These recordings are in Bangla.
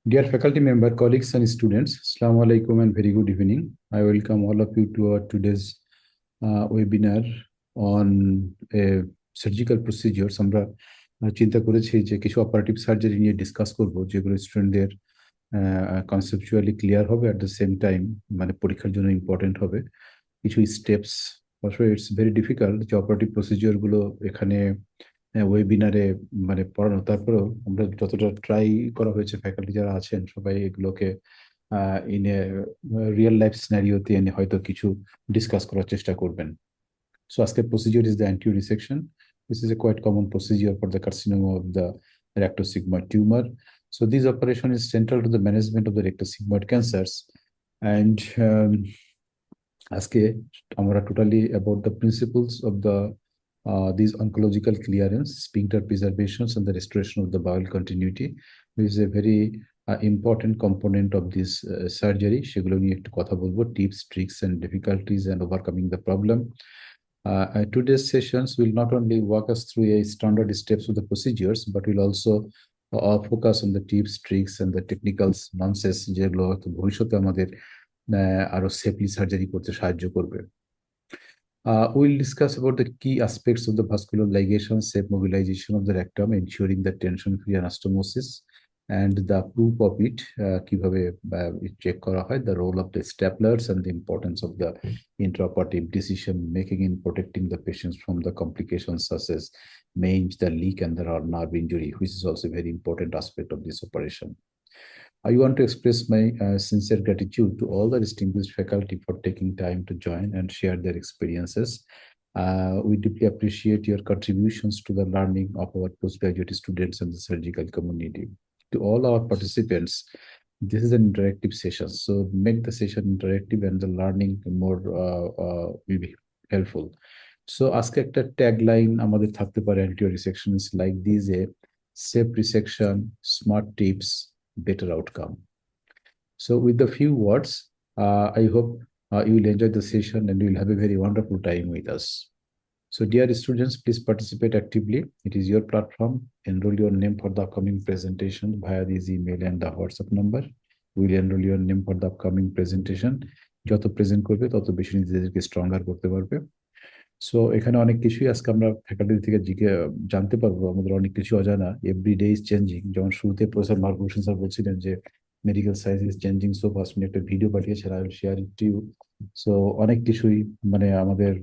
Dear faculty member, colleagues and students, Assalamu alaikum and very good evening. I welcome all of you to our today's webinar on surgical procedures. আমরা চিন্তা করেছি যে কিছু অপারেটিভ সার্জারি নিয়ে ডিসকাস করব যেগুলো স্টুডেন্টদের কনসেপচুয়ালি ক্লিয়ার হবে অ্যাট দ্য সেম টাইম মানে পরীক্ষার জন্য ইম্পর্টেন্ট হবে কিছু স্টেপস আসলে ইটস ভেরি ডিফিকাল্ট যে অপারেটিভ প্রসিজিওর গুলো এখানে ওয়েবিনারে মানে পড়ানো তারপরেও আমরা যতটা ট্রাই করা হয়েছে ফ্যাকাল্টি যারা আছেন সবাই এগুলোকে ইন এ রিয়েল লাইফ সিনারিওতে এনে হয়তো কিছু ডিসকাস করার চেষ্টা করবেন সো আজকের procedure is the anterior resection. This is a quite common procedure for the carcinoma of the rectosigmoid tumor. So this operation is central to the management of the rectosigmoid cancers. And আজকে আমরা totally about the principles of the these oncological clearance, sphincter preservations, and the restoration of the bowel continuity, which is a very important component of this surgery. সেগুলো নিয়ে একটু কথা বলবো, tips, tricks, and difficulties, and overcoming the problem. Today's sessions will not only walk us through a standard steps of the procedures, but will also focus on the tips, tricks, and the technicals, nuances যেগুলো ভবিষ্যতে আমাদের আরো সেফলি সার্জারি করতে সাহায্য করবে। We'll discuss about the key aspects of the vascular ligation, safe mobilization of the rectum, ensuring the tension-free anastomosis, and the proof of it, কিভাবে check করা হয়, the role of the staplers, and the importance of the intraoperative decision making in protecting the patients from the complications such as mange, the leak, and the nerve injury, which is also a very important aspect of this operation. I want to express my sincere gratitude to all the distinguished faculty for taking time to join and share their experiences. We deeply appreciate your contributions to the learning of our postgraduate students and the surgical community. To all our participants, this is an interactive session, so make the session interactive and the learning more will be helpful. So ask একটা tagline আমাদের থাকতে পারে anterior resection is like this: a safe resection, smart tips, better outcome. So with the few words, I hope you will enjoy the session and you will have a very wonderful time with us. So dear students, please participate actively. It is your platform. Enroll your name for the upcoming presentation via this email and the WhatsApp number. We will enroll your name for the upcoming presentation. যত প্রেজেন্ট করবে তত বেশি নিজেদেরকে স্ট্রঙ্গার করতে পারবে। সো এখানে অনেক কিছুই আজকে আমরা ফ্যাকাল্টি থেকে জানতে পারবো, আমাদের অনেক কিছু অজানা। এভরি ডে ইজ চেঞ্জিং, যেমন শুরুতে প্রফেসর মার্গভূষণ স্যার বলছিলেন যে medical science is changing so fast. উনি একটা ভিডিও পাঠিয়েছেন, I will share it to you. So অনেক কিছুই মানে আমাদের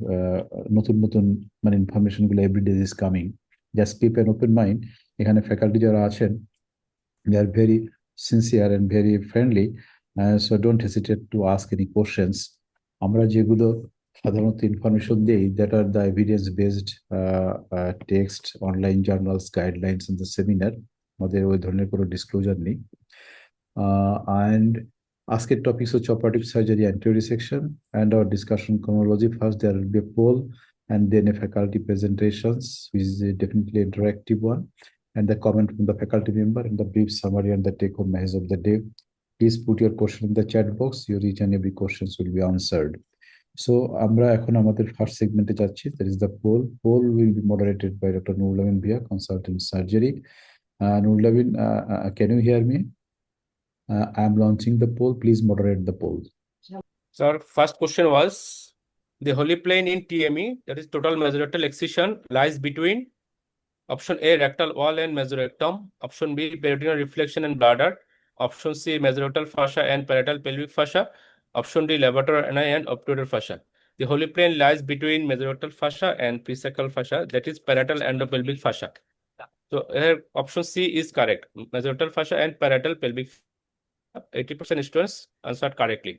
নতুন নতুন মানে ইনফরমেশন গুলো every day is coming. Just keep an open mind. এখানে ফ্যাকাল্টি যারা আছেন they are very sincere and very friendly, so don't hesitate to ask any questions. আমরা যেগুলো সাধারণত ইনফরমেশন দেই that are the evidence based text, online journals, guidelines and the seminar, আমাদের ওই ধরনের কোনো ডিসক্লোজার নেই। And আজকের টপিকস হচ্ছে operative surgery anterior resection and our discussion chronology. First there will be a poll and then a faculty presentations, which is a definitely interactive one, and the comment from the faculty member and the brief summary and the take home message of the day. Please put your question in the chat box. Your each and every questions will be answered. So আমরা এখন আমাদের ফার্স্ট সেগমেন্টে যাচ্ছি, that is the poll. Poll will be moderated by Dr. Noorul Amin Bhia, consultant surgery. Noorul Amin, can you hear me? I am launching the poll. Please moderate the poll. Sir, first question was, the holy plane in TME, that is total mesorectal excision, lies between option A, rectal wall and mesorectum, option B, peritoneal reflection and bladder, option C, mesorectal fascia and parietal pelvic fascia, option D, levator ani and obturator fascia. The holy plane lies between mesorectal fascia and presacral fascia, that is parietal endopelvic fascia. So here option C is correct. Mesorectal fascia and parietal pelvic 80% students answered correctly.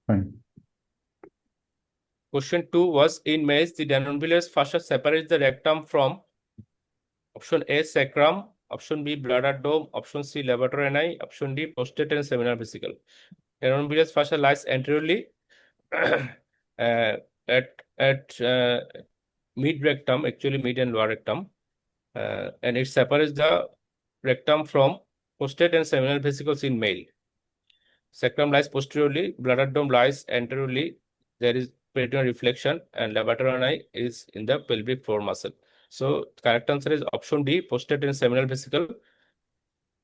Fine. Question 2 was, in males, the Danonvillers fascia separates the rectum from option A, sacrum, option B, bladder dome, option C, levator ani, option D, prostate and seminal vesicle. Danonvillers fascia lies anteriorly at mid rectum, actually mid and lower rectum, and it separates the rectum from prostate and seminal vesicles in male. Sacrum lies posteriorly, bladder dome lies anteriorly. There is peritoneal reflection, and levator ani is in the pelvic floor muscle. So correct answer is option D, prostate and seminal vesicle.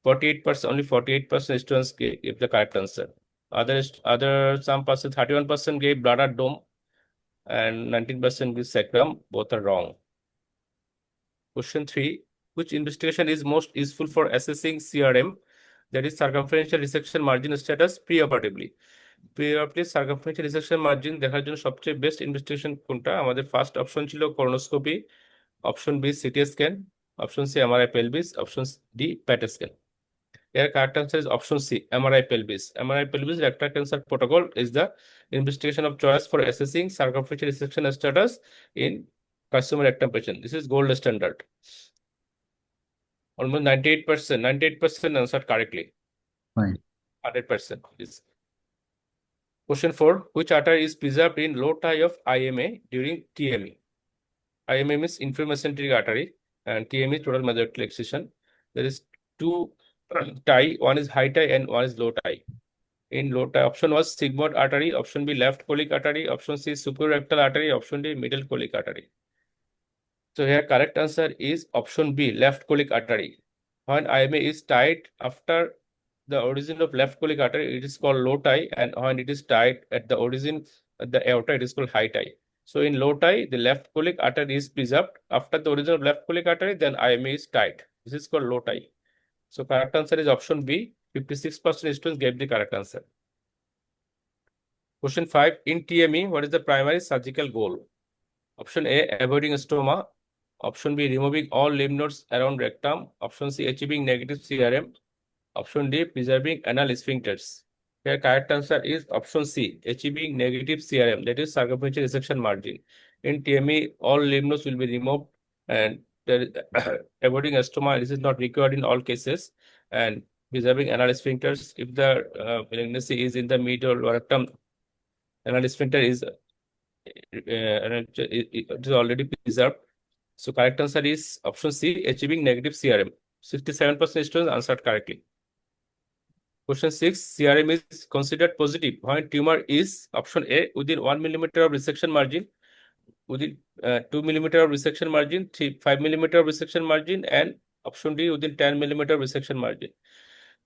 48%, only 48% students gave the correct answer. Some person, 31% gave bladder dome and 19% gave sacrum. Both are wrong. Question 3. Which investigation is most useful for assessing CRM? That is circumferential resection margin status preoperatively. Preoperatively circumferential resection margin দেখার জন্য সবচেয়ে বেস্ট ইনভেস্টিগেশন কোনটা? আমাদের ফার্স্ট অপশন ছিল colonoscopy, option B CT scan, option C MRI pelvis, option D PET scan. Here correct answer is option C, MRI pelvis. MRI pelvis rectal cancer protocol is the investigation of choice for assessing circumferential resection status in carcinoma rectum patient. This is gold standard. Almost 98% answered correctly. Fine. 100% is. Question 4. Which artery is preserved in low tie of IMA during TME? IMA means inframesenteric artery and TME is total mesorectal excision. There is two tie, one is high tie and one is low tie. In low tie, option was sigmoid artery, option B left colic artery, option C superior rectal artery, option D middle colic artery. So here correct answer is option B, left colic artery. When IMA is tied after the origin of left colic artery, it is called low tie, and when it is tied at the origin at the aorta, it is called high tie. So in low tie, the left colic artery is preserved. After the origin of left colic artery, then IMA is tied. This is called low tie. So correct answer is option B. 56% students gave the correct answer. Question 5. In TME, what is the primary surgical goal? Option A, avoiding stoma. Option B, removing all lymph nodes around rectum. Option C, achieving negative CRM. Option D, preserving anal sphincters. Here correct answer is option C, achieving negative CRM, that is circumferential resection margin. In TME, all lymph nodes will be removed, and avoiding stoma, this is not required in all cases, and preserving anal sphincters. If the malignancy is in the mid or lower rectum, anal sphincter is it is already preserved. So correct answer is option C, achieving negative CRM. 67% students answered correctly. Question 6. CRM is considered positive when tumor is option A within 1 millimeter of resection margin, within 2 millimeter of resection margin, 5 millimeter of resection margin, and option D within 10 millimeter of resection margin.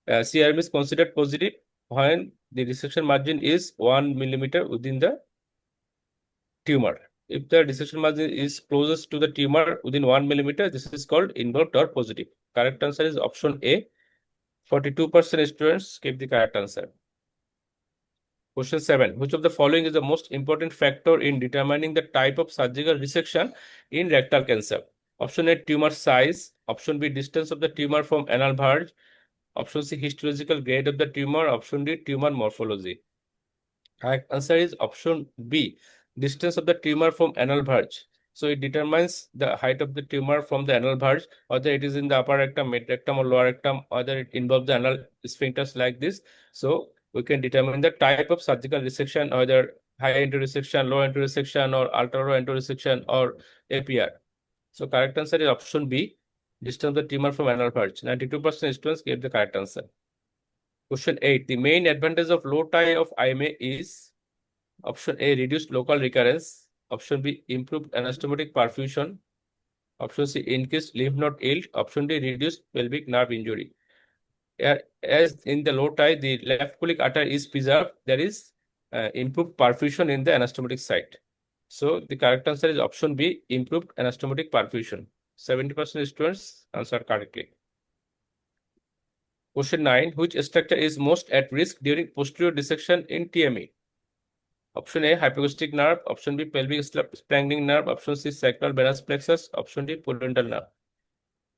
CRM is considered positive when the resection margin is 1 millimeter within the tumor. If the resection margin is closest to the tumor within 1 millimeter, this is called involved or positive. Correct answer is option A. 42% students gave the correct answer. Question 7. Which of the following is the most important factor in determining the type of surgical resection in rectal cancer? Option A, tumor size. Option B, distance of the tumor from anal verge. Option C, histological grade of the tumor. Option D, tumor morphology. Correct answer is option B, distance of the tumor from anal verge. So it determines the height of the tumor from the anal verge, whether it is in the upper rectum, mid rectum, or lower rectum, whether it involves the anal sphincters like this. So we can determine the type of surgical resection, whether high endo resection, low endo resection, or ultra low endo resection, or APR. So correct answer is option B, distance of the tumor from anal verge. 92% students gave the correct answer. Question 8. The main advantage of low tie of IMA is option A, reduced local recurrence. Option B, improved anastomotic perfusion. Option C, increased lymph node yield. Option D, reduced pelvic nerve injury. As in the low tie, the left colic artery is preserved. There is improved perfusion in the anastomotic site. So the correct answer is option B, improved anastomotic perfusion. 70% students answered correctly. Question 9. Which structure is most at risk during posterior dissection in TME? Option A, hypogastric nerve. Option B, pelvic splangling nerve. Option C, sacral venous plexus. Option D, pudendal nerve.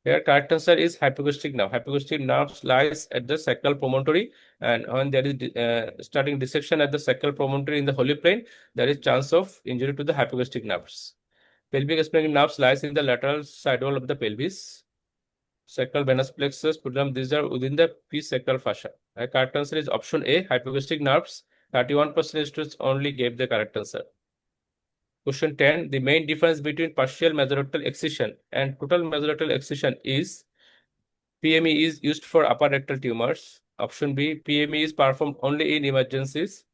Here, correct answer is hypogastric nerve. Hypogastric nerve lies at the sacral promontory, and when there is starting dissection at the sacral promontory in the holy plane, there is chance of injury to the hypogastric nerves. Pelvic splangling nerves lies in the lateral side wall of the pelvis. Sacral venous plexus, pudendum, these are within the pre-sacral fascia. The correct answer is option A, hypogastric nerves. 31% students only gave the correct answer. Question 10. The main difference between partial mesorectal excision and total mesorectal excision is PME is used for upper rectal tumors. Option B, PME is performed only in emergencies.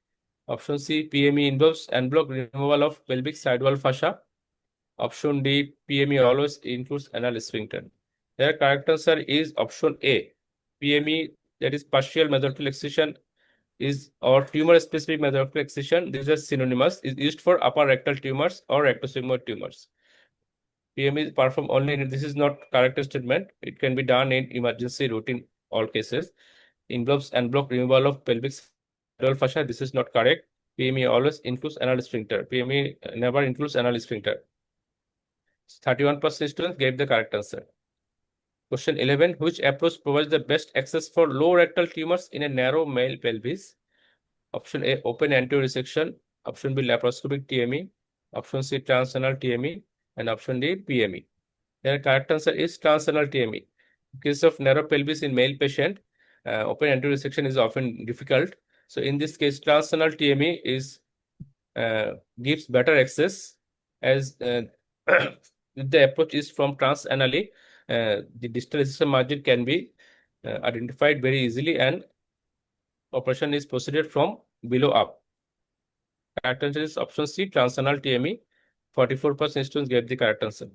Option C, PME involves en bloc removal of pelvic sidewall fascia. Option D, PME always includes anal sphincter. The correct answer is option A. PME, that is partial mesorectal excision, is or tumor-specific mesorectal excision. These are synonymous. Is used for upper rectal tumors or rectosigmoid tumors. PME is performed only in, this is not correct statement. It can be done in emergency routine all cases. Involves en bloc removal of pelvic fascia. This is not correct. PME always includes anal sphincter. PME never includes anal sphincter. 31% students gave the correct answer. Question 11. Which approach provides the best access for low rectal tumors in a narrow male pelvis? Option A, open anterior resection. Option B, laparoscopic TME. Option C, transanal TME. And option D, PME. The correct answer is transanal TME. In case of narrow pelvis in male patient, open anterior resection is often difficult. So in this case, transanal TME is gives better access as the approach is from transanally. The distal resection margin can be identified very easily and operation is proceeded from below up. Correct answer is option C, transanal TME. 44% students gave the correct answer.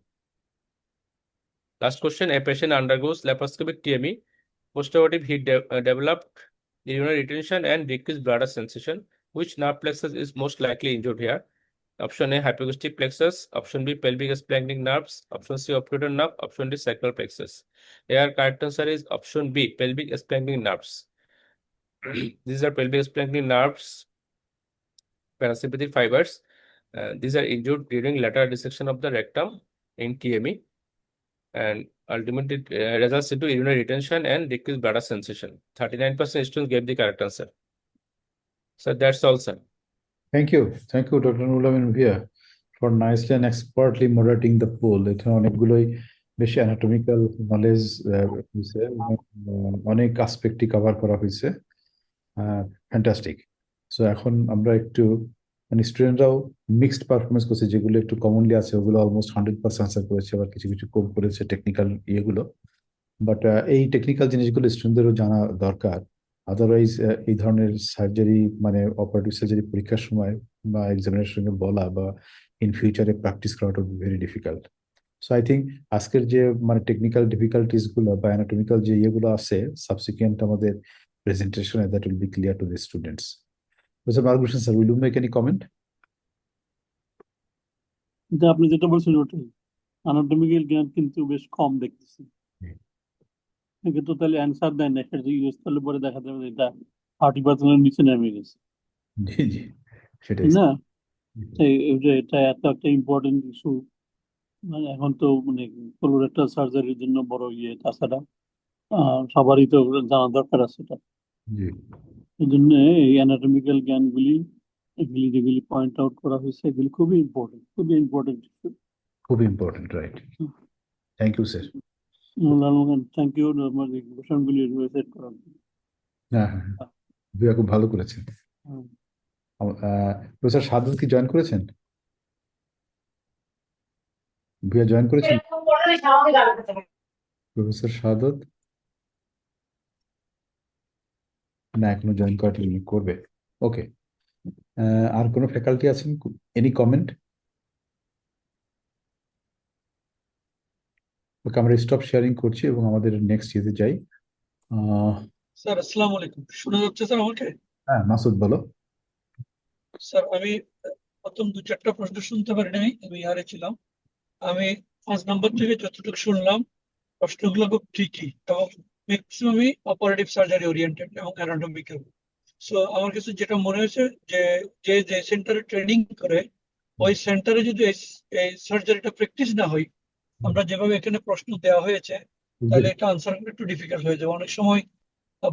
Last question, a patient undergoes laparoscopic TME. Postoperative, he developed urinary retention and decreased bladder sensation. Which nerve plexus is most likely injured here? Option A, hypogastric plexus. Option B, pelvic splanchnic nerves. Option C, obturator nerve. Option D, sacral plexus. Here, correct answer is option B, pelvic splanchnic nerves. These are pelvic splanchnic nerves, parasympathetic fibers. These are injured during lateral dissection of the rectum in TME and ultimately results into urinary retention and decreased bladder sensation. 39% students gave the correct answer. So that's all, sir. Thank you, Dr. Nurul Amin Bhia, for nicely and expertly moderating the poll. এখানে অনেকগুলোই বেশি anatomical knowledge হয়েছে, অনেক aspectই cover করা হয়েছে। ফ্যান্টাস্টিক। সো এখন আমরা একটু মানে স্টুডেন্টরাও মিক্সড পারফরমেন্স করছে, যেগুলো একটু কমনলি আছে ওগুলো অলমোস্ট 100% আনসার করেছে, আবার কিছু কিছু কম করেছে টেকনিক্যাল ইয়েগুলো। বাট এই টেকনিক্যাল জিনিসগুলো স্টুডেন্টদেরও জানা দরকার। আদারওয়াইজ এই ধরনের সার্জারি মানে অপারেটিভ সার্জারি পরীক্ষার সময় বা এক্সামিনের সঙ্গে বলা বা ইন ফিউচারে প্র্যাকটিস করাটা very difficult. So I think আজকের যে মানে টেকনিক্যাল ডিফিকাল্টিস গুলো বা অ্যানাটমিক্যাল যে ইয়েগুলো আছে সাবসিকুয়েন্ট আমাদের প্রেজেন্টেশনে, that will be clear to the students. Mr. Balakrishnan sir, will you make any comment? আপনি যেটা বলছেন ওটাই, অ্যানাটমিক্যাল জ্ঞান কিন্তু বেশ কম দেখতেছি। কিন্তু তাহলে অ্যান্সার দেন না, একটা ইউজ করলে পরে দেখা যাবে এটা 30% নিচে নেমে গেছে। জি জি, সেটাই না, এটা এত একটা ইম্পর্টেন্ট ইস্যু। মানে এখন তো মানে কোলোরেক্টাল সার্জারির জন্য বড় ইয়ে, তাছাড়া সবারই তো জানা দরকার আছে এটা। জি, এই জন্য এই অ্যানাটমিক্যাল জ্ঞানগুলি এগুলি যেগুলি পয়েন্ট আউট করা হয়েছে এগুলি খুবই ইম্পর্টেন্ট ইস্যু। খুব important, right. Thank you sir. Thank you কোশ্চেনগুলি সেট করার জন্য। হ্যাঁ হ্যাঁ, ভুয়া খুব ভালো করেছেন। প্রফেসর সাদত কি জয়েন করেছেন? ভুয়া জয়েন করেছেন প্রফেসর সাদত? না, এখনো জয়েন করবে। ওকে, আর কোনো ফ্যাকাল্টি আছেন? Any comment? ওকে, আমরা স্টপ শেয়ারিং করছি এবং আমাদের নেক্সট ইয়েতে যাই। স্যার আসসালামু আলাইকুম, শোনা যাচ্ছে স্যার আমাকে? হ্যাঁ মাসুদ বলো। স্যার আমি প্রথম 2-4টা প্রশ্ন শুনতে পারি নাই, আমি ইয়ারে ছিলাম। আমি 5 নম্বর থেকে যতটুকু শুনলাম প্রশ্নগুলো খুব ঠিকই এবং ম্যাক্সিমামই অপারেটিভ সার্জারি ওরিয়েন্টেড এবং অ্যানাটমিক্যাল। সো আমার কাছে যেটা মনে হয়েছে যে যে সেন্টারে ট্রেনিং করে ওই সেন্টারে যদি এই সার্জারিটা প্র্যাকটিস না হয়, আমরা যেভাবে এখানে প্রশ্ন দেওয়া হয়েছে তাহলে এটা আনসার একটু ডিফিকাল্ট হয়ে যাবে। অনেক সময়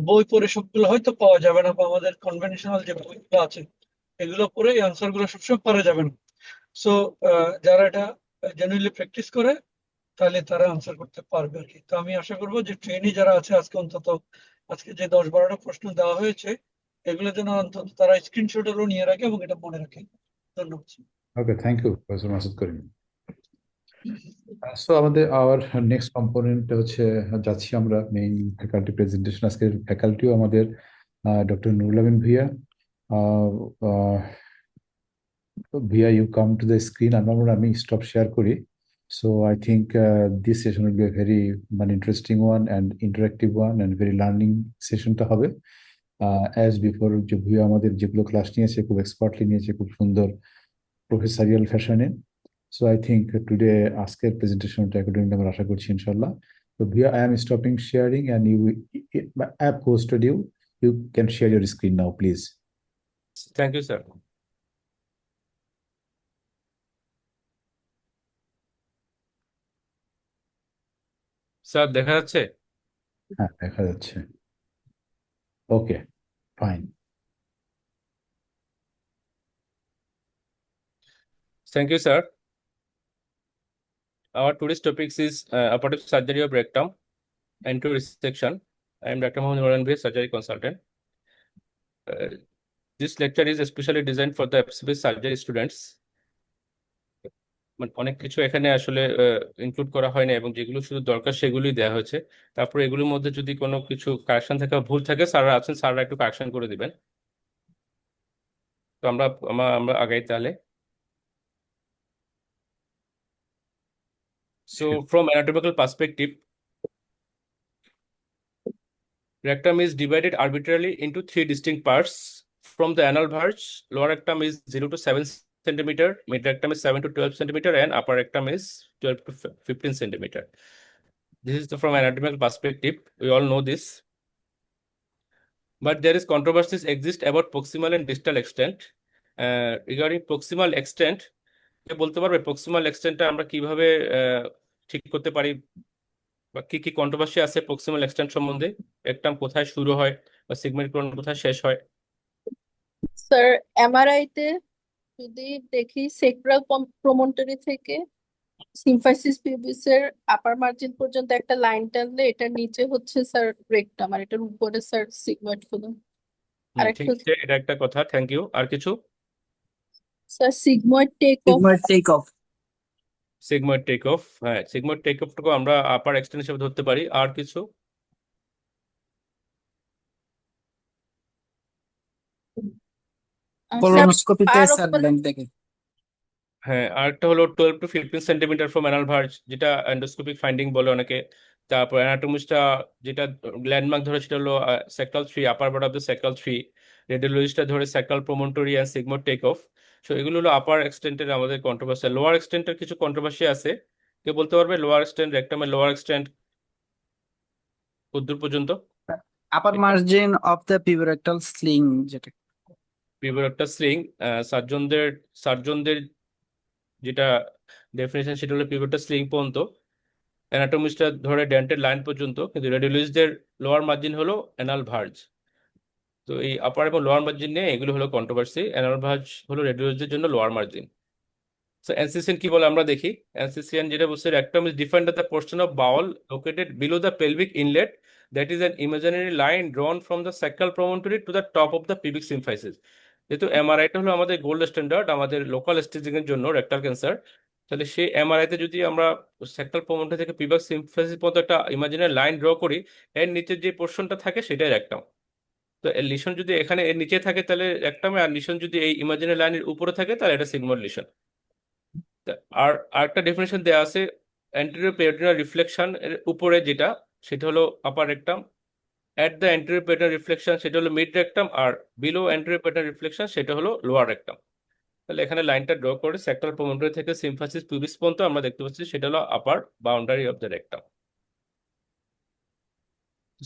বই পড়ে সবগুলো হয়তো পাওয়া যাবে না, বা আমাদের কনভেনশনাল যে বইগুলো আছে এগুলো পড়ে এই আনসার গুলো সবসময় পারা যাবে না। সো যারা এটা জেনুইনলি প্র্যাকটিস করে তাহলে তারা আনসার করতে পারবে আর কি। তো আমি আশা করবো যে ট্রেনি যারা আছে আজকে অন্তত আজকে যে 10-12টা প্রশ্ন দেওয়া হয়েছে এগুলো যেন অন্তত তারা স্ক্রিনশট হলেও নিয়ে রাখে এবং এটা মনে রাখে। ধন্যবাদ। Okay, thank you professor Masud Karim. So আমাদের আওয়ার নেক্সট কম্পোনেন্ট হচ্ছে যাচ্ছি আমরা মেইন ফ্যাকাল্টি প্রেজেন্টেশন। আজকের ফ্যাকাল্টিও আমাদের doctor Nurul Amin Bhuiyan. Bhuiyan, you come to the screen. আমি স্টপ শেয়ার করি। So I think this session will be a very interesting one and interactive one and very learning session টা হবে। As before যে ভিউ আমাদের যেগুলো ক্লাস নিয়েছে খুব এক্সপার্টলি নিয়েছে খুব সুন্দর প্রফেসরিয়াল ফ্যাশনে। So I think today আজকের প্রেজেন্টেশনটা অ্যাকর্ডিংলি আমরা আশা করছি ইনশাআল্লাহ। So Bhaiya, I am stopping sharing and my app hosted you. You can share your screen now, please. Thank you, sir. Sir দেখা যাচ্ছে? হ্যাঁ, দেখা যাচ্ছে। Okay, fine. Thank you, sir. Our today's topic is operative surgery of rectum and to resection. I am Dr. Mohammed Imran, surgery consultant. This lecture is especially designed for the FCP surgery students. মানে অনেক কিছু এখানে আসলে ইনক্লুড করা হয় না এবং যেগুলো শুধু দরকার সেগুলোই দেওয়া হয়েছে। তারপর এগুলোর মধ্যে যদি কোনো কিছু কারেকশন থাকে বা ভুল থাকে স্যাররা আছেন, স্যাররা একটু কারেকশন করে দিবেন। তো আমরা আমরা আগাই তাহলে। So from anatomical perspective, rectum is divided arbitrarily into three distinct parts. From the anal verge, lower rectum is 0 to 7 centimeter, mid rectum is 7 to 12 centimeter, and upper rectum is 12 to 15 centimeter. This is from anatomical perspective. We all know this. But there is controversies exist about proximal and distal extent. Regarding proximal extent, কে বলতে পারবে proximal extentটা আমরা কিভাবে ঠিক করতে পারি বা কি কি কন্ট্রোভার্সি আছে প্রক্সিমাল এক্সটেন্ট সম্বন্ধে? রেকটাম কোথায় শুরু হয় বা সিগমেন্ট কোণ কোথায় শেষ হয়? স্যার এমআরআই তে যদি দেখি সেক্রাল প্রমোন্টরি থেকে সিম্ফাইসিস পিউবিসের আপার মার্জিন পর্যন্ত একটা লাইন টানলে এটার নিচে হচ্ছে স্যার রেকটাম আর এটার উপরে স্যার সিগময়েড গুলো। আর ঠিক একটা আছে, এটা একটা কথা। Thank you. আর কিছু? Sir sigmoid take off. Sigmoid take off, হ্যাঁ সিগময়েড টেক অফটাকে আমরা আপার এক্সটেন্ট হিসেবে ধরতে পারি। আর কিছু? কোলোনোস্কোপিতে স্যার লেন্থ দেখে। হ্যাঁ, আরেকটা হলো 12 to 15 centimetre from anal verge, যেটা এন্ডোস্কোপিক ফাইন্ডিং বলে অনেকে। তারপর অ্যানাটমিস্টটা যেটা ল্যান্ডমার্ক ধরে সেটা হলো sacral 3, upper part of the sacral 3। রেডিওলজিস্টটা ধরে sacral promontory and sigmoid take off. So এগুলো হলো আপার এক্সটেন্টের আমাদের কন্ট্রোভার্সি। লোয়ার এক্সটেন্টের কিছু কন্ট্রোভার্সি আছে। কে বলতে পারবে লোয়ার এক্সটেন্ট, রেকটামের লোয়ার এক্সটেন্ট কতদূর পর্যন্ত? আপার মার্জিন অফ দ্য পিউরেক্টাল স্লিং, যেটা পিভট স্লিং। সার্জনদের যেটা ডেফিনেশন সেটা হলো পিভট স্লিং পর্যন্ত। অ্যানাটমিস্টরা ধরে ডেন্টের লাইন পর্যন্ত, কিন্তু রেডিওলজিস্টদের লোয়ার মার্জিন হলো অ্যানাল ভার্জ। তো এই আপার এবং লোয়ার মার্জিন নিয়ে এগুলো হলো কন্ট্রোভার্সি। অ্যানাল ভার্জ হলো রেডিওলজিস্টদের জন্য লোয়ার মার্জিন। সো এনসিসিএন কি বলে আমরা দেখি। এনসিসিএন যেটা বলছে, rectum is defined as the portion of bowel located below the pelvic inlet that is an imaginary line drawn from the sacral promontory to the top of the pubic symphysis. যেহেতু এমআরআইটা হলো আমাদের গোল্ড স্ট্যান্ডার্ড আমাদের লোকাল স্টেজিং এর জন্য রেকটাল ক্যান্সার, তাহলে সেই এমআরআইতে যদি আমরা স্যাক্রাল প্রমোন্টরি থেকে পিউবিক সিম্ফাইসিস পর্যন্ত একটা ইমাজিনারি লাইন ড্র করি, এর নিচে যে পোর্শনটা থাকে সেটাই রেকটাম। তো এর লিশন যদি এখানে এর নিচে থাকে তাহলে রেকটামে, আর লিশন যদি এই ইমাজিনারি লাইনের উপরে থাকে তাহলে এটা সিগময়েড লিশন। আর আরেকটা ডেফিনেশন দেওয়া আছে অ্যান্টেরিয়র পেরিটোনিয়াল রিফ্লেকশন এর উপরে যেটা, সেটা হলো upper rectum. At the anterior peritoneal reflection সেটা হলো মিড রেকটাম, আর বিলো অ্যান্টেরিয়র পেরিটোনিয়াল রিফ্লেকশন সেটা হলো লোয়ার রেকটাম। তাহলে এখানে লাইনটা ড্র করে সেক্টরাল প্রমোন্টরি থেকে সিম্ফাইসিস পিউবিস পর্যন্ত আমরা দেখতে পাচ্ছি সেটা হলো upper boundary of the rectum.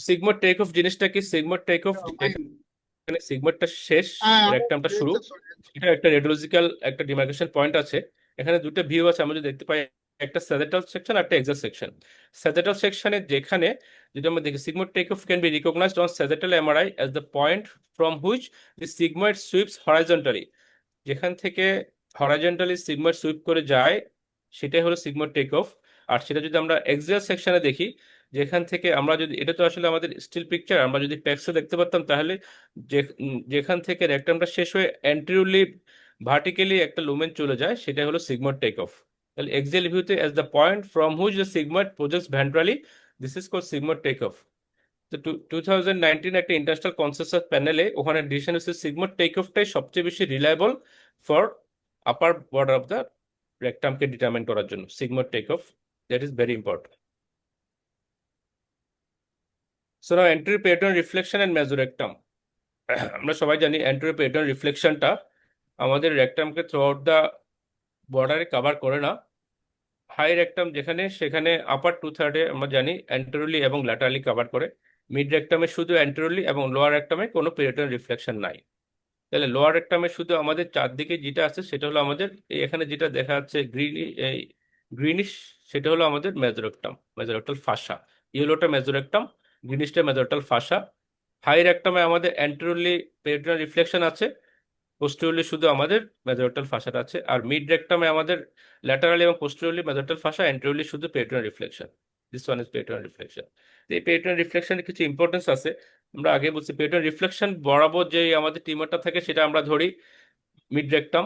Sigmoid take off জিনিসটা কি? সিগময়েড টেক অফ, এখানে সিগময়েডটা শেষ, রেকটামটা শুরু। এটা একটা রেডিওলজিক্যাল একটা ডিমার্কেশন পয়েন্ট আছে। এখানে দুটো ভিউ আছে আমরা যদি দেখতে পাই, একটা স্যাজেটাল সেকশন আর একটা এক্সাক্ট সেকশন। স্যাজেটাল সেকশনে যেখানে যদি আমরা দেখি sigmoid takeoff can be recognized on sagittal MRI as the point from which the sigmoid sweeps horizontally. যেখান থেকে হরাইজন্টালি সিগময়েড সুইপ করে যায় সেটাই হলো sigmoid takeoff। আর সেটা যদি আমরা এক্সিয়াল সেকশনে দেখি, যেখান থেকে আমরা যদি, এটা তো আসলে আমাদের স্টিল পিকচার, আমরা যদি প্যাক্সে দেখতে পারতাম তাহলে যেখান থেকে রেকটামটা শেষ হয়ে অ্যান্টেরিয়রলি ভার্টিক্যালি একটা লুমেন চলে যায় সেটাই হলো sigmoid takeoff। তাহলে এক্সিয়াল ভিউতে as the point from which the sigmoid projects ventrally, this is called sigmoid takeoff। তো 2019 একটা ইন্টারন্যাশনাল কনসেনসাস প্যানেলে ওখানে ডিসিশন হচ্ছে sigmoid takeoff টাই সবচেয়ে বেশি reliable for upper border of the রেকটামকে ডিটারমাইন করার জন্য sigmoid take off, that is very important. So now anterior peritoneal reflection and mesorectum. আমরা সবাই জানি অ্যান্টেরিয়র পেরিটোনিয়াল রিফ্লেকশনটা আমাদের রেকটামকে থ্রু আউট দ্য বর্ডারে কভার করে না। হাই রেকটাম যেখানে, সেখানে আপার 2/3 আমরা জানি অ্যান্টেরিয়রলি এবং ল্যাটারালি কভার করে। মিড রেকটামে শুধু অ্যান্টেরিয়রলি এবং লোয়ার রেকটামে কোনো পেরিটোনিয়াল রিফ্লেকশন নাই। তাহলে লোয়ার রেকটামে শুধু আমাদের চারদিকে যেটা আছে সেটা হলো আমাদের এখানে যেটা দেখা যাচ্ছে গ্রিনিশ, সেটা হলো আমাদের মেসোরেক্টাম, মেসোরেক্টাল ফাসা। ইয়েলোটা মেসোরেক্টাম, গ্রিনিশটা মেসোরেক্টাল ফাসা। হাই রেকটামে আমাদের অ্যান্টেরিয়রলি পেরিটোনিয়াল রিফ্লেকশন আছে, পোস্টেরিয়রলি শুধু আমাদের মেসোরেক্টাল ফাসাটা আছে। আর মিড রেকটামে আমাদের ল্যাটারালি এবং পোস্টেরিয়রলি মেসোরেক্টাল ফাসা, অ্যান্টেরিয়রলি শুধু peritoneal reflection. This one is peritoneal reflection. এই পেরিটোনিয়াল রিফ্লেকশনের কিছু ইম্পর্টেন্স আছে। আমরা আগে বলছি পেরিটোনিয়াল রিফ্লেকশন বরাবর যে আমাদের টিউমারটা থাকে সেটা আমরা ধরি মিড রেকটাম,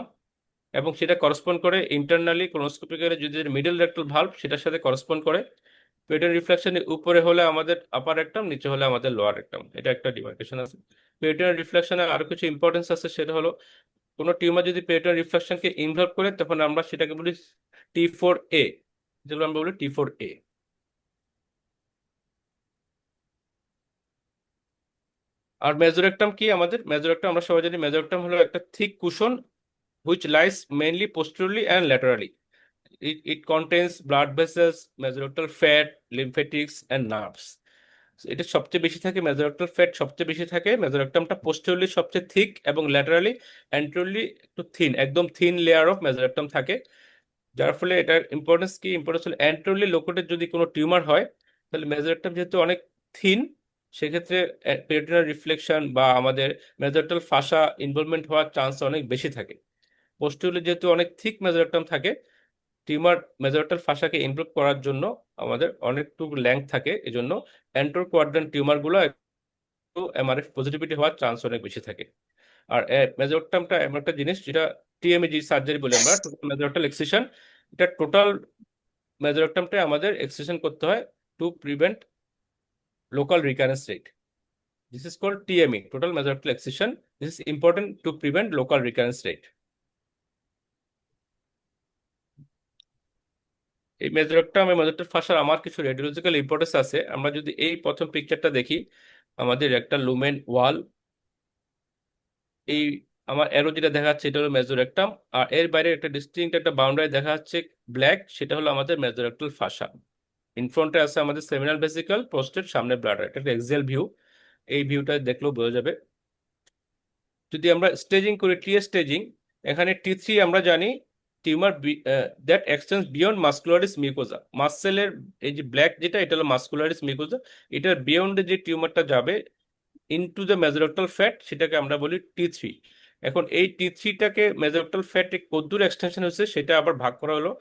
এবং সেটা করসপন্ড করে ইন্টারনালি কোলোনোস্কোপিক্যালি যদি মিডল রেক্টাল ভালভ সেটার সাথে করসপন্ড করে। পেরিটোনিয়াল রিফ্লেকশনের উপরে হলে আমাদের আপার রেকটাম, নিচে হলে আমাদের লোয়ার রেকটাম, এটা একটা ডিমার্কেশন আছে। পেরিটোনিয়াল রিফ্লেকশনের আরো কিছু ইম্পর্টেন্স আছে, সেটা হলো কোনো টিউমার যদি পেরিটোনিয়াল রিফ্লেকশনকে ইনভলভ করে তখন আমরা সেটাকে বলি T4A, যেগুলো আমরা বলি T4A। আর মেসোরেক্টাম কি আমাদের? মেসোরেক্টাম আমরা সবাই জানি মেসোরেক্টাম হলো একটা thick cushion which lies mainly posteriorly and laterally. It contains blood vessels, mesorectal fat, lymphatics and nerves. এটা সবচেয়ে বেশি থাকে, মেসোরেক্টাল ফ্যাট সবচেয়ে বেশি থাকে। মেসোরেক্টামটা পোস্টেরিয়রলি সবচেয়ে থিক এবং ল্যাটারালি অ্যান্টেরিয়রলি একটু থিন, একদম থিন লেয়ার অফ মেসোরেক্টাম থাকে। যার ফলে এটার ইম্পর্টেন্স কি? ইম্পর্টেন্স হলো অ্যান্টেরিয়রলি লোকেটেড যদি কোনো টিউমার হয় তাহলে মেসোরেক্টাম যেহেতু অনেক থিন, সেক্ষেত্রে পেরিটোনিয়াল রিফ্লেকশন বা আমাদের মেসোরেক্টাল ফাসা ইনভলভমেন্ট হওয়ার চান্স অনেক বেশি থাকে। পোস্টেরিয়রলি যেহেতু অনেক থিক মেসোরেক্টাম থাকে, টিউমার মেসোরেক্টাল ফাসাকে ইমপ্রুভ করার জন্য আমাদের অনেকটুকু লেংথ থাকে, এজন্য অ্যান্টেরো কোয়াড্রান্ট টিউমারগুলো একটু এমআরএফ পজিটিভিটি হওয়ার চান্স অনেক বেশি থাকে। আর মেসোরেক্টামটা এমন একটা জিনিস যেটা টিএমজি সার্জারি বলে আমরা, টোটাল মেসোরেক্টাল এক্সিশন। এটা টোটাল মেসোরেক্টামটা আমাদের এক্সিশন করতে হয় to prevent local recurrence rate. This is called TME, total mesorectal excision. This is important to prevent local recurrence rate. এই মেসোরেক্টাম এবং মেসোরেক্টাল ফাসার আমার কিছু রেডিওলজিক্যাল ইম্পর্টেন্স আছে। আমরা যদি এই প্রথম পিকচারটা দেখি, আমাদের একটা লুমেন ওয়াল, এই আমার অ্যারো যেটা দেখা যাচ্ছে এটা হলো মেসোরেক্টাম, আর এর বাইরে একটা ডিস্টিংক্ট একটা বাউন্ডারি দেখা যাচ্ছে ব্ল্যাক, সেটা হলো আমাদের মেসোরেক্টাল ফাসা। ইন ফ্রন্টে আছে আমাদের সেমিনাল ভেসিকল, প্রোস্টেট, সামনে ব্লাডার। এটা একটা এক্সিয়াল ভিউ, এই ভিউটা দেখলেও বোঝা যাবে। যদি আমরা স্টেজিং করি, টিএ স্টেজিং, এখানে T3 আমরা জানি tumour that extends beyond মাসকুলারিস mucosa. মাসেলের এই যে ব্ল্যাক যেটা, এটা হলো মাসকুলারিস মিউকোজা। এটার বিয়ন্ডে যে টিউমারটা যাবে ইনটু দ্য মেসোরেক্টাল ফ্যাট, সেটাকে আমরা বলি T3। এখন এই T3টাকে মেসোরেক্টাল ফ্যাটে কতদূর এক্সটেনশন হচ্ছে সেটা আবার ভাগ করা হলো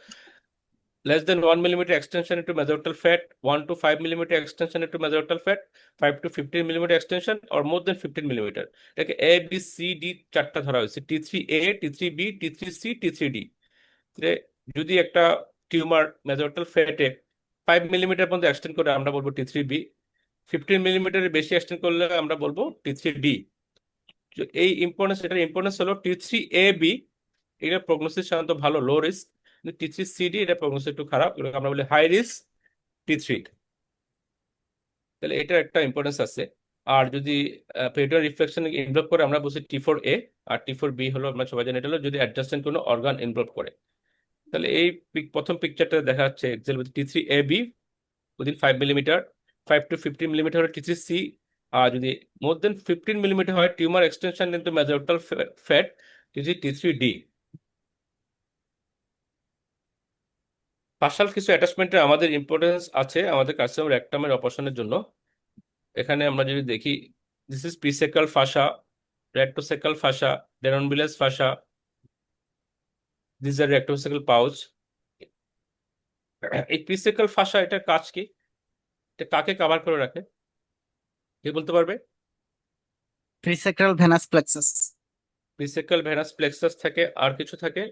less than 1 millimeter extension into mesorectal fat, 1 to 5 millimeter extension into mesorectal fat, 5 to 15 millimeter extension, or more than 15 millimeter. এটাকে A, B, C, D চারটা ধরা হয়েছে, T3A, T3B, T3C, T3D। যদি একটা টিউমার মেসোরেক্টাল ফ্যাটে 5 মিলিমিটার পর্যন্ত এক্সটেন্ড করে আমরা বলবো T3B, 15 মিলিমিটারের বেশি এক্সটেন্ড করলে আমরা বলবো T3D। এই ইম্পর্টেন্স, এটার ইম্পর্টেন্স হলো T3AB, এটা প্রগনোসিস সাধারণত ভালো, লো রিস্ক। T3CD এটা প্রগনোসিস একটু খারাপ, আমরা বলি হাই রিস্ক T3। তাহলে এটার একটা ইম্পর্টেন্স আছে। আর যদি পেরিটোনিয়াল রিফ্লেকশন ইনভলভ করে আমরা বলছি T4A, আর T4B হলো আমরা সবাই জানি এটা হলো যদি অ্যাডজাস্টেন্ট কোনো অর্গান ইনভলভ করে। তাহলে এই প্রথম পিকচারটা দেখা যাচ্ছে T3AB within 5 millimetre, 5 to 15 millimetre হলো T3C, আর যদি মোর দেন 15 মিলিমিটার হয় tumour extension into mesorectal fat, T3D। Partial কিছু অ্যাটাচমেন্টের আমাদের ইম্পর্টেন্স আছে আমাদের কার্সিনোম রেকটামের অপারেশনের জন্য। এখানে আমরা যদি দেখি, this is presacral fascia, rectosacral fascia, Denonvilliers fascia, this are rectosacral pouch. এই প্রিসেকাল ফাসা, এটার কাজ কি? এটা কাকে কভার করে রাখে, কে বলতে পারবে? Presacral venous plexus. Presacral venous plexus থাকে, আর কিছু থাকে?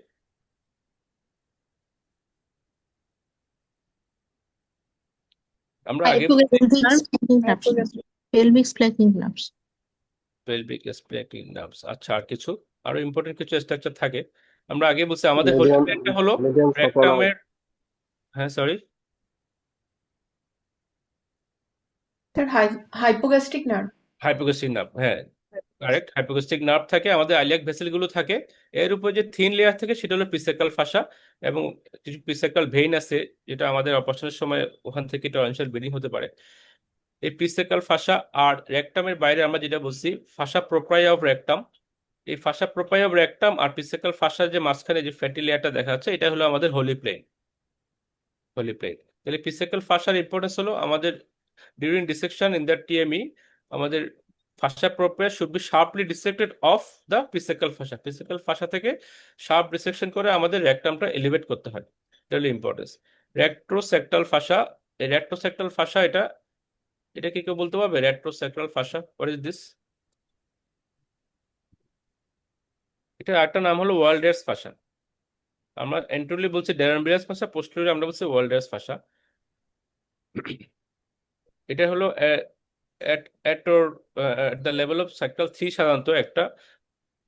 আমরা আগে pelvic splenic nerves. Pelvic splanchnic nerves. আচ্ছা, আর কিছু? আরো ইম্পর্টেন্ট কিছু স্ট্রাকচার থাকে। আমরা আগে বলছি আমাদের হোলি মিডিয়াম প্লেনটা হলো মিডিয়াম সকল রেক্টামের, হ্যাঁ sorry, sir hypogastric nerve. Hypogastric nerve, হ্যাঁ কারেক্ট, হাইপোগ্যাস্ট্রিক নার্ভ থাকে, আমাদের আইলিয়াক ভেসেল গুলো থাকে। এর উপর যে থিন লেয়ার থাকে সেটা হলো প্রিসেকাল ফাসা, এবং কিছু প্রিসেকাল ভেইন আছে যেটা আমাদের অপারেশনের সময় ওখান থেকে টনসিল ব্লিডিং হতে পারে। এই প্রিসেকাল ফাসা আর রেকটামের বাইরে আমরা যেটা বলছি ফাসা প্রোপ্রাইয়া অফ রেকটাম, এই ফাসা প্রোপ্রাইয়া অফ রেকটাম আর প্রিসেকাল ফাসার যে মাঝখানে যে ফ্যাটি লেয়ারটা দেখা যাচ্ছে এটা হলো আমাদের হোলি প্লেন। হোলি প্লেন, তাহলে প্রিসেকাল ফাসার ইম্পর্টেন্স হলো আমাদের during dissection in the TME আমাদের fascia propria should be sharply dissected off the presacral fascia, presacral fascia থেকে শার্প ডিসেকশন করে আমাদের রেকটামটা এলিভেট করতে হয়, এটা হলো ইম্পর্টেন্স। রেট্রোসেক্টাল ফাসা, এই রেট্রোসেক্টাল ফাসা এটা এটা কি কেউ বলতে পারবে? রেট্রোসেক্টাল ফাসা, হোয়াট ইজ দিস? এটা একটা নাম হলো ওয়ালডার্স ফাসা। আমরা এন্ট্রলি বলছি ডেরাম্বিয়াস ফাসা, পোস্টেরিয়র আমরা বলছি ওয়ালডার্স ফাসা। এটা হলো at the level of sacral 3 সাধারণত একটা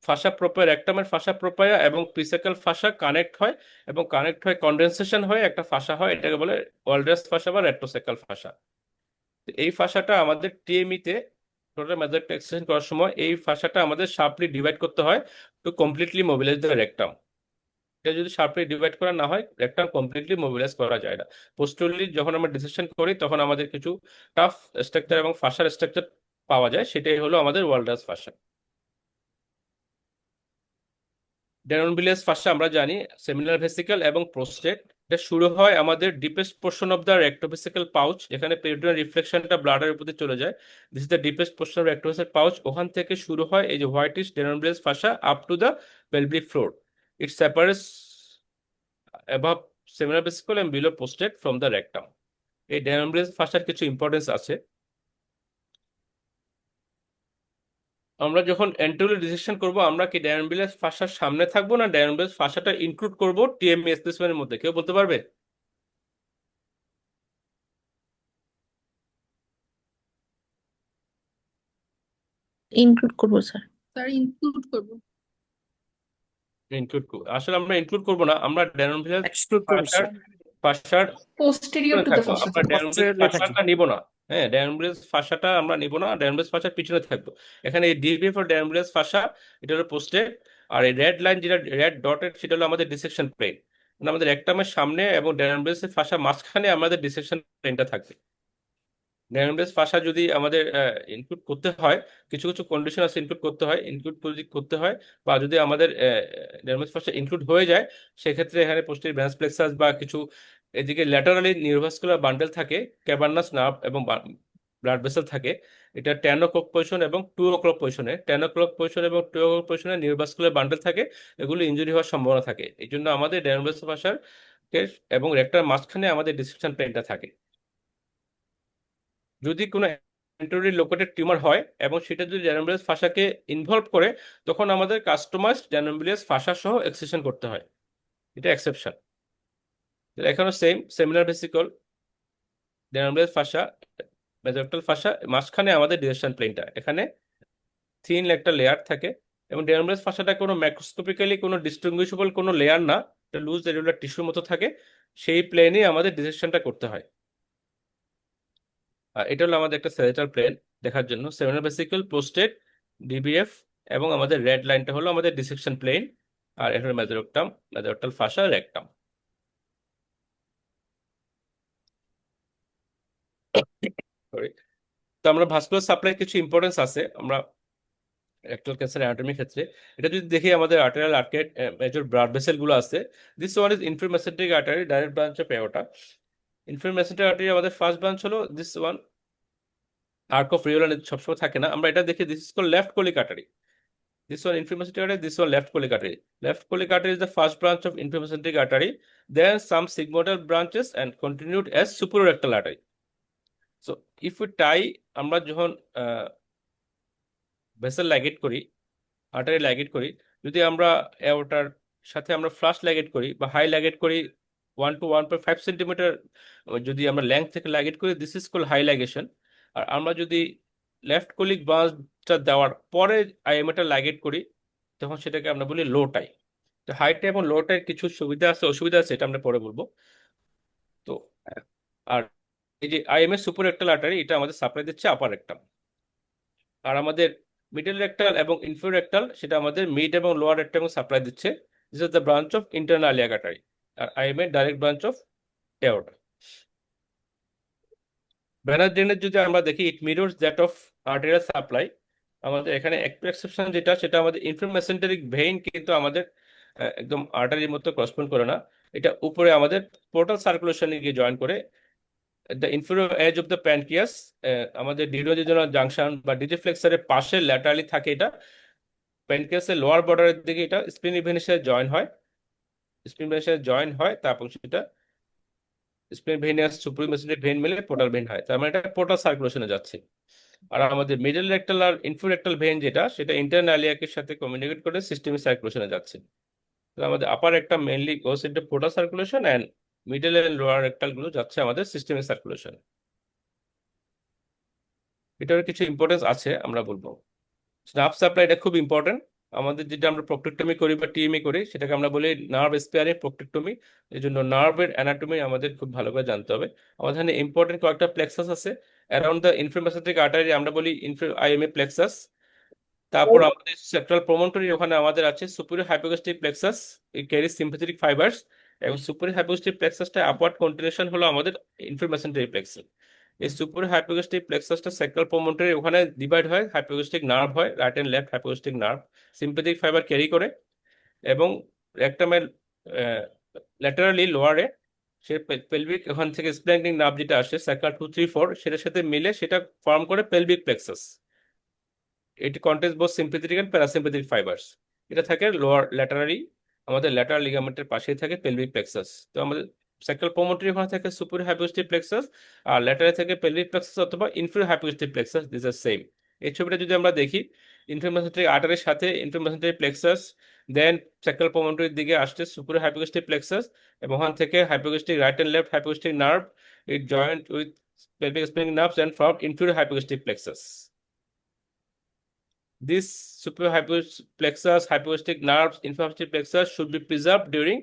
ফাসা প্রোপায়া, রেকটামের ফাসা প্রোপায়া এবং প্রিসেকাল ফাসা কানেক্ট হয়, এবং কানেক্ট হয় কন্ডেনসেশন হয় একটা ফাসা হয়, এটাকে বলে ওয়ালডার্স ফাসা বা রেট্রোসেকাল ফাসা। এই ফাসাটা আমাদের টিএমইতে টোটাল মেথডটা এক্সটেনশন করার সময় এই ফাসাটা আমাদের শার্পলি ডিভাইড করতে হয় to completely mobilise the rectum. এটা যদি শার্পলি ডিভাইড করা না হয় রেকটাম কমপ্লিটলি মোবিলাইজ করা যায় না। পোস্টেরিয়রলি যখন আমরা ডিসেকশন করি তখন আমাদের কিছু টাফ স্ট্রাকচার এবং ফাসার স্ট্রাকচার পাওয়া যায়, সেটাই হলো আমাদের ওয়ালডার্স ফাসা। ডেননবিলিয়াস ফাসা আমরা জানি সেমিনাল ভেসিকল এবং প্রোস্টেট, এটা শুরু হয় আমাদের deepest portion of the rectovesical pouch, যেখানে পেরিটোনিয়াল রিফ্লেকশনটা ব্লাডের উপর দিয়ে চলে যায়। This is the deepest portion of rectovesical pouch, ওখান থেকে শুরু হয় এই যে whitish Denonvilliers fascia up to the pelvic floor. It separates above seminal vesicle and below prostate from the rectum. এই ডেননবিলিয়াস ফাসার কিছু ইম্পর্টেন্স আছে। আমরা যখন এন্টোলি ডিসেকশন করব আমরা কি ডেননবিলিয়াস ফাসার সামনে থাকবো না ডেননবিলিয়াস ফাসাটা ইনক্লুড করব টিএমই স্পেসিমেনের মধ্যে? কেউ বলতে পারবে? ইনক্লুড করবো স্যার। স্যার ইনক্লুড করবো। ইনক্লুড আসলে আমরা ইনক্লুড করব না, আমরা ডেননবিলিয়াস এক্সক্লুড করবে ফাসার স্যার। ফাসার পোস্টেরিয়র পিছনে টু দ্য থাকবো, ফাসা। আমরা ডেননবিলিয়াস ফাসাটা নিব না। হ্যাঁ, ডেননবিলিয়াস ফাসাটা আমরা নিব না, ডেননবিলিয়াস ফাসার পিছনে থাকবো। এখানে এই ডিবি ফর ডেননবিলিয়াস ফাসা এটা হলো পোস্টেড, আর এই রেড লাইন যেটা রেড ডটেড সেটা হলো আমাদের ডিসেকশন প্লেন। মানে আমাদের রেকটামের সামনে এবং ডেননবিলিয়াস ফাসা মাঝখানে আমাদের ডিসেকশন প্লেনটা থাকবে। ডেননবিলিয়াস ফাসা যদি আমাদের ইনক্লুড করতে হয়, কিছু কিছু কন্ডিশন আছে ইনক্লুড করতে হয়, ইনক্লুড করতে হয়, বা যদি আমাদের ডেননবিলিয়াস ফাসা ইনক্লুড হয়ে যায় সেক্ষেত্রে এখানে পোস্টেরিয়র ভেনাস প্লেক্সাস বা কিছু এদিকে ল্যাটারালি নিউরোভাস্কুলার বান্ডেল থাকে, ক্যাভার্নাস নার্ভ এবং ব্লাড ভেসেল থাকে। এটা 10 o'clock পজিশন এবং 2 o'clock পজিশনে, 10 o'clock পজিশন এবং 2 o'clock পজিশনে নিউরোভাস্কুলার বান্ডেল থাকে, এগুলো ইনজুরি হওয়ার সম্ভাবনা থাকে। এই জন্য আমাদের ডেননবিলিয়াস ফাসার এবং রেকটার মাঝখানে আমাদের ডিসেকশন প্লেনটা থাকে। যদি কোনো অ্যান্টেরিয়রলি লোকেটেড টিউমার হয় এবং সেটা যদি ডেননবিলিয়াস ফাসাকে ইনভলভ করে তখন আমাদের কাস্টমাইজড ডেননবিলিয়াস ফাসা সহ এক্সেশন করতে হয়, এটা এক্সেপশন। এখানেও same seminal vesicle Denonvilliers fascia mesorectal fascia মাঝখানে আমাদের ডিসেকশন প্লেনটা, এখানে থিন একটা লেয়ার থাকে, এবং ডেননবিলিয়াস ফাসাটা কোনো ম্যাক্রোস্কোপিক্যালি কোনো ডিস্টিংগুইশেবল কোনো লেয়ার না, এটা লুজ রেগুলার টিস্যুর মতো থাকে, সেই প্লেনে আমাদের ডিসেকশনটা করতে হয়। এটা হলো আমাদের একটা স্যাজিটাল প্লেন দেখার জন্য, সেমিনাল ভেসিকল, প্রোস্টেট, ডিবিএফ, এবং আমাদের রেড লাইনটা হলো আমাদের ডিসেকশন প্লেন, আর এটা হলো মেজোরেক্টাম, মেজোরেক্টাল ফাসা, রেকটাম। সরি, তো আমরা ভাস্কুলার সাপ্লাই কিছু ইম্পর্টেন্স আছে আমরা রেকটাল ক্যান্সার অ্যানাটমির ক্ষেত্রে। এটা যদি দেখি আমাদের arterial arcade major blood vessel গুলো আছে। This one is inferior mesenteric artery, direct branch of aorta. Inferior mesenteric artery আমাদের ফার্স্ট ব্রাঞ্চ হলো this one, arc of Riolan সবসময় থাকে না, আমরা এটা দেখি this is called left colic artery. This one inferior mesenteric artery, this one left colic artery. Left colic artery is the first branch of inferior mesenteric artery. Then some sigmoidal branches and continued as superior rectal artery. So if we tie, আমরা যখন ভেসেল লাইগেট করি, আর্টারি লাইগেট করি, যদি আমরা এওর্টার সাথে আমরা ফ্লাশ লাইগেট করি বা হাই লাইগেট করি 1 to 1.5 সেন্টিমিটার যদি আমরা লেংথ থেকে লাইগেট করি, this is called high ligation. আর আমরা যদি লেফট কোলিক ব্রাঞ্চটা দেওয়ার পরে আইএমএটা লাইগেট করি তখন সেটাকে আমরা বলি লো টাই। তো হাই টাই এবং লো টাই কিছু সুবিধা আছে অসুবিধা আছে, এটা আমরা পরে বলবো। তো আর এই যে আইএমএস সুপার রেক্টাল আর্টারি, এটা আমাদের সাপ্লাই দিচ্ছে আপার রেক্টাম। আর আমাদের মিডল রেক্টাল এবং ইনফিরিয়র রেক্টাল, সেটা আমাদের মিড এবং লোয়ার রেক্টাম সাপ্লাই দিচ্ছে। This is the branch of internal iliac artery. আর IMA direct branch of aorta. Venous drainage যদি আমরা দেখি, it mirrors that of arterial supply. আমাদের এখানে একটু এক্সেপশন যেটা, সেটা আমাদের ইনফ্রামেসেন্টারিক ভেইন কিন্তু আমাদের একদম আর্টারির মতো করসপন্ড করে না। এটা উপরে আমাদের পোর্টাল সার্কুলেশনে গিয়ে জয়েন করে। The inferior edge of the pancreas, আমাদের ডিডোজেনাল জাংশন বা ডিজিফ্লেক্সারের পাশে ল্যাটারালি থাকে এটা। প্যানক্রিয়াসের লোয়ার বর্ডারের দিকে এটা স্প্লিন ভেনের সাথে জয়েন হয়। স্প্লিন ভেনের সাথে জয়েন হয়, তারপর সেটা স্প্লিন ভেনাস সুপ্রিমেসেন্টারি ভেন মিলে পোর্টাল ভেন হয়। তার মানে এটা পোর্টাল সার্কুলেশনে যাচ্ছে। আর আমাদের মিডল রেক্টাল আর ইনফিরিয়র রেক্টাল ভেন যেটা, সেটা ইন্টারনাল ইলিয়াকের সাথে কমিউনিকেট করে সিস্টেমিক সার্কুলেশনে যাচ্ছে। তো আমাদের আপার একটা mainly goes into portal circulation, and middle and lower rectal গুলো যাচ্ছে আমাদের সিস্টেমিক সার্কুলেশন। এটার কিছু ইম্পর্টেন্স আছে, আমরা বলবো। নার্ভ সাপ্লাই, এটা খুব ইম্পর্টেন্ট। আমাদের যেটা আমরা প্রক্টেক্টমি করি বা টিএমই করি, সেটাকে আমরা বলি নার্ভ স্পেয়ারিং প্রক্টেক্টমি। এই জন্য নার্ভের অ্যানাটমি আমাদের খুব ভালো করে জানতে হবে। আমাদের এখানে ইম্পর্টেন্ট কয়েকটা প্লেক্সাস আছে অ্যারাউন্ড দ্য ইনফ্রামেসেন্ট্রিক আর্টারি, আমরা বলি আইএমএ প্লেক্সাস। তারপর আমাদের সেক্ট্রাল প্রমোটরি, ওখানে আমাদের আছে সুপিরিয়র হাইপোগাস্ট্রিক প্লেক্সাস, ইট ক্যারিজ সিম্পাথেটিক ফাইবার্স। এবং সুপিরিয়র হাইপোগাস্ট্রিক প্লেক্সাসটা আপওয়ার্ড কন্টিনিউশন হলো আমাদের ইনফ্রামেসেন্টরি প্লেক্সাস। এই সুপিরিয়র হাইপোগাস্ট্রিক প্লেক্সাসটা সেক্ট্রাল প্রমোটরি, ওখানে ডিভাইড হয়, হাইপোগাস্ট্রিক নার্ভ হয়, right and left hypogastric nerve sympathetic fibre carry করে। এবং রেক্টামের ল্যাটারালি লোয়ারে সে পেলভিক, ওখান থেকে স্প্ল্যাঙ্কিং নার্ভ যেটা আসে স্যাক্রাল 2, 3, 4, সেটার সাথে মিলে সেটা ফর্ম করে পেলভিক প্লেক্সাস। এটি contains both sympathetic and parasympathetic fibres. এটা থাকে লোয়ার ল্যাটারালি, আমাদের ল্যাটারাল লিগামেন্টের পাশেই থাকে পেলভিক প্লেক্সাস। তো আমাদের স্যাক্রাল প্রমোটরি ওখানে থাকে সুপিরিয়র হাইপোগাস্ট্রিক প্লেক্সাস, আর ল্যাটারালি থেকে পেলভিক প্লেক্সাস অথবা inferior hypogastric plexus, this are same. এই ছবিটা যদি আমরা দেখি, ইনফ্রামেসেন্ট্রিক আর্টারির সাথে ইনফ্রামেসেন্ট্রিক প্লেক্সাস, দেন স্যাক্রাল প্রমোটরির দিকে আসছে সুপিরিয়র হাইপোগাস্ট্রিক প্লেক্সাস, এবং ওখান থেকে hypogastric right and left hypogastric nerve, it joint with pelvic sphincter nerves and from inferior hypogastric plexus. This superior plexus, hypogastric nerves, inferior plexus should be preserved during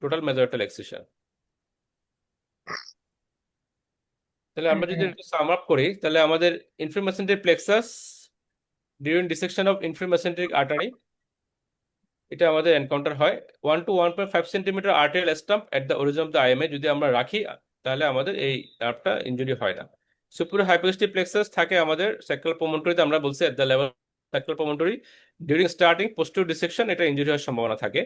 total mesorectal excision. তাহলে আমরা যদি একটু সাম আপ করি, তাহলে আমাদের inferior mesenteric plexus during dissection of inferior mesenteric artery, এটা আমাদের এনকাউন্টার হয় 1 to 1.5 centimetre arterial stump at the origin of the IMA যদি আমরা রাখি, তাহলে আমাদের এই নার্ভটা ইনজুরি হয় না। সুপিরিয়র হাইপোগাস্ট্রিক প্লেক্সাস থাকে আমাদের স্যাক্রাল প্রমোটরিতে, আমরা বলছি at the level sacral promontory. During starting posterior dissection এটা ইনজুরি হওয়ার সম্ভাবনা থাকে।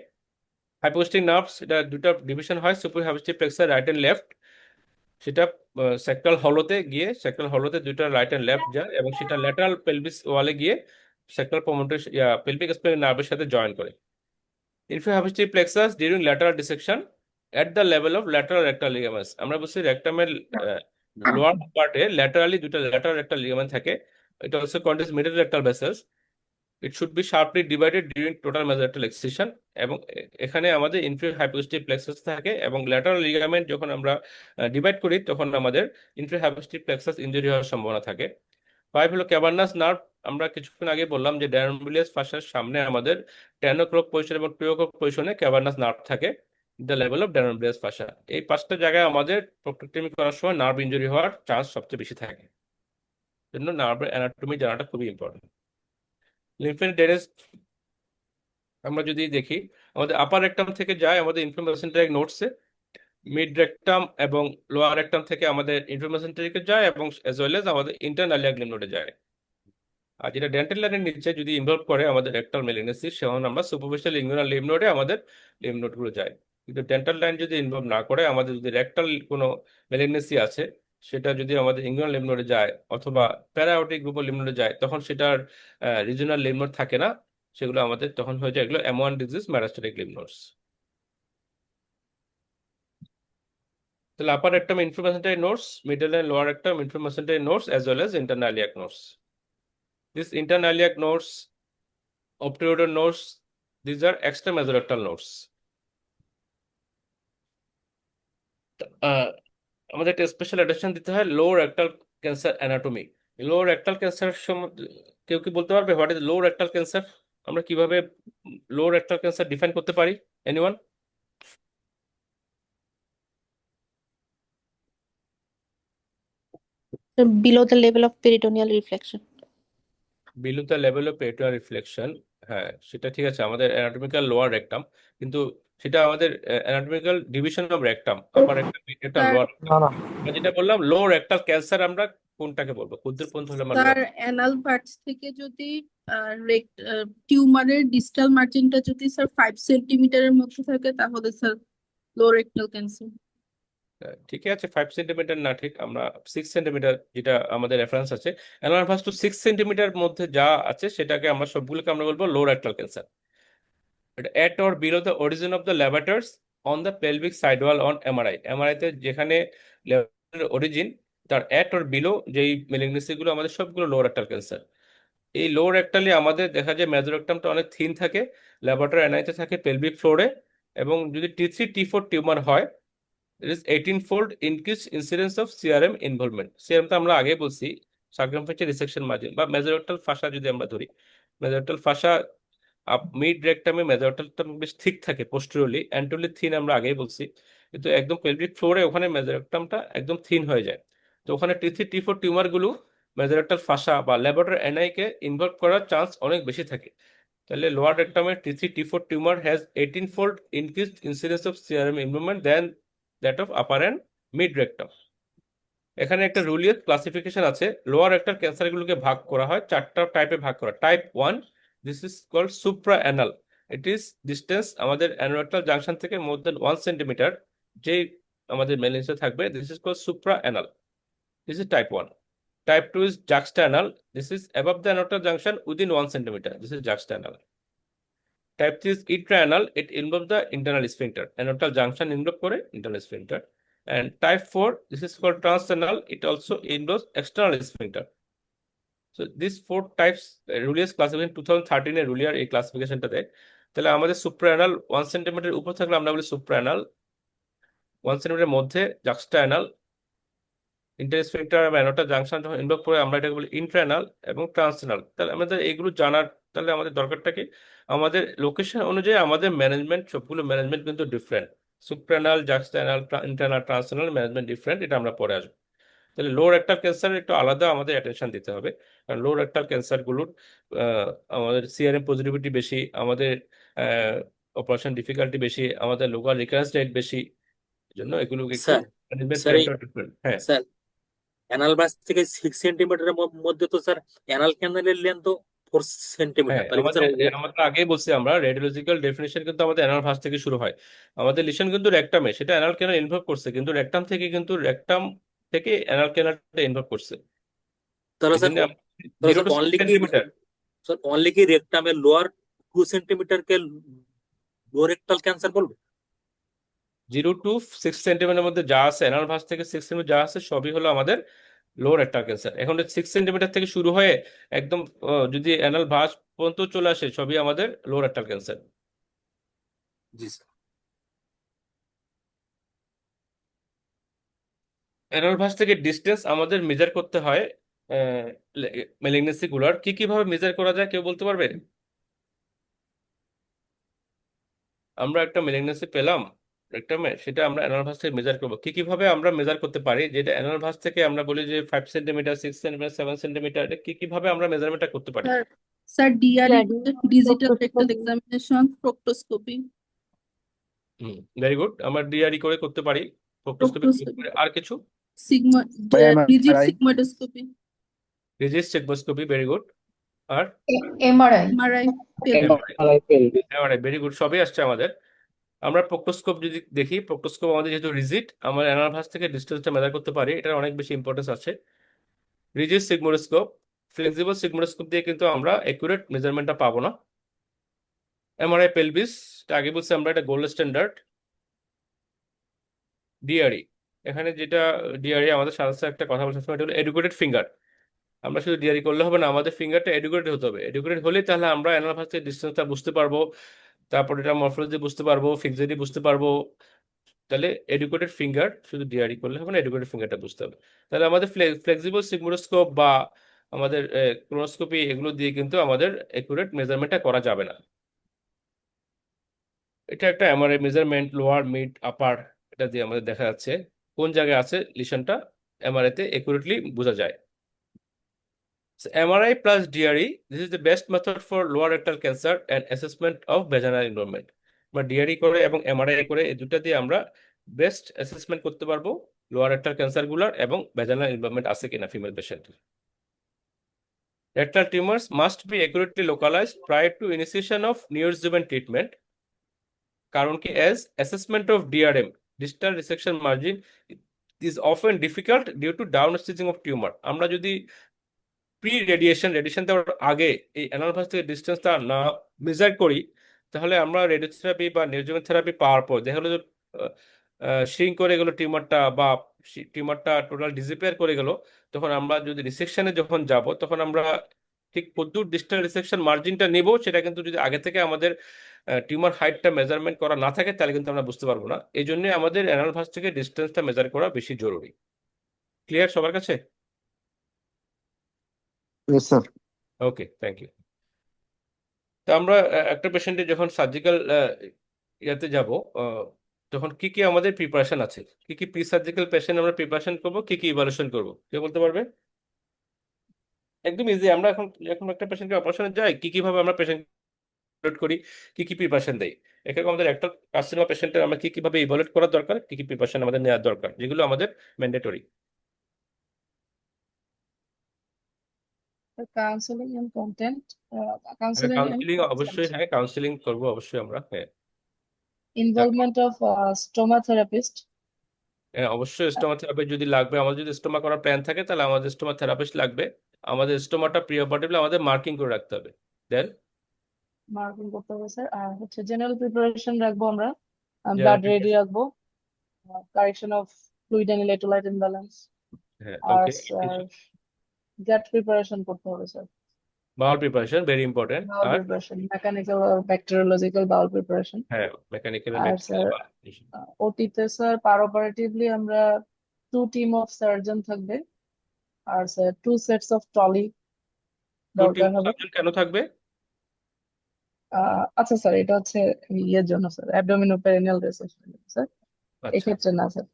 হাইপোগাস্ট্রিক নার্ভস, এটা দুটো ডিভিশন হয়, superior hypogastric plexus right and left. সেটা স্যাক্রাল হলোতে গিয়ে, স্যাক্রাল হলোতে দুইটা রাইট এন্ড লেফট যায়, এবং সেটা ল্যাটারাল পেলভিস ওয়ালে গিয়ে স্যাক্রাল প্রমোটরি পেলভিক স্প্লিনিক নার্ভের সাথে জয়েন করে। Inferior haphazard plexus during lateral dissection at the level of lateral rectal ligaments. আমরা বলছি রেক্টামের লোয়ার পার্টে ল্যাটারালি দুটো ল্যাটারাল রেক্টাল লিগামেন্ট থাকে। It also contains middle rectal vessels. It should be sharply divided during total mesorectal excision. এবং এখানে আমাদের inferior hypogastриc plexus থাকে, এবং lateral ligament যখন আমরা ডিভাইড করি, তখন আমাদের inferior hypogastриc plexus ইনজুরি হওয়ার সম্ভাবনা থাকে। 5 হলো ক্যাভার্নাস নার্ভ। আমরা কিছুক্ষণ আগে বললাম যে ড্যানম্বুলিয়াস ফাসার সামনে আমাদের ট্যানোক্রোক পজিশন এবং টুয়োক্রোক পজিশনে ক্যাভার্নাস নার্ভ থাকে, দ্য লেভেল অফ ড্যানম্বুলিয়াস ফাসা। এই 5টা জায়গায় আমাদের প্রক্টেক্টমি করার সময় নার্ভ ইনজুরি হওয়ার চান্স সবচেয়ে বেশি থাকে। জন্য নার্ভের অ্যানাটমি জানাটা খুবই ইম্পর্টেন্ট। লিম্ফের ড্রেনেজ আমরা যদি দেখি, আমাদের আপার রেক্টাম থেকে যায় আমাদের ইনফ্রামেসেন্টারিক নোডসে, মিড রেক্টাম এবং লোয়ার রেক্টাম থেকে আমাদের ইনফ্রামেসেন্টারিকে যায়, এবং অ্যাজ ওয়েল এজ আমাদের ইন্টারনাল ইলিয়াক লিম্ফ নোডে যায়। আর যেটা ডেন্টাল লাইনের নিচে যদি ইনভলভ করে আমাদের রেক্টাল মেলিগনেসি, সেখানে আমরা সুপারফিশিয়াল ইনগুইনাল লিম্ফ নোডে আমাদের লিম্ফ নোডগুলো যায়। কিন্তু ডেন্টাল লাইন যদি ইনভলভ না করে, আমাদের যদি রেক্টাল কোনো মেলিগনেসি আছে, সেটা যদি আমাদের ইনগুইনাল লিম্ফ নোডে যায় অথবা প্যারাওটিক গ্রুপ লিম্ফ নোডে যায়, তখন সেটার রিজিওনাল লিম্ফ নোড থাকে না, সেগুলো আমাদের তখন হয়ে যায় এগুলো M1 disease metastatic lymph nodes. তাহলে upper rectum inframesenteric nodes, middle and lower rectum inframesenteric nodes, as well as internal iliac nodes. This internal iliac nodes, optioidal nodes, these are extra mesorectal nodes. আমাদের একটা স্পেশাল অ্যাটেনশন দিতে হয় লো রেক্টাল ক্যান্সার অ্যানাটমি। লো রেক্টাল ক্যান্সার কেউ কি বলতে পারবে what is low rectal cancer? আমরা কিভাবে লো রেকটাল ক্যান্সার ডিফাইন করতে পারি? Anyone? Below the level of peritoneal reflection. Below the level of peritoneal reflection, হ্যাঁ সেটা ঠিক আছে, আমাদের অ্যানাটমিক্যাল লোয়ার রেকটাম, কিন্তু সেটা আমাদের anatomical division of rectum, upper rectum, mid rectum, sir lower rectum. যেটা বললাম লো রেকটাল ক্যান্সার আমরা কোনটাকে বলবো? ক্ষুদ্রপন্থ হলে আমরা স্যার অ্যানাল পার্টস থেকে যদি টিউমারের ডিস্টাল মার্জিনটা যদি স্যার 5 সেন্টিমিটারের মধ্যে থাকে তাহলে স্যার লো রেকটাল ক্যান্সার। ঠিকই আছে, 5 সেন্টিমিটার না, ঠিক আমরা 6 সেন্টিমিটার যেটা আমাদের রেফারেন্স আছে, অ্যানাল ভাস টু 6 সেন্টিমিটার মধ্যে যা আছে সেটাকে আমরা সবগুলোকে আমরা বলবো low rectal cancer. At or below the origin of the levators on the pelvic sidewall on MRI. MRI তে যেখানে অরিজিন তার at or below যেই মেলিগনেসি গুলো আমাদের সবগুলো লো রেকটাল ক্যান্সার। এই লো রেকটালি আমাদের দেখা যায় মেজোরেকটামটা অনেক থিন থাকে, ল্যাবরেটরি অ্যানাইতে থাকে পেলভিক ফ্লোরে, এবং যদি T3 T4 টিউমার হয়, it is 18-fold increased incidence of CRM involvement. CRM তো আমরা আগে বলছি, সার্কামফারেন্সিয়াল রিসেকশন মার্জিন বা মেজোরেক্টাল ফাসা যদি আমরা ধরি, মেজোরেক্টাল ফাসা মিড রেকটামে মেজোরেক্টালটা বেশ ঠিক থাকে, পোস্টেরিয়রলি অ্যান্টেরিয়রলি থিন আমরা আগেই বলছি, কিন্তু একদম পেলভিক ফ্লোরে ওখানে মেজোরেক্টামটা একদম থিন হয়ে যায়। তো ওখানে T3 T4 টিউমার গুলো মেজোরেক্টাল ফাসা বা ল্যাবরেটরি এনআই কে ইনভলভ করার চান্স অনেক বেশি থাকে। তাহলে লোয়ার রেকটামের T3 T4 tumour has 18-fold increased incidence of CRM involvement than that of upper and mid rectum. এখানে একটা রুলিয়াস ক্লাসিফিকেশন আছে, লোয়ার রেকটাল ক্যান্সারগুলোকে ভাগ করা হয় 4টা টাইপে ভাগ করা। Type 1, this is called supra anal, it is distance আমাদের অ্যানোরেক্টাল জাংশন থেকে মোর দেন 1 সেন্টিমিটার যে আমাদের মেলিনসে থাকবে, this is called supra anal, this is type 1. Type 2 is juxta-anal, this is above the aortic junction within 1 centimeter, this is juxta-anal. Type 3 is intra-anal, it involves the internal sphincter, aortic junction involve করে internal sphincter. And type 4, this is called trans-anal, it also involves external sphincter. So these 4 types, Rulia's classification 2013 এর রুলিয়ার এই ক্লাসিফিকেশনটা দেয়। তাহলে আমাদের সুপ্রাঅ্যানাল 1 সেন্টিমিটার উপর থাকলে আমরা বলি সুপ্রাঅ্যানাল, 1 সেন্টিমিটার মধ্যে juxta-anal, ইন্টারস্ফিংক্টার বা অ্যানোটা জাংশন যখন ইনভলভ করে আমরা এটাকে বলি ইন্ট্রানাল এবং ট্রান্সনাল। তাহলে আমাদের এগুলো জানার, তাহলে আমাদের দরকারটা কি, আমাদের লোকেশন অনুযায়ী আমাদের ম্যানেজমেন্ট, সবগুলো ম্যানেজমেন্ট কিন্তু ডিফারেন্ট, সুপ্রানাল, জাক্সটানাল, ইন্টারনাল, ট্রান্সনাল ম্যানেজমেন্ট ডিফারেন্ট, এটা আমরা পরে আসবো। তাহলে লো রেকটাল ক্যান্সার একটু আলাদা আমাদের অ্যাটেনশন দিতে হবে, কারণ লো রেকটাল ক্যান্সারগুলোর আমাদের সিআরএম পজিটিভিটি বেশি, আমাদের অপারেশন ডিফিকাল্টি বেশি, আমাদের লোকাল রিকারেন্স রেট বেশি, জন্য এগুলোকে একটু স্যার ম্যানেজমেন্ট স্যার এই প্ল্যানটা ডিফারেন্ট। হ্যাঁ স্যার অ্যানাল বাস থেকে 6 সেন্টিমিটারের মধ্যে তো স্যার অ্যানাল ক্যানেলের লেন্থ তো 4 সেন্টিমিটার, হ্যাঁ, তাহলে কি আমাদের স্যার আমরা আগেই বলছি, আমরা রেডিওলজিক্যাল ডেফিনেশন কিন্তু আমাদের অ্যানাল ভাস থেকে শুরু হয়, আমাদের লিশন কিন্তু রেকটামে, সেটা অ্যানাল ক্যানাল ইনভলভ করছে, কিন্তু রেকটাম থেকে অ্যানাল ক্যানালটা ইনভলভ করছে, তাহলে এই স্যার জন্য তাহলে 0 স্যার to 6 সেন্টিমিটার, অনলি কি রেকটামের লোয়ার 2 সেন্টিমিটার কে লোরেক্টাল ক্যান্সার বলবো? 0 to 6 সেন্টিমিটারের মধ্যে যা আছে, অ্যানাল ভাস থেকে 6 সেন্টিমিটার যা আছে সবই হলো আমাদের লো রেকটাল ক্যান্সার। এখন 6 সেন্টিমিটার থেকে শুরু হয়ে একদম যদি অ্যানাল ভাস পর্যন্ত চলে আসে, সবই আমাদের লো রেকটাল ক্যান্সার। জি স্যার। অ্যানাল ভাস থেকে ডিস্টেন্স আমাদের মেজার করতে হয় মেলিগনেন্সি গুলার, কি কিভাবে মেজার করা যায় কেউ বলতে পারবে? আমরা একটা মেলিগনেন্সি পেলাম রেকটামে, সেটা আমরা অ্যানাল ভাস থেকে মেজার করবো, কি কিভাবে আমরা মেজার করতে পারি, যেটা অ্যানাল ভাস থেকে আমরা বলি যে 5 সেন্টিমিটার, 6 সেন্টিমিটার, 7 সেন্টিমিটার, এটা কি কিভাবে আমরা মেজারমেন্টটা করতে পারি? Sir sir DRE digital rectal examination, proctoscopy. Very good, আমরা ডিআরই করে করতে পারি, প্রক্টোস্কোপি প্রক্টোস্কোপি, আর কিছু, sigma, rigid sigmoidoscopy, rigid sigmoidoscopy, very good, আর MRI. MRI, MRI, very good, সবই আসছে আমাদের। আমরা প্রক্টোস্কোপ যদি দেখি, প্রক্টোস্কোপ আমাদের যেহেতু রিজিড, আমরা অ্যানাল ভাস থেকে ডিস্টেন্সটা মেজার করতে পারি, এটার অনেক বেশি ইম্পর্টেন্স আছে। রিজিড সিগমোস্কোপ, ফ্লেক্সিবল সিগমোস্কোপ দিয়ে কিন্তু আমরা একুরেট মেজারমেন্টটা পাবো না। এমআরআই পেলভিস, আগে বলছি আমরা এটা গোল্ড স্ট্যান্ডার্ড। ডিআরই, এখানে যেটা ডিআরই আমাদের সাথে একটা কথা বলছে, এটা হলো এডুকেটেড ফিঙ্গার। আমরা শুধু ডিআরই করলে হবে না, আমাদের ফিঙ্গারটা এডুকেটেড হতে হবে, এডুকেটেড হলেই তাহলে আমরা অ্যানাল ভাস থেকে ডিস্টেন্সটা বুঝতে পারবো, তারপর এটা মরফোলজি বুঝতে পারবো, ফিক্সিটি বুঝতে পারবো। তাহলে এডুকেটেড ফিঙ্গার, শুধু ডিআরই করলে হবে না, এডুকেটেড ফিঙ্গারটা বুঝতে হবে। তাহলে আমাদের ফ্লেক্সিবল সিগমোস্কোপ বা আমাদের ক্লোনোস্কোপি এগুলো দিয়ে কিন্তু আমাদের একুরেট মেজারমেন্টটা করা যাবে না। এটা একটা এমআরআই মেজারমেন্ট, লোয়ার, মিড, আপার, এটা দিয়ে আমাদের দেখা যাচ্ছে কোন জায়গায় আছে লিশনটা এমআরআই তে একুরেটলি বোঝা যায়। MRI plus DRE, this is the best method for lower rectal cancer and assessment of vaginal involvement. আমরা DRE করে এবং MRI করে এই দুটা দিয়ে আমরা বেস্ট অ্যাসেসমেন্ট করতে পারবো লোয়ার রেক্টাল ক্যান্সার গুলার এবং ভ্যাজানাল ইনভলভমেন্ট আছে কিনা female patient. Rectal tumors must be accurately localized prior to initiation of neoadjuvant treatment. কারণ কি as assessment of DRM, distal resection margin, is often difficult due to downstaging of tumor. আমরা যদি প্রি রেডিয়েশন দেওয়ার আগে এই অ্যানালভাস থেকে ডিস্টেন্সটা না মেজার করি, তাহলে আমরা রেডিওথেরাপি বা নিউরোজেন থেরাপি পাওয়ার পর দেখা গেলো যে শ্রিঙ্ক করে গেলো টিউমারটা বা টিউমারটা টোটাল ডিসিপেয়ার করে গেল, তখন আমরা যদি রিসেকশনে যখন যাব তখন আমরা ঠিক কতদূর ডিস্টাল রিসেকশন মার্জিনটা নিব সেটা কিন্তু যদি আগে থেকে আমাদের টিউমার হাইটটা মেজারমেন্ট করা না থাকে তাহলে কিন্তু আমরা বুঝতে পারবো না। এই জন্য আমাদের অ্যানালভাস থেকে ডিস্টেন্সটা মেজার করা বেশি জরুরি। ক্লিয়ার সবার কাছে? Yes, sir. Okay, thank you. তো আমরা একটা পেশেন্টের যখন সার্জিক্যাল ইয়াতে যাব তখন কি কি আমাদের প্রিপারেশন আছে, কি কি প্রি সার্জিক্যাল পেশেন্ট আমরা প্রিপারেশন করব, কি কি ইভালুয়েশন করব, কে বলতে পারবে? একদম ইজি। আমরা এখন এখন একটা পেশেন্টকে অপারেশনে যাই, কি কিভাবে আমরা পেশেন্ট করি, কি কি প্রিপারেশন দেই, এরকম আমাদের একটা কাস্টমার পেশেন্টের আমরা কি কিভাবে ইভালুয়েট করার দরকার, কি কি প্রিপারেশন আমাদের নেওয়ার দরকার, যেগুলো আমাদের mandatory. Counseling and content, counseling and counselling অবশ্যই, হ্যাঁ কাউন্সিলিং করবো অবশ্যই আমরা। হ্যাঁ involvement of stoma therapist. অবশ্যই স্টোমা থেরাপি যদি লাগবে, আমাদের যদি স্টোমা করার প্ল্যান থাকে তাহলে আমাদের স্টোমা থেরাপিস্ট লাগবে। আমাদের স্টোমাটা প্রি অপারেটিভলি আমাদের মার্কিং করে রাখতে হবে। দেন মার্কিং করতে হবে স্যার। আর হচ্ছে জেনারেল প্রিপারেশন রাখবো আমরা, ব্লাড রেডি রাখবো, correction of fluid and electrolyte imbalance. হ্যাঁ আর ওকে। গ্যাট প্রিপারেশন করতে হবে sir. Bowel preparation very important. Bowel আর প্রিপারেশন, মেকানিক্যাল আর ব্যাকটেরিওলজিক্যাল বাউল প্রিপারেশন। হ্যাঁ মেকানিক্যাল আর স্যার ওটিতে স্যার পার অপারেটিভলি আমরা 2 টিম অফ সার্জন থাকবে, আর স্যার 2 সেটস অফ ট্রলি দরকার হবে। কেন থাকবে? আচ্ছা স্যার, এটা হচ্ছে ইয়ের জন্য স্যার, অ্যাবডোমিনোপেরিনিয়াল রেসেকশন স্যার, আচ্ছা এক্ষেত্রে না স্যার।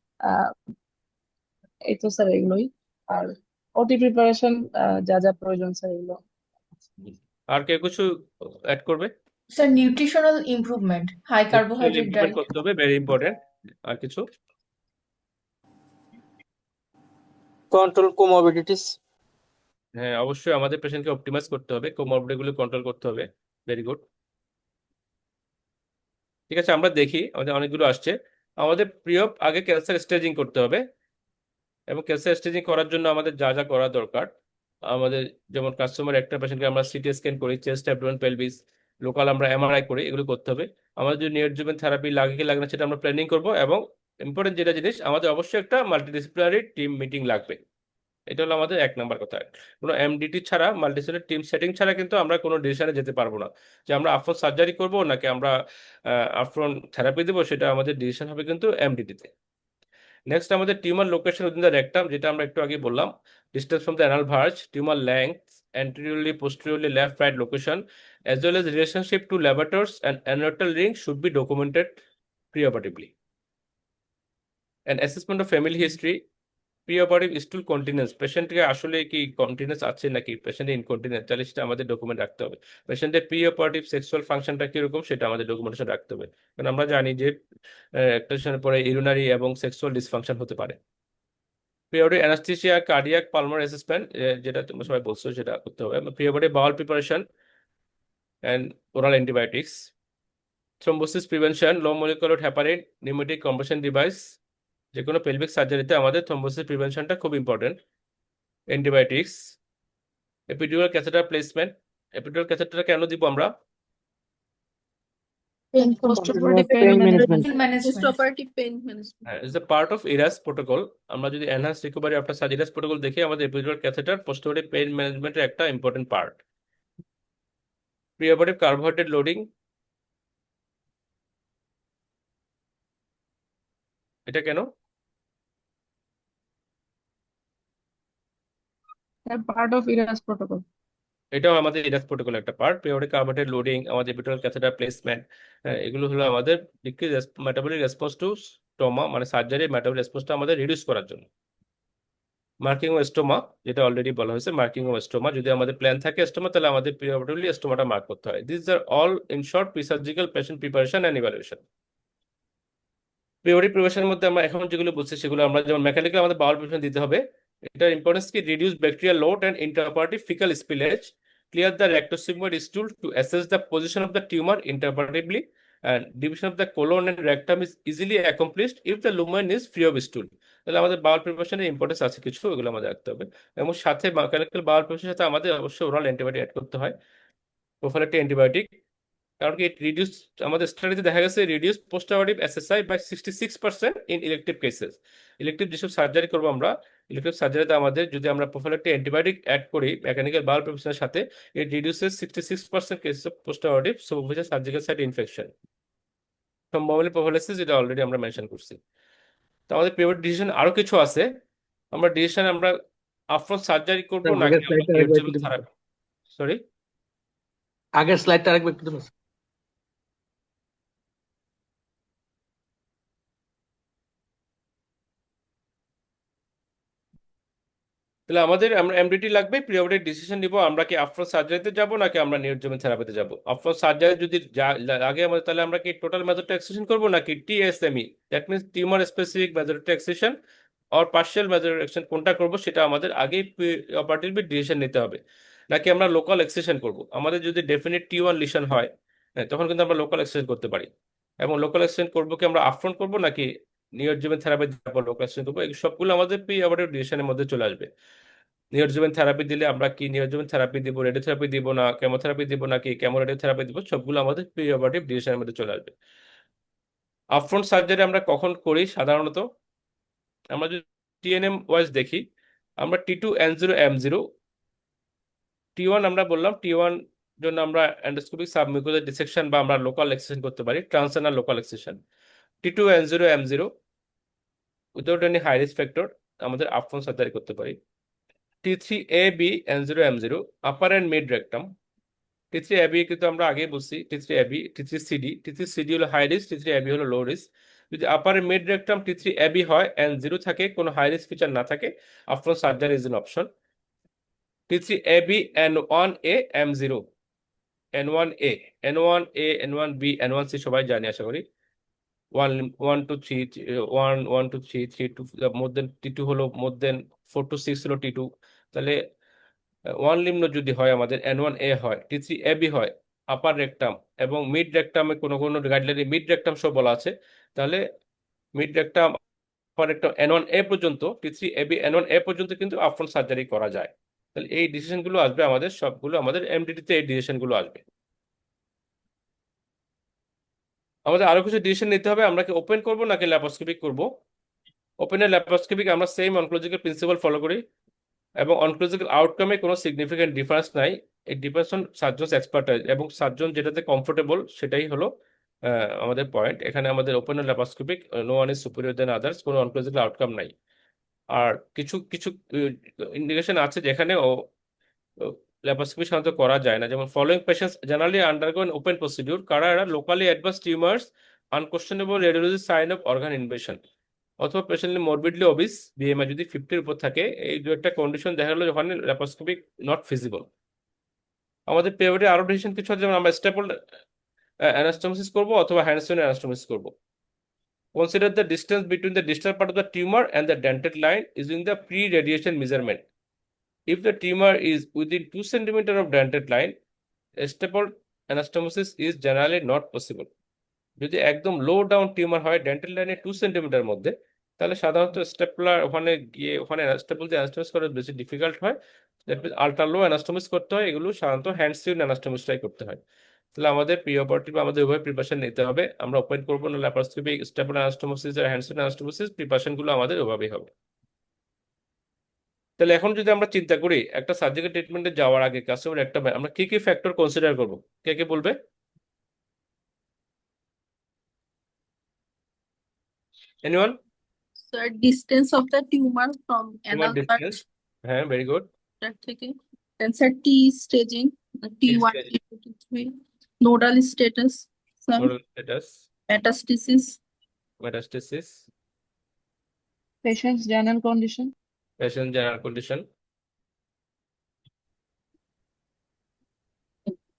এই তো স্যার এগুলোই। আর ওটি প্রিপারেশন যা যা প্রয়োজন স্যার এগুলো। আর কেউ কিছু অ্যাড করবে? Sir nutritional improvement, high carbohydrate improvement diet. করতে হবে, ভেরি ইম্পর্টেন্ট। আর কিছু? Control comorbidities. হ্যাঁ অবশ্যই আমাদের পেশেন্টকে অপটিমাইজ করতে হবে, কোমরবিডিটি গুলো কন্ট্রোল করতে হবে। Very good. ঠিক আছে, আমরা দেখি আমাদের অনেকগুলো আসছে। আমাদের প্রিয় আগে ক্যান্সার স্টেজিং করতে হবে, এবং ক্যান্সার স্টেজিং করার জন্য আমাদের যা যা করা দরকার, আমাদের যেমন কাস্টমার একটা পেশেন্টকে আমরা সিটি স্ক্যান করি, চেস্ট, অ্যাবডোমেন, পেলভিস, লোকাল আমরা এমআরআই করি, এগুলো করতে হবে। আমাদের যদি নিউরোজেন থেরাপি লাগে কি লাগে না সেটা আমরা প্ল্যানিং করবো, এবং ইম্পর্টেন্ট যেটা জিনিস আমাদের অবশ্যই একটা মাল্টিডিসিপ্লিনারি টিম মিটিং লাগবে। এটা হলো আমাদের 1 নাম্বার কথা। কোনো এমডিটি ছাড়া, মাল্টিডিসিপ্লিনারি টিম সেটিং ছাড়া কিন্তু আমরা কোনো ডিসিশনে যেতে পারবো না, যে আমরা আপফ্রন্ট সার্জারি করবো নাকি আমরা আপফ্রন্ট থেরাপি দেবো, সেটা আমাদের ডিসিশন হবে কিন্তু এমডিটিতে। নেক্সট আমাদের tumour location within the rectum, যেটা আমরা একটু আগে বললাম, distance from the anal verge, tumour length, anteriorly, posteriorly, left, right location, as well as relationship to levators and anerotal ring should be documented preoperatively. And assessment of family history, preoperative stool continence, পেশেন্টকে আসলে কি কন্টিনিউস আছে নাকি পেশেন্টের ইনকন্টিনেন্স, তাহলে সেটা আমাদের ডকুমেন্ট রাখতে হবে। পেশেন্টের প্রিঅপারেটিভ সেক্সুয়াল ফাংশনটা কিরকম সেটা আমাদের ডকুমেন্টেশন রাখতে হবে, কারণ আমরা জানি যে একটা সময় পরে ইউরিনারি এবং সেক্সুয়াল ডিসফাংশন হতে পারে। Preoperative anaesthesia, cardiac, Palmer assessment, যেটা তোমরা সবাই বলছো সেটা করতে হবে। Preoperative Baul preparation and oral antibiotics, thrombosis prevention, low molecular heparin, pneumatic compression device, যে কোনো পেলভিক সার্জারিতে আমাদের থ্রম্বোসিস প্রিভেনশনটা খুব important. Antibiotics, epidural catheter placement, epidural catheter কেন দিব আমরা? Post-operative Pain management. Post-operative pain management. It's a part of ERAS protocol. আমরা যদি enhanced recovery after surgery ERAS protocol দেখি, আমাদের epidural catheter post-operative pain management এর একটা important part. Preoperative carbohydrate loading, এটা কেন? Part of ERAS protocol. এটাও আমাদের ইরাস প্রোটোকল একটা পার্ট। পিরিয়ডিক কার্বোহাইড্রেট লোডিং, আমাদের এপিডার্মাল ক্যাথেটার প্লেসমেন্ট, এগুলো হলো আমাদের decrease metabolic response to stoma, মানে সার্জারি মেটাবলিক রেসপন্সটা আমাদের রিডিউস করার জন্য। মার্কিং ও স্টোমা, যেটা অলরেডি বলা হয়েছে, মার্কিং ও স্টোমা যদি আমাদের প্ল্যান থাকে স্টোমা, তাহলে আমাদের পিরিয়ডিকলি স্টোমাটা মার্ক করতে হয়। This are all in short presurgical patient preparation and evaluation. Periodic প্রিপারেশনের মধ্যে আমরা এখন যেগুলো বলছি সেগুলো আমরা, যেমন মেকানিক্যাল আমাদের বাউল প্রিপারেশন দিতে হবে। এটার ইম্পর্টেন্স কি? Reduce bacterial load and intraoperative faecal spillage, clear the rectosigmoid stool to assess the position of the tumor intraoperatively, and division of the colon and rectum is easily accomplished if the lumen is free of stool. তাহলে আমাদের বাউল প্রিপারেশনের ইম্পর্টেন্স আছে কিছু, এগুলো আমাদের রাখতে হবে। এবং সাথে মেকানিক্যাল বাউল প্রিপারেশনের সাথে আমাদের অবশ্যই ওরাল অ্যান্টিবায়োটিক অ্যাড করতে হয়, প্রোফাইলেক্টিক অ্যান্টিবায়োটিক। কারণ কি রিডিউস, আমাদের স্টাডিতে দেখা গেছে reduce post operative SSI by 66% in elective cases. Elective যেসব সার্জারি করবো আমরা, ইলেকটিভ সার্জারিতে আমাদের যদি আমরা প্রোফাইলেক্টিক অ্যান্টিবায়োটিক অ্যাড করি মেকানিক্যাল বাউল প্রিপারেশনের সাথে, it reduces 66% cases of post operative superficial surgical site infection from mobile prophylaxis, যেটা অলরেডি আমরা মেনশন করছি। তো আমাদের পিরিয়ড ডিসিশন আরো কিছু আছে। আমরা ডিসিশন আমরা আপফ্রন্ট সার্জারি করবো নাকি আগের স্লাইডটা আরেকবার একটু দিবেন? সরি, আগের স্লাইডটা আরেকবার একটু দিবেন? তাহলে আমাদের আমরা এমডিটি লাগবে, পিরিয়ডিক ডিসিশন নিব আমরা কি আপফ্রন্ট সার্জারিতে যাব নাকি আমরা নিউরোজেন থেরাপিতে যাব। আপফ্রন্ট সার্জারি যদি আগে আমাদের, তাহলে আমরা কি টোটাল মেথডটা এক্সটেনশন করব নাকি TSME, that means tumour specific মেথডটা extension or partial method extension, কোনটা করব সেটা আমাদের আগেই অপারেটিভ ডিসিশন নিতে হবে। নাকি আমরা লোকাল এক্সটেনশন করব। আমাদের যদি ডেফিনিট টি1 লিশন হয়, তখন কিন্তু আমরা লোকাল এক্সটেনশন করতে পারি। এবং লোকাল এক্সটেনশন করবো কি আমরা আপফ্রন্ট করব নাকি নিউরোজেন থেরাপি লোকাল এক্সটেনশন করবো, এই সবগুলো আমাদের প্রি অপারেটিভ ডিসিশনের মধ্যে চলে আসবে। নিউরোজেন থেরাপি দিলে আমরা কি নিউরোজেন থেরাপি দিব, রেডিওথেরাপি দিব না, কেমোথেরাপি দিব নাকি কেমো রেডিওথেরাপি দিব, সবগুলো আমাদের প্রি অপারেটিভ ডিসিশনের মধ্যে চলে আসবে। আপফ্রন্ট সার্জারি আমরা কখন করি সাধারণত, আমরা যদি টিএনএম ওয়াইজ দেখি, আমরা T2N0M0, T1 আমরা বললাম, T1 জন্য আমরা এন্ডোস্কোপিক সাবমিউকোজাল ডিসেকশন বা আমরা লোকাল এক্সেশন করতে পারি, transanal local excision. T2N0M0 without any high risk factor আমাদের আপফ্রন্ট সার্জারি করতে পারি। T3AB N0M0 upper and mid rectum. T3AB কিন্তু আমরা আগে বলছি, T3AB, T3CD হলো হাই রিস্ক, T3AB হলো লো রিস্ক। যদি আপার মিড রেকটাম T3AB হয় N0 থাকে, কোনো হাই রিস্ক ফিচার না থাকে, upfront surgery is an option. T3AB N1A M0, N1A, N1A, N1B, N1C সবাই জানি আশা করি। 1 to 3, 1 to 3, 3 to more then T2 হলো, মোর দেন 4 to 6 হলো T2। তাহলে 1 নিম্ন যদি হয় আমাদের N1A হয়, T3AB হয় আপার রেকটাম, এবং মিড রেকটামে কোনো কোনো গাইডলাইনে মিড রেকটাম সব বলা আছে, তাহলে মিড রেকটাম আপার রেকটাম N1A পর্যন্ত, T3AB N1A পর্যন্ত কিন্তু আপফ্রন্ট সার্জারি করা যায়। তাহলে এই ডিসিশনগুলো আসবে আমাদের, সবগুলো আমাদের এমডিটিতে এই ডিসিশনগুলো আসবে। আমাদের আরো কিছু ডিসিশন নিতে হবে, আমরা কি ওপেন করবো নাকি ল্যাপারোস্কোপিক করব। ওপেনের ল্যাপারোস্কোপিক আমরা সেম অনকোলজিক্যাল প্রিন্সিপাল ফলো করি, এবং অনকোলজিক্যাল আউটকামে কোনো সিগনিফিকেন্ট ডিফারেন্স নাই। এই ডিপেন্ডস অন সার্জনস এক্সপার্টাইজ, এবং সার্জন যেটাতে কমফোর্টেবল সেটাই হলো আমাদের পয়েন্ট। এখানে আমাদের open laparoscopic, no one is superior than others, কোনো অনকোলজিক্যাল আউটকাম নাই। আর কিছু কিছু ইন্ডিকেশন আছে যেখানে ল্যাপারোস্কোপি সাধারণত করা যায় না, যেমন following patients generally undergo an open procedure, কারা এরা locally advance tumours, unquestionable radiology sign of organ invasion, অথবা পেশেন্টলি মরবিডলি ওবিস, বিএমআই যদি 50-এর উপর থাকে, এই দু একটা কন্ডিশন দেখা গেলো যখন ল্যাপারোস্কোপিক নট ফিজিবল। আমাদের পেরিয়ডে আরো ডিসিশন কিছু আছে, যেমন আমরা স্টেপল অ্যানাস্টোমোসিস করবো অথবা হ্যান্ডসন অ্যানাস্টোমোসিস করবো। Consider the distance between the distal part of the tumor and the dentate line using the pre-radiation measurement. If the tumor is within 2 cm of dentate line, a staple anastomosis is generally not possible. যদি একদম লো ডাউন টিউমার হয় ডেন্টাল লাইনে 2 সেন্টিমিটার মধ্যে, তাহলে সাধারণত স্টেপলার ওখানে গিয়ে ওখানে স্টেপল দিয়ে অ্যানাস্টোমিস করা বেশি ডিফিকাল্ট হয়, আল্ট্রা লো অ্যানাস্টোমিস করতে হয়, এগুলো সাধারণত হ্যান্ড সিউন অ্যানাস্টোমিসটাই করতে হয়। তাহলে আমাদের প্রি অপারেটিভ আমাদের উভয় প্রিপারেশন নিতে হবে, আমরা ওপেন করবো না ল্যাপারোস্কোপি, স্টেপল অ্যানাস্টোমোসিস আর হ্যান্ড সিউন অ্যানাস্টোমোসিস, প্রিপারেশনগুলো আমাদের ওভাবেই হবে। তাহলে এখন যদি আমরা চিন্তা করি একটা সার্জিক্যাল ট্রিটমেন্টে যাওয়ার আগে কাস্টমার একটা আমরা কি কি ফ্যাক্টর কনসিডার করবো, কে কে বলবে? Anyone? Sir, distance of the tumor from Tumor anal part. distance, হ্যাঁ, ভেরি গুড। ডক্টর থেকে then sir T staging T1 staging. T2 T3 nodal status sir Nodal status, metastasis metastasis, Patient's general condition. patient general condition,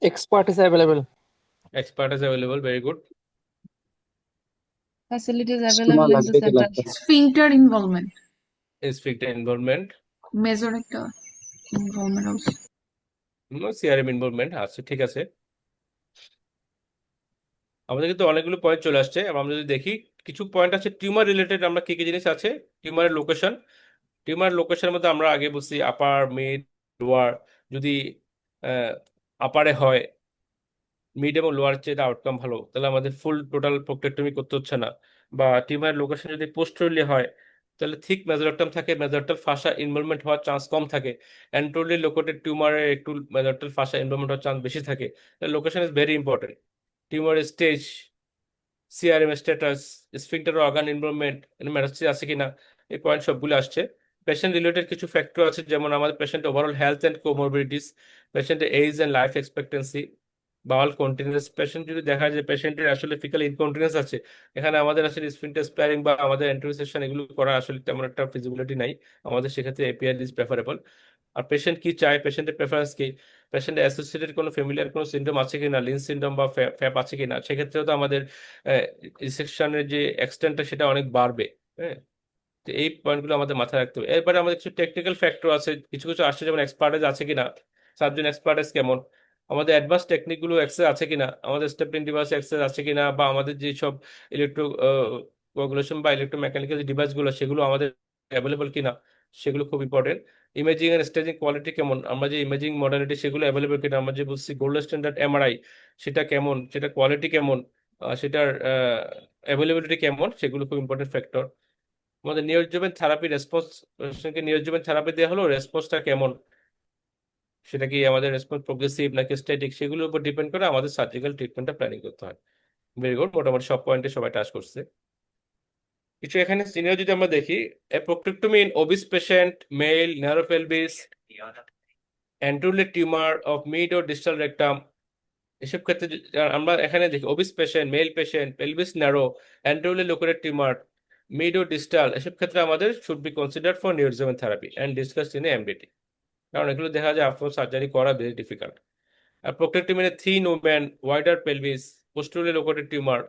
Expert is available. expert is available, very good. Facilities available in the center. Sphincter involvement. Sphincter involvement, Mesorectal involvement also. CRM involvement আছে, ঠিক আছে। আমাদের কিন্তু অনেকগুলো পয়েন্ট চলে আসছে। এবার আমরা যদি দেখি কিছু পয়েন্ট আছে টিউমার রিলেটেড, আমরা কি কি জিনিস আছে টিউমারের লোকেশন। টিউমার লোকেশনের মধ্যে আমরা আগে বলছি আপার, মিড, লোয়ার। যদি আপারে হয়, মিড এবং লোয়ার চেয়ে আউটকাম ভালো, তাহলে আমাদের ফুল টোটাল প্রক্টেক্টমি করতে হচ্ছে না। বা টিউমার লোকেশন যদি পোস্টেরিয়রলি হয়, তাহলে থিক মেজোরেক্টাম থাকে, মেজোরেক্টাল ফাসা ইনভলভমেন্ট হওয়ার চান্স কম থাকে। অ্যান্টোরিয়রলি লোকেটেড টিউমারে একটু মেজোরেক্টাল ফাসা ইনভলভমেন্ট হওয়ার চান্স বেশি থাকে। Location is very important. Tumour stage, CRM status, sphincter organ involvement, metastasis আছে কিনা, এই পয়েন্ট সবগুলো আসছে। পেশেন্ট রিলেটেড কিছু ফ্যাক্টর আছে, যেমন আমাদের patient overall health and comorbidities, পেশেন্টের age and life expectancy, bowel continuous. Patient যদি দেখা যায় পেশেন্টের আসলে ফিকাল ইনকন্টিনিউয়াস আছে, এখানে আমাদের আসলে স্ফিংক্টার স্প্যারিং বা আমাদের এন্টারোসেকশন এগুলো করা আসলে তেমন একটা ফিজিবিলিটি নাই, আমাদের সেক্ষেত্রে এপিআর ইজ প্রেফারেবল। আর পেশেন্ট কি চায়, পেশেন্টের প্রেফারেন্স কি, পেশেন্টের অ্যাসোসিয়েটেড কোনো ফ্যামিলিয়ার কোনো সিনড্রোম আছে কিনা, লিন সিনড্রোম বা ফ্যাপ আছে কিনা, সেক্ষেত্রেও তো আমাদের রিসেকশনের যে এক্সটেন্টটা সেটা অনেক বাড়বে। হ্যাঁ, তো এই পয়েন্টগুলো আমাদের মাথায় রাখতে হবে। এরপরে আমাদের কিছু টেকনিক্যাল ফ্যাক্টর আছে, কিছু কিছু আসছে, যেমন এক্সপার্টাইজ আছে কিনা, সার্জন এক্সপার্টাইজ কেমন, আমাদের অ্যাডভান্স টেকনিকগুলো অ্যাক্সেস আছে কিনা, আমাদের স্টেপলিং ডিভাইস অ্যাক্সেস আছে কিনা, বা আমাদের যে সব ইলেকট্রো কোগুলেশন বা ইলেকট্রোমেকানিক্যাল যে ডিভাইসগুলো সেগুলো আমাদের অ্যাভেলেবল কিনা, সেগুলো খুব important. Imaging and staging quality কেমন, আমরা যে ইমেজিং মডালিটি সেগুলো অ্যাভেলেবল কিনা, আমরা যে বলছি গোল্ড স্ট্যান্ডার্ড এমআরআই সেটা কেমন, সেটা কোয়ালিটি কেমন, সেটার অ্যাভেলেবিলিটি কেমন, সেগুলো খুব ইম্পর্টেন্ট ফ্যাক্টর। আমাদের নিউরোজেন থেরাপি রেসপন্স, নিউরোজেন থেরাপি দেওয়া হলো, রেসপন্সটা কেমন, সেটা কি আমাদের রেসপন্স প্রোগ্রেসিভ নাকি স্ট্যাটিক, সেগুলোর উপর ডিপেন্ড করে আমাদের সার্জিক্যাল ট্রিটমেন্টটা প্ল্যানিং করতে হয়। ভেরি গুড, মোটামুটি সব পয়েন্টে সবাই টাচ করছে। কিছু এখানে সিনিয়র যদি আমরা দেখি, a proctectomy in obese patient, male, narrow pelvis, anteriorly tumour of mid ও ডিস্টাল রেকটাম, এসব ক্ষেত্রে আমরা এখানে দেখি obese patient, male patient, pelvis narrow, anteriorly located tumour, mid ও ডিস্টাল, এসব ক্ষেত্রে আমাদের should be consider for neurogen therapy and discuss in MDT, কারণ এগুলো দেখা যায় আফটার সার্জারি করা ভেরি ডিফিকাল্ট। আর proctectomy in thin woman, wider pelvis, posteriorly located tumour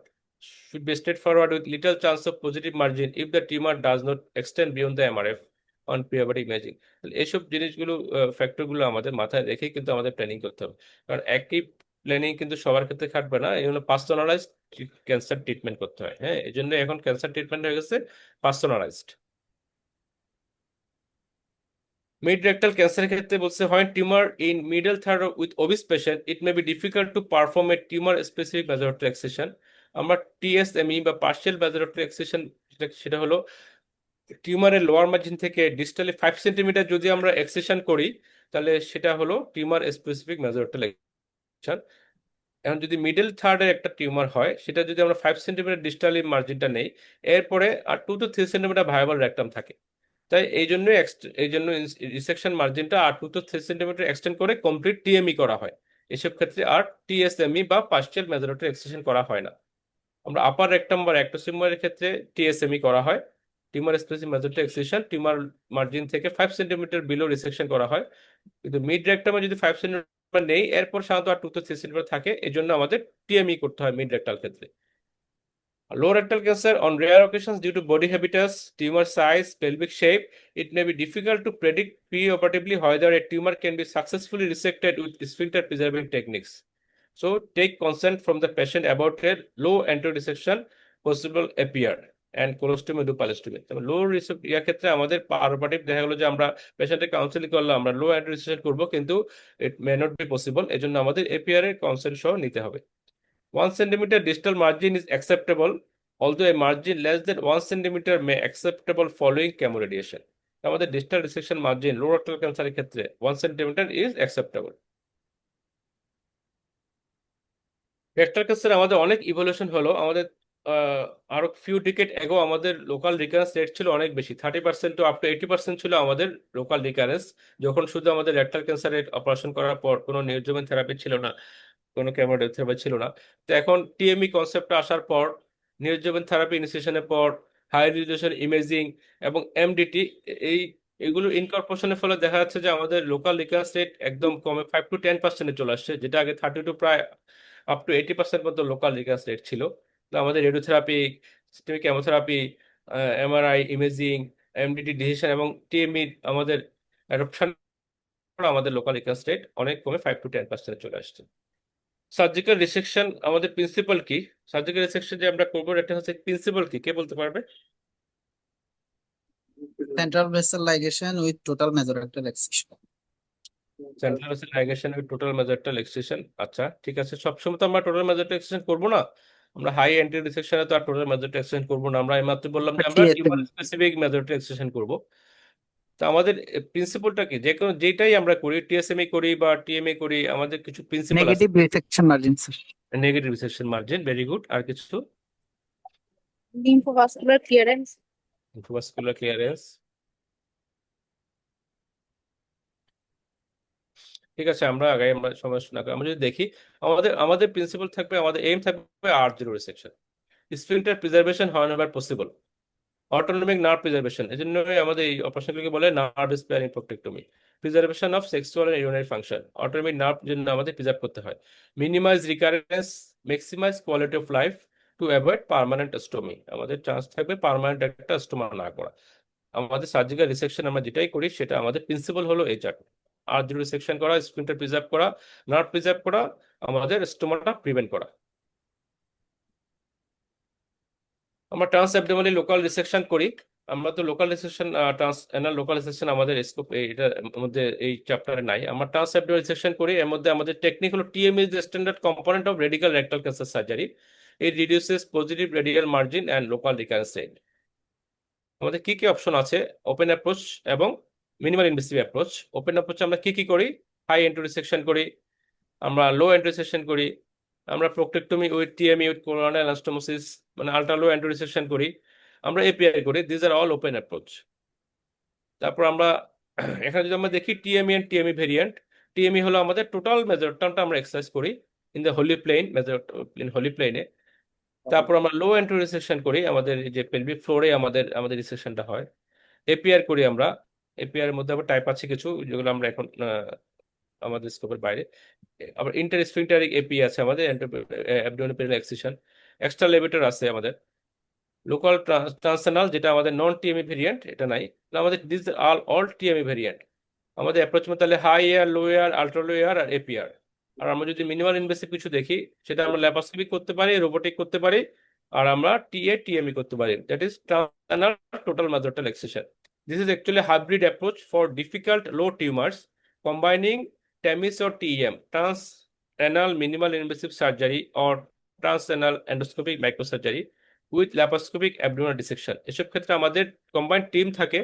should be straightforward with little chance of positive margin if the tumor does not extend beyond the MRF on pre-operative imaging. এইসব জিনিসগুলো ফ্যাক্টরগুলো আমাদের মাথায় রেখে কিন্তু আমাদের প্ল্যানিং করতে হবে, কারণ একই প্ল্যানিং কিন্তু সবার ক্ষেত্রে খাটবে না, এই জন্য পার্সোনালাইজড ক্যান্সার ট্রিটমেন্ট করতে হয়। হ্যাঁ, এই জন্য এখন ক্যান্সার ট্রিটমেন্ট হয়ে গেছে পার্সোনালাইজড। মিড রেক্টাল ক্যান্সারের ক্ষেত্রে বলছে, হয় tumour in middle third with obese patient, it may be difficult to perform a tumour specific mesorectal excision. আমরা টিএসএমই বা পার্শিয়াল মেজরটরি এক্সেশন, সেটা হলো টিউমারের লোয়ার মার্জিন থেকে ডিস্টালি 5 সেন্টিমিটার যদি আমরা এক্সেশন করি, তাহলে সেটা হলো টিউমার স্পেসিফিক মেজরটরি এক্সেশন। এখন যদি মিডল থার্ডের একটা টিউমার হয়, সেটা যদি আমরা 5 সেন্টিমিটার ডিস্টালি মার্জিনটা নেই, এরপরে আর 2 to 3 সেন্টিমিটার ভায়াবল রেক্টাম থাকে। তাই এই জন্য রিসেকশন মার্জিনটা আর 2 to 3 সেন্টিমিটার এক্সটেন্ড করে কমপ্লিট টিএমই করা হয়। এসব ক্ষেত্রে আর টিএসএমই বা পার্শিয়াল মেজরটরি এক্সেশন করা হয় না। আমরা আপার রেক্টাম বা রেক্টোসিউমারের ক্ষেত্রে টিএসএমই করা হয়, tumour specific mesorectal excision, tumour margin থেকে 5 সেন্টিমিটার বিলো রিসেকশন করা হয়। কিন্তু মিড রেক্টামে যদি 5 সেন্টিমিটার নেই, এরপর সাধারণত আর 2 to 3 সেন্টিমিটার থাকে, এই জন্য আমাদের টিএমই করতে হয় মিড রেক্টাল ক্ষেত্রে। Low rectal cancer, on rare occasions due to body habitus, tumor size, pelvic shape, it may be difficult to predict preoperatively whether a tumor can be successfully resected with sphincter preserving techniques. So take consent from the patient about a low anterior resection, possible APR and colostomy to palastomy. লো ইয়ার ক্ষেত্রে আমাদের পারোপারেটিভ দেখা গেলো যে আমরা পেশেন্টের কাউন্সিলিং করলাম, আমরা লো অ্যান্টিরিয়র রিসেকশন করবো, কিন্তু ইট মে নট বি পসিবল, এজন্য আমাদের এপিআর এর কনসেন্ট সহ নিতে হবে। 1 centimeter distal margin is acceptable, although a margin less than 1 centimeter may acceptable following chemoradiation. আমাদের distal resection margin low rectal cancer এর ক্ষেত্রে 1 centimeter is acceptable. Rectal cancer আমাদের অনেক ইভলিউশন হলো, আমাদের আরো ফিউ ডিকেড এগো আমাদের লোকাল রিকারেন্স রেট ছিল অনেক বেশি, 30% টু আপ টু 80% ছিল আমাদের লোকাল রিকারেন্স, যখন শুধু আমাদের রেকটাল ক্যান্সারের অপারেশন করার পর কোনো নিউরোজেন থেরাপি ছিল না, কোনো কেমোথেরাপি থেরাপি ছিল না। তো এখন টিএমই কনসেপ্টটা আসার পর, নিউরোজেন থেরাপি ইনিশিয়েশনের পর, হাই রেজলিউশন ইমেজিং এবং এমডিটি, এই এগুলো ইনকর্পোরেশনের ফলে দেখা যাচ্ছে যে আমাদের লোকাল রিকারেন্স রেট একদম কমে 5 to 10% চলে আসছে, যেটা আগে 30 টু প্রায় আপ টু 80% মতো লোকাল রিকারেন্স রেট ছিল। তো আমাদের radiotherapy, systemic chemotherapy, MRI imaging, MDT decision এবং টিএমই আমাদের অ্যাডপশন, আমাদের লোকাল রিকারেন্স রেট অনেক কমে 5 to 10% চলে আসছে। সার্জিক্যাল রিসেকশন আমাদের প্রিন্সিপাল কি? সার্জিক্যাল রিসেকশন যে আমরা করবো, এটা হচ্ছে প্রিন্সিপাল কি, কে বলতে পারবে? Central vessel ligation with total mesorectal excision. Central vessel ligation with total mesorectal excision. আচ্ছা ঠিক আছে, সবসময় তো আমরা টোটাল মেজরটাল এক্সিশন করবো না, আমরা হাই এন্টি রিসেকশনে তো আর টোটাল মেজরটাল এক্সিশন করবো না, আমরা এইমাত্র বললাম যে আমরা টিউমার স্পেসিফিক মেজরটাল এক্সিশন করবো। তো আমাদের প্রিন্সিপালটা কি, যে কোনো যেটাই আমরা করি, টিএসএমই করি বা টিএমএ করি, আমাদের কিছু প্রিন্সিপাল আছে। Negative resection margin, sir. Negative resection margin, very good. আর কিছু? Lymphovascular clearance. ইন্ট্রাভাস্কুলার ক্লিয়ারেন্স, ঠিক আছে। আমরা আগে আমরা সমালোচনা করি, আমরা যদি দেখি আমাদের আমাদের প্রিন্সিপাল থাকবে, আমাদের এইম থাকবে R0 resection, sphincter preservation however possible, autonomic nerve preservation, এই জন্যই আমাদের এই অপারেশনগুলোকে বলে nerve sparing proctectomy, preservation of sexual and urinary function, autonomic nerve জন্য আমাদের প্রিজার্ভ করতে হয়, minimise recurrence, maximise quality of life to avoid permanent stoma, আমাদের চান্স থাকবে পার্মানেন্ট একটা স্টোমা না করা। আমাদের সার্জিক্যাল রিসেকশন আমরা যেটাই করি সেটা আমাদের প্রিন্সিপাল হলো এই চারটে: R0 রিসেকশন করা, স্ফিংটার প্রিজার্ভ করা, নার্ভ প্রিজার্ভ করা, আমাদের স্টোমাটা প্রিভেন্ট করা। আমরা ট্রান্স অ্যাবডোমিনালি লোকাল রিসেকশন করি, আমরা তো local resection, trans anal local resection আমাদের স্কোপ এটার মধ্যে এই চ্যাপ্টারে নাই। আমরা ট্রান্স অ্যাবডোমিনাল রিসেকশন করি, এর মধ্যে আমাদের টেকনিক হলো TM is the standard component of radical rectal cancer surgery, it reduces positive radial margin and local recurrence rate. আমাদের কি কি অপশন আছে? ওপেন অ্যাপ্রোচ এবং মিনিমাল ইনভেসিভ অ্যাপ্রোচ। ওপেন অ্যাপ্রোচে আমরা কি কি করি? হাই এন্ট্রি রিসেকশন করি, আমরা লো এন্ট্রি রিসেকশন করি, আমরা proctectomy with TME with coloanal anastomosis মানে আল্ট্রা লো এন্ট্রি রিসেকশন করি, আমরা এপিআই করি। This are all open approach. তারপর আমরা এখানে যদি আমরা দেখি টিএমই এন্ড টিএমই ভেরিয়েন্ট, টিএমই হলো আমাদের টোটাল মেজরটার্মটা আমরা এক্সারসাইজ করি in the holy plane, major in holy প্লেনে। তারপর আমরা লো এন্ট্রি রিসেকশন করি, আমাদের যে পেলভিক ফ্লোরে আমাদের আমাদের রিসেকশনটা হয়। এপিআর করি আমরা, এপিআর এর মধ্যে আবার টাইপ আছে কিছু, যেগুলো আমরা এখন আমাদের স্কোপের বাইরে। আবার ইন্টারস্ফিংটারিক এপি আছে আমাদের, অ্যাবডোমিনাল পেরিনেল এক্সিশন, এক্সট্রা লেভেটর আছে আমাদের, লোকাল ট্রান্সনাল যেটা আমাদের নন টিএমই ভেরিয়েন্ট, এটা নাই। আমাদের দিস অল টিএমই ভেরিয়েন্ট। আমাদের অ্যাপ্রোচ মতো তাহলে হাই এয়ার, লো এয়ার, আল্ট্রা লো এয়ার আর এপিআর। আর আমরা যদি মিনিমাল ইনভেসিভ কিছু দেখি, সেটা আমরা ল্যাপারোস্কোপি করতে পারি, রোবোটিক করতে পারি, আর আমরা টিএমই করতে পারি, that is transanal total mesorectal excision. This is actually a hybrid approach for difficult low tumors, combining TAMIS or TEM, transanal minimal invasive surgery or transanal endoscopic microsurgery with laparoscopic abdominal dissection. এসব ক্ষেত্রে আমাদের কম্বাইন্ড টিম থাকে,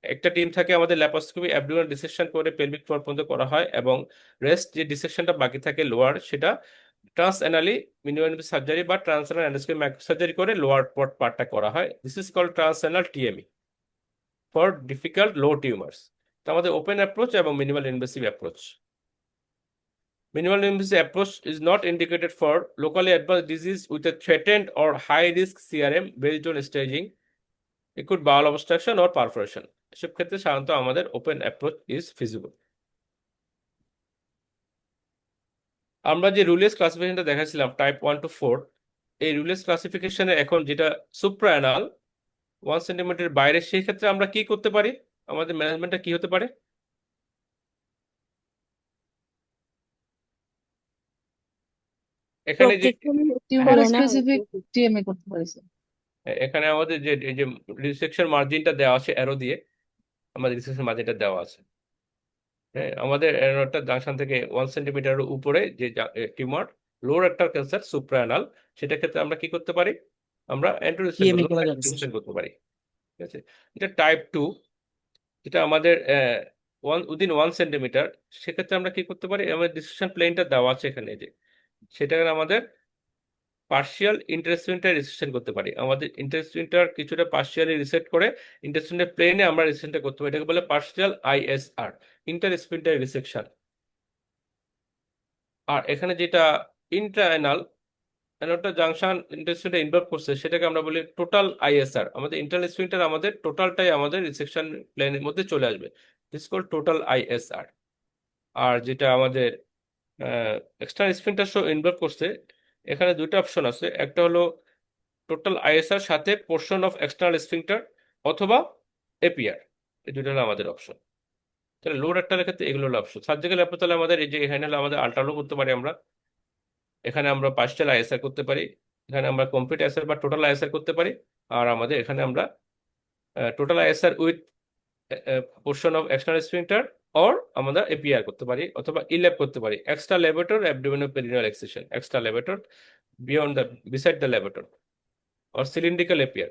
একটা টিম থাকে আমাদের ল্যাপারোস্কোপি অ্যাবডোমিনাল ডিসেকশন করে পেলভিক ফ্লোর পর্যন্ত করা হয়, এবং রেস্ট যে ডিসেকশনটা বাকি থাকে লোয়ার, সেটা ট্রান্সঅ্যানালি মিনিমাল সার্জারি বা ট্রান্সঅ্যানাল এন্ডোস্কোপি মাইক্রোসার্জারি করে লোয়ার পার্টটা করা হয়। This is called transanal TME for difficult low tumors. তো আমাদের ওপেন অ্যাপ্রোচ এবং minimal invasive approach. Minimal invasive approach is not indicated for locally advanced disease with a threatened or high risk CRM based on staging. It could bowel obstruction or perforation. এসব ক্ষেত্রে সাধারণত আমাদের ওপেন অ্যাপ্রোচ ইজ ফিজিবল। আমরা যে রুলেস ক্লাসিফিকেশনটা দেখাচ্ছিলাম টাইপ 1 to 4, এই রুলেস ক্লাসিফিকেশনে এখন যেটা সুপ্রাঅ্যানাল 1 সেন্টিমিটার বাইরে, সেই ক্ষেত্রে আমরা কি করতে পারি? আমাদের ম্যানেজমেন্টটা কি হতে পারে? এখানে যে টিউমার স্পেসিফিক টিএমএ করতে পারিস। এখানে আমাদের যে এই যে রিসেকশন মার্জিনটা দেওয়া আছে অ্যারো দিয়ে, আমাদের রিসেকশন মার্জিনটা দেওয়া আছে। হ্যাঁ, আমাদের অ্যারোটা জাংশন থেকে 1 সেন্টিমিটারের উপরে যে টিউমার লো রেকটাল ক্যান্সার সুপ্রাঅ্যানাল, সেটা ক্ষেত্রে আমরা কি করতে পারি? আমরা অ্যান্টিরিসেকশন করতে পারি। ঠিক আছে, এটা টাইপ 2, যেটা আমাদের উইদিন 1 সেন্টিমিটার, সেক্ষেত্রে আমরা কি করতে পারি? আমাদের ডিসেকশন প্লেনটা দেওয়া আছে এখানে, যে সেটা আমাদের পার্শিয়াল ইন্টারস্প্রিন্টার রিসেকশন করতে পারি। আমাদের ইন্টারস্প্রিন্টার কিছুটা পার্শিয়ালি রিসেট করে ইন্টারস্প্রিন্টার প্লেনে আমরা রিসেকশনটা করতে পারি, এটাকে বলে পার্শিয়াল আইএসআর, ইন্টারস্প্রিন্টার রিসেকশন। আর এখানে যেটা ইন্ট্রা অ্যানালটা জাংশন ইন্টারস্প্রিন্টার ইনভলভ করছে সেটাকে আমরা বলি টোটাল আইএসআর। আমাদের ইন্টারনাল স্প্রিন্টার আমাদের টোটালটাই আমাদের রিসেকশন প্লেনের মধ্যে চলে আসবে, দিস কল টোটাল আইএসআর। আর যেটা আমাদের এক্সটার্নাল স্প্রিন্টার ইনভলভ করছে, এখানে দুইটা অপশন আছে, একটা হলো টোটাল আইএসআর সাথে পোর্শন অফ এক্সটার্নাল স্প্রিন্টার অথবা এপিআর, এই দুইটা হলো আমাদের অপশন। তাহলে লোড একটা ক্ষেত্রে এগুলো হলো অপশন। সার্জিক্যাল অ্যাপ্রোচ তাহলে আমাদের এই যে এখানে হলো আমাদের আল্ট্রালো করতে পারি আমরা, এখানে আমরা পার্শিয়াল আইএসআর করতে পারি, এখানে আমরা কমপ্লিট আইএসআর বা টোটাল আইএসআর করতে পারি, আর আমাদের এখানে আমরা total ISR with portion of external sphincter or আমরা এপিআর করতে পারি, অথবা ইল্যাপ করতে পারি, extra levator abdominoperineal excision, extra levator beyond the beside the levator or cylindrical APR.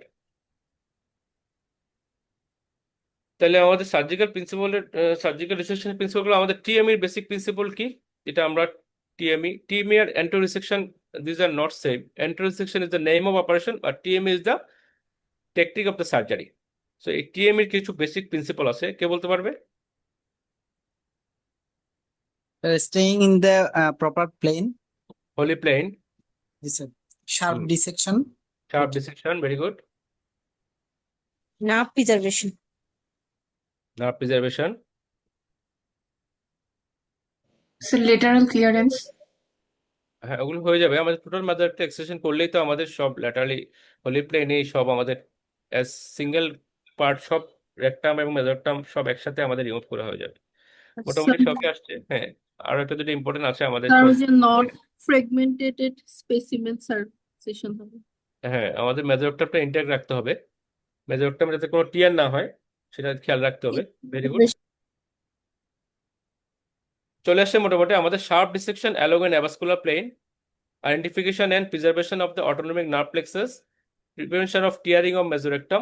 তাহলে আমাদের সার্জিক্যাল রিসেকশনের প্রিন্সিপাল, আমাদের টিএমই এর বেসিক প্রিন্সিপাল কি, এটা আমরা টিএমই আর anterior resection, this are not same. Anterior resection is the name of operation আর TME is the technique of the surgery. So এই টিএমই এর কিছু বেসিক প্রিন্সিপাল আছে, কে বলতে পারবে? Staying in the proper plane. Holy plane, Sharp dissection. Sharp dissection, very good. Nerve preservation. Nerve preservation, Sir, lateral clearance. হ্যাঁ ওগুলো হয়ে যাবে। আমাদের টোটাল মেথড একটা এক্সটেনশন করলেই তো আমাদের সব ল্যাটারালি হোলি প্লেনে সব আমাদের অ্যাজ সিঙ্গেল পার্ট সব রেকটাম এবং মেজরটাম সব একসাথে আমাদের রিমুভ করা হয়ে যাবে। মোটামুটি সবই আসছে। হ্যাঁ, আরো একটা দুটো ইম্পর্টেন্ট আছে আমাদের। স্যার, ওই যে নট ফ্রেগমেন্টেড স্পেসিমেন স্যার সেশন হবে। হ্যাঁ, আমাদের মেজরটামটা ইন্ট্যাক্ট রাখতে হবে, মেজরটাম যাতে কোনো টিয়ার না হয় সেটা খেয়াল রাখতে হবে। Very good. চলে আসছে মোটামুটি আমাদের sharp dissection along and avascular plane, identification and preservation of the autonomic nerve plexus, prevention of tearing of mesorectum.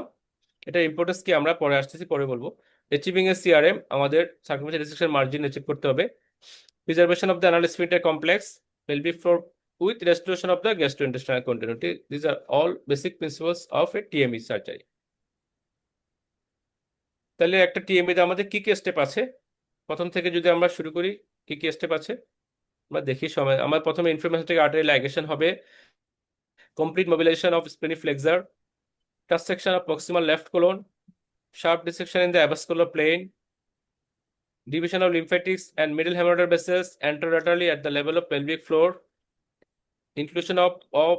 এটা ইম্পর্টেন্স কি আমরা পরে আসতেছি, পরে বলবো। অ্যাচিভিং এ সিআরএম, আমাদের সার্কুমেন্টাল রিসেকশন মার্জিন অ্যাচিভ করতে হবে। Preservation of the anal sphincter complex, pelvic floor with restoration of the gastrointestinal continuity. These are all basic principles of a TME surgery. তাহলে একটা টিএমই তে আমাদের কি কি স্টেপ আছে, প্রথম থেকে যদি আমরা শুরু করি, কি কি স্টেপ আছে আমরা দেখি। সময় আমার প্রথমে ইনফ্লামেটরি আর্টারি লাইগেশন হবে, complete mobilisation of splenic flexure, transection of proximal left colon, sharp dissection in the avascular plane, division of lymphatics and middle hemorrhoidal vessels anterolaterally at the level of pelvic floor, inclusion of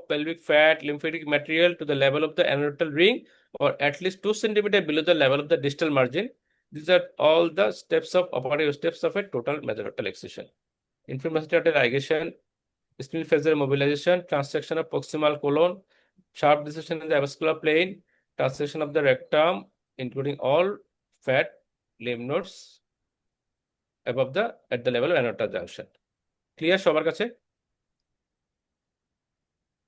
pelvic fat lymphatic material to the level of the anterotal ring or at least 2 cm below the level of the distal margin. These are all the steps of operative steps of a total mesorectal excision. Inflammatory artery ligation, spinal flexor mobilization, transection of proximal colon, sharp dissection in the avascular plane, transection of the rectum, including all fat lymph nodes above at the level of aorta junction. Clear সবার কাছে?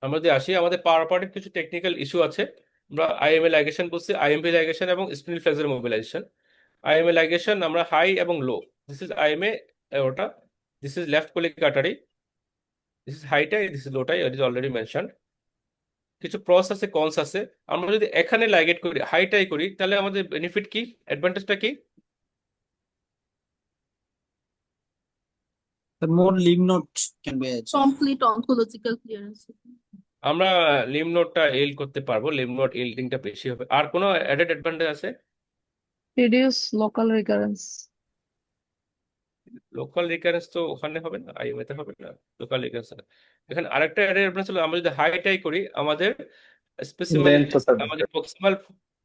আমরা যদি আসি, আমাদের পাওয়ার অপারেটিভ কিছু টেকনিক্যাল ইস্যু আছে। আমরা আইএমএ লাইগেশন বলছি, আইএমপি লাইগেশন এবং spinal flexure mobilisation. IMA ligation আমরা হাই এবং low, this is IMA aorta, this is left colic artery, this is high tie, this is low tie, it is already mentioned. কিছু প্রস আছে, কনস আছে। আমরা যদি এখানে লাইগেট করি, হাইটাই করি, তাহলে আমাদের বেনিফিট কি, অ্যাডভান্টেজটা কি? The more lymph nodes can be achieved. Complete oncological clearance. আমরা লিম্ফ নোডটা এল করতে পারবো, লিম্ফ নোড এল্ডিংটা বেশি হবে। আর কোনো অ্যাডেড অ্যাডভান্টেজ আছে? Reduce local recurrence. Local recurrence তো ওখানে হবে না, আইএমএ তে হবে না লোকাল রিকারেন্স। এখানে আরেকটা অ্যাডেড অ্যাডভান্টেজ হলো, আমরা যদি হাইটাই করি, আমাদের স্পেসিমেন আমাদের প্রক্সিমাল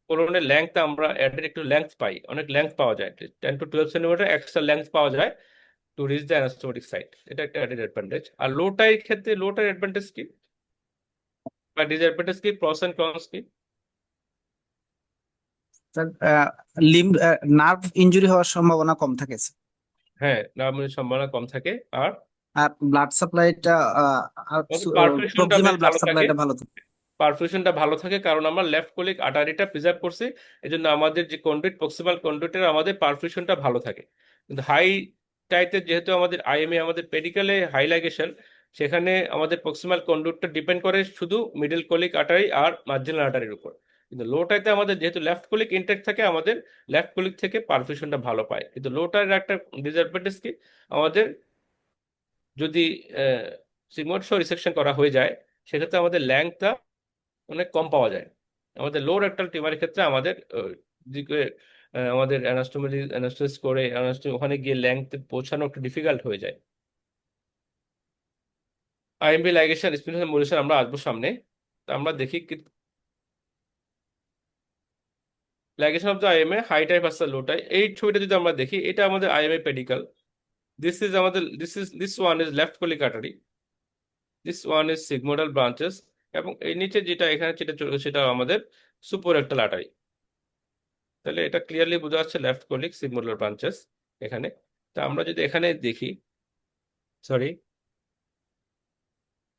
কোলনের লেংথ, আমরা অ্যাডেড একটু লেংথ পাই, অনেক লেংথ পাওয়া যায়, 10 to 12 সেন্টিমিটার এক্সট্রা লেংথ পাওয়া যায় টু রিচ দ্য অ্যানাস্টোমোটিক সাইট। এটা একটা অ্যাডেড অ্যাডভান্টেজ। আর লোটাই ক্ষেত্রে লোটার অ্যাডভান্টেজ কি বা ডিসঅ্যাডভান্টেজ কি, প্রস এন্ড কনস কি? লিম্ব নার্ভ ইনজুরি হওয়ার সম্ভাবনা কম থাকে স্যার। হ্যাঁ, নার্ভের সম্ভাবনা কম থাকে। আর ব্লাড সাপ্লাইটা প্রক্সিমাল ব্লাড সাপ্লাইটা ভালো থাকে। পারফিউশনটা ভালো থাকে, কারণ আমরা লেফট কোলিক আর্টারিটা প্রিজার্ভ করছি, এজন্য আমাদের যে কন্ডুইট প্রক্সিমাল কন্ডুইটের আমাদের পারফিউশনটা ভালো থাকে। কিন্তু হাই টাইতে যেহেতু আমাদের আইএমএ আমাদের পেডিক্যালে হাই লাইগেশন, সেখানে আমাদের প্রক্সিমাল কন্ডুক্টটা ডিপেন্ড করে শুধু মিডল কোলিক আর্টারি আর মার্জিনাল আর্টারির উপর। কিন্তু লোটাইতে আমাদের যেহেতু লেফট কোলিক ইনটেক থাকে, আমাদের লেফট কোলিক থেকে পারফিউশনটা ভালো পায়। কিন্তু লোটার একটা ডিসঅ্যাডভান্টেজ কি, আমাদের যদি সিগময়েড শো রিসেকশন করা হয়ে যায়, সেক্ষেত্রে আমাদের ল্যাংথটা অনেক কম পাওয়া যায়। আমাদের লো রেক্টাল টিউমারের ক্ষেত্রে আমাদের আমাদের অ্যানাস্টোমোসিস করে ওখানে গিয়ে ল্যাংথ পৌঁছানো একটু ডিফিকাল্ট হয়ে যায়। আইএমবি লাইগেশন স্পিনাল মডুলেশন আমরা আসবো সামনে। তো আমরা দেখি ligation of the IMA high tie versus low tie. এই ছবিটা যদি আমরা দেখি, এটা আমাদের IMA pedicle. This one is left colic artery, this one is sigmoidal branches, এবং এই নিচে যেটা এখানে যেটা চলছে সেটা আমাদের সুপাররেক্টাল আর্টারি। তাহলে এটা ক্লিয়ারলি বোঝা যাচ্ছে লেফট কোলিক সিগমোইডাল ব্রাঞ্চেস এখানে। তা আমরা যদি এখানে দেখি, sorry,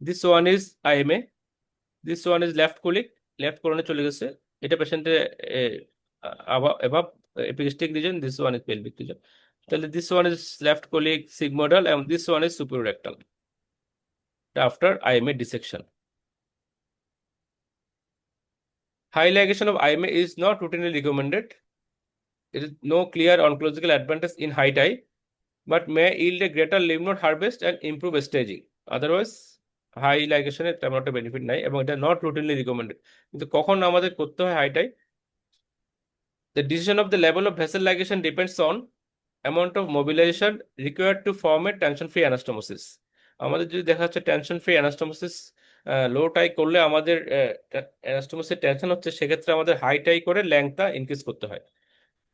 this one is IMA, this one is left colic, left কোলনে চলে গেছে। এটা পেশেন্টের above epigastric region, this one is pelvic region. তাহলে this one is left colic sigmoidal এবং this one is superior rectal after IMA dissection. High ligation of IMA is not routinely recommended. There is no clear oncological advantage in high tie, but may yield a greater lymph node harvest and improve staging. Otherwise, high ligation এর তেমন একটা বেনিফিট নাই এবং এটা নট রুটিনলি রিকমেন্ডেড। কিন্তু কখন আমাদের করতে হয় high tie? The decision of the level of vessel ligation depends on amount of mobilization required to form a tension-free anastomosis. আমাদের যদি দেখা যাচ্ছে টেনশন-ফ্রি অ্যানাস্টোমোসিস লো টাই করলে আমাদের অ্যানাস্টোমোসিস টেনশন হচ্ছে, সেক্ষেত্রে আমাদের হাই টাই করে ল্যাংথটা ইনক্রিজ করতে হয়।